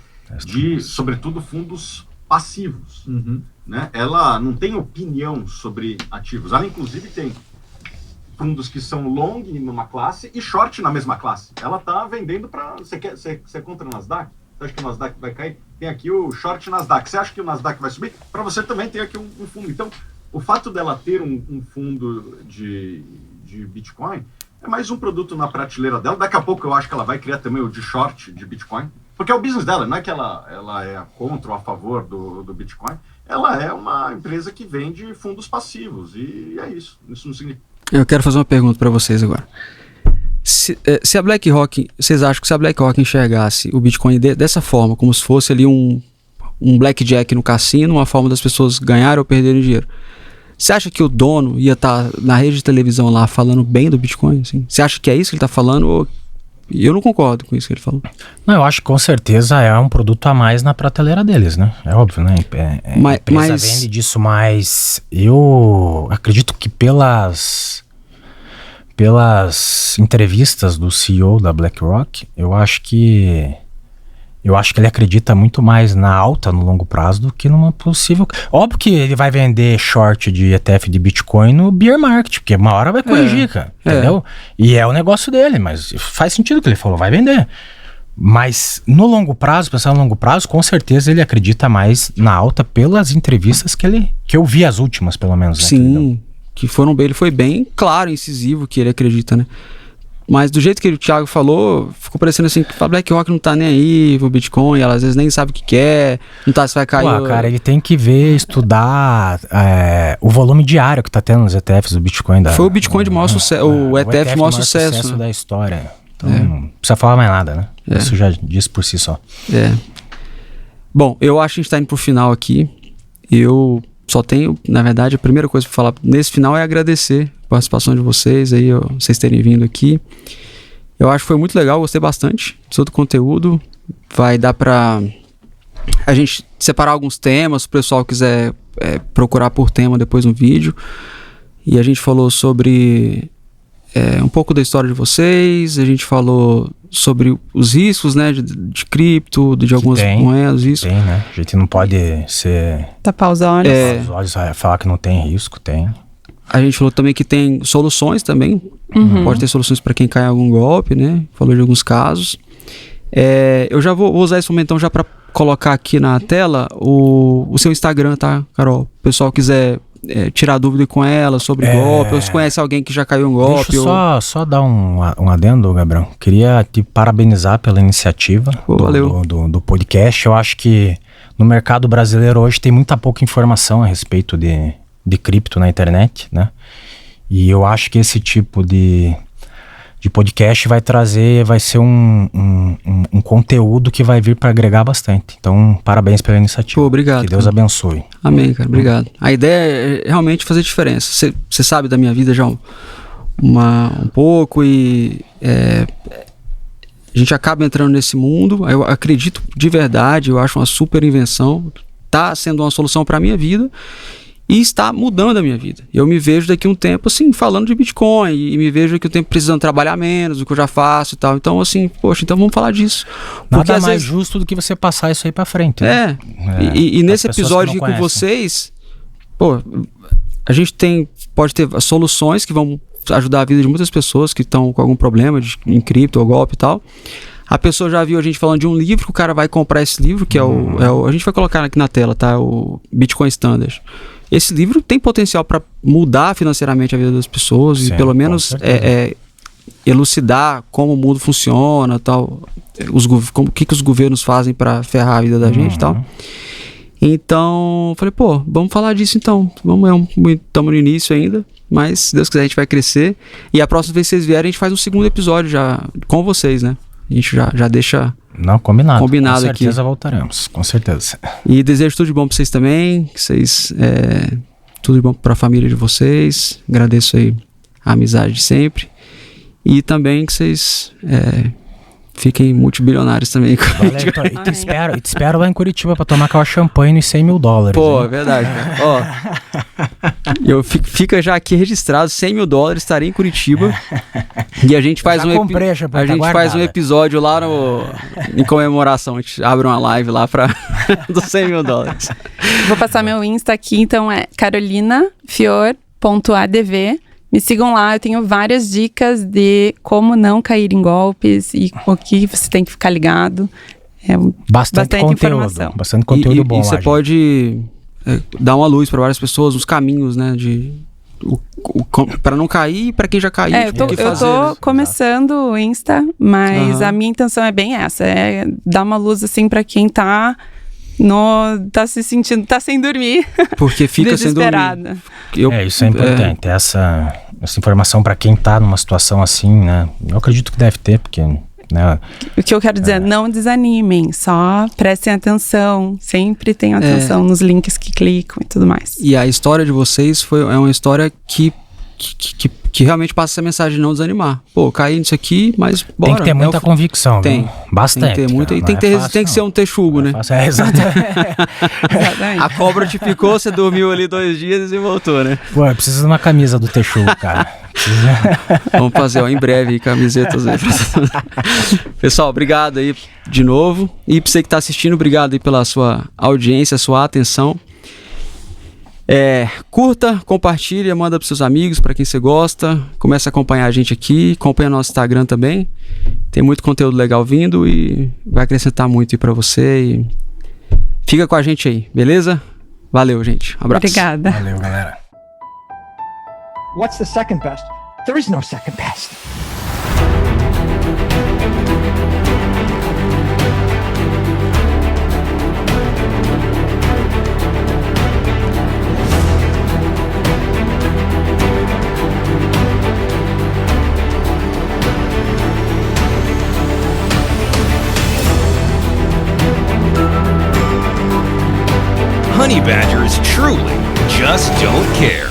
de, sobretudo, fundos passivos. Né? Ela não tem opinião sobre ativos. Ela, inclusive, tem fundos que são long numa classe e short na mesma classe. Ela tá vendendo para... Você é contra o Nasdaq? Você acha que o Nasdaq vai cair? Tem aqui o short Nasdaq. Você acha que o Nasdaq vai subir? Para você também tem aqui um fundo. Então, o fato dela ter um fundo de Bitcoin é mais um produto na prateleira dela. Daqui a pouco eu acho que ela vai criar também o de short de Bitcoin. Porque é o business dela, não é que ela é contra ou a favor do Bitcoin. Ela é uma empresa que vende fundos passivos. E é isso. Isso não significa... Eu quero fazer uma pergunta para vocês agora. Se a BlackRock, vocês acham que se a BlackRock enxergasse o Bitcoin dessa forma, como se fosse ali um blackjack no cassino, uma forma das pessoas ganharem ou perderem dinheiro, você acha que o dono ia estar na rede de televisão lá falando bem do Bitcoin? Assim? Você acha que é isso que ele está falando? Ou... Eu não concordo com isso que ele falou. Não, eu acho que com certeza é um produto a mais na prateleira deles, né? É óbvio, né? A empresa vende disso, mas eu acredito que pelas entrevistas do CEO da BlackRock, eu acho que ele acredita muito mais na alta no longo prazo do que numa possível... Óbvio que ele vai vender short de ETF de Bitcoin no bear market, porque uma hora vai corrigir, cara, entendeu? E é o negócio dele, mas faz sentido o que ele falou, vai vender. Mas no longo prazo, pensar no longo prazo, com certeza ele acredita mais na alta pelas entrevistas que eu vi, as últimas pelo menos. Né, sim, que foram bem, ele foi bem claro, incisivo que ele acredita, né? Mas do jeito que o Thiago falou, ficou parecendo assim que a BlackRock não tá nem aí pro Bitcoin, ela às vezes nem sabe o que quer, não tá se vai cair. Pô, cara, ele tem que ver, estudar o volume diário que tá tendo nos ETFs do Bitcoin. Foi o Bitcoin de maior sucesso, o ETF de maior sucesso, da história. Então não precisa falar mais nada, né? Isso já diz por si só. Bom, eu acho que a gente tá indo pro final aqui. Eu só tenho, na verdade, a primeira coisa para falar nesse final é agradecer a participação de vocês, aí, vocês terem vindo aqui. Eu acho que foi muito legal, gostei bastante de todo o conteúdo. Vai dar para a gente separar alguns temas, se o pessoal quiser procurar por tema depois no vídeo. E a gente falou sobre um pouco da história de vocês, a gente falou sobre os riscos, né, de cripto, de algumas moedas, isso. Tem, né? A gente não pode tapar os olhos. Tapar os olhos, falar que não tem risco, tem. A gente falou também que tem soluções também. Pode ter soluções para quem cai em algum golpe, né? Falou de alguns casos. Eu já vou usar esse momento então já para colocar aqui na tela o seu Instagram, tá, Carol? O pessoal quiser tirar dúvida com ela sobre golpe, ou se conhece alguém que já caiu em golpe. Deixa eu só dar um adendo, Gabriel. Queria te parabenizar pela iniciativa do podcast. Eu acho que no mercado brasileiro hoje tem muita pouca informação a respeito de cripto na internet, né? E eu acho que esse tipo de podcast vai ser um conteúdo que vai vir para agregar bastante. Então, parabéns pela iniciativa. Pô, obrigado. Que Deus abençoe. Amém, cara. Obrigado. A ideia é realmente fazer diferença. Você sabe da minha vida já um pouco e a gente acaba entrando nesse mundo. Eu acredito de verdade, eu acho uma super invenção. Tá sendo uma solução para a minha vida. E está mudando a minha vida. Eu me vejo daqui a um tempo, assim, falando de Bitcoin. E me vejo daqui a um tempo precisando trabalhar menos do que eu já faço e tal. Então, assim, poxa, então vamos falar disso. Porque nada mais justo do que você passar isso aí pra frente. Né? E nesse episódio aqui com vocês, pô, a gente pode ter soluções que vão ajudar a vida de muitas pessoas que estão com algum problema em cripto ou golpe e tal. A pessoa já viu a gente falando de um livro, que o cara vai comprar esse livro, que a gente vai colocar aqui na tela, tá? O Bitcoin Standard. Esse livro tem potencial para mudar financeiramente a vida das pessoas. Sim, e pelo menos elucidar como o mundo funciona, tal, o que os governos fazem para ferrar a vida da gente e tal. Então, falei, pô, vamos falar disso então. Estamos no início ainda, mas se Deus quiser a gente vai crescer. E a próxima vez que vocês vierem, a gente faz um segundo episódio já com vocês, né? A gente já deixa combinado com certeza aqui. Voltaremos, com certeza. E desejo tudo de bom para vocês também, que vocês tudo de bom para a família de vocês. Agradeço aí a amizade de sempre. E também que vocês fiquem multibilionários também. Valeu, te espero lá em Curitiba para tomar aquela champanhe nos $100 mil. Pô, é verdade. Ó, fica já aqui registrado, $100 mil, estarei em Curitiba. E a gente faz um episódio lá em comemoração. A gente abre uma live lá dos $100 mil. Vou passar meu Insta aqui, então é carolinafior.adv. Me sigam lá, eu tenho várias dicas de como não cair em golpes e o que você tem que ficar ligado. Bastante conteúdo, informação. Bastante conteúdo bom. E você pode dar uma luz para várias pessoas, os caminhos, né, para não cair, para quem já caiu. Eu tô começando o Insta, mas a minha intenção é bem essa, é dar uma luz assim para quem tá se sentindo, tá sem dormir. Porque fica sem dormir. Isso é importante, essa informação para quem tá numa situação assim, né? Eu acredito que deve ter, porque, né? O que eu quero dizer, não desanimem, só prestem atenção, sempre tenham atenção nos links que clicam e tudo mais. E a história de vocês é uma história que realmente passa essa mensagem de não desanimar. Pô, caí nisso aqui, mas bora. Tem que ter muita convicção. Tem. Bastante. Tem que ter muita. E tem que ser um texugo, né? Exatamente. A cobra te picou, você dormiu ali 2 dias e voltou, né? Pô, eu preciso de uma camisa do texugo, cara. Vamos fazer, em breve aí, camisetas aí. Pessoal, obrigado aí de novo. E pra você que tá assistindo, obrigado aí pela sua audiência, sua atenção. Curta, compartilha, manda pros seus amigos, para quem você gosta. Comece a acompanhar a gente aqui, acompanha nosso Instagram também. Tem muito conteúdo legal vindo e vai acrescentar muito aí pra você. E fica com a gente aí, beleza? Valeu, gente. Abraço. Obrigada. Valeu, galera. What's the second best? There is no second best. Honey badgers truly just don't care.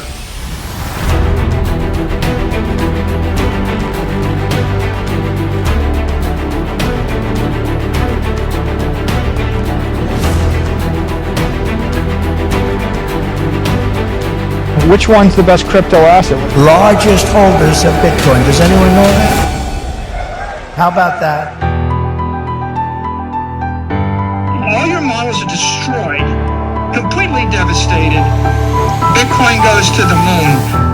Which one's the best crypto asset? Largest holders of Bitcoin. Does anyone know that? How about that? All your models are destroyed, completely devastated. Bitcoin goes to the moon.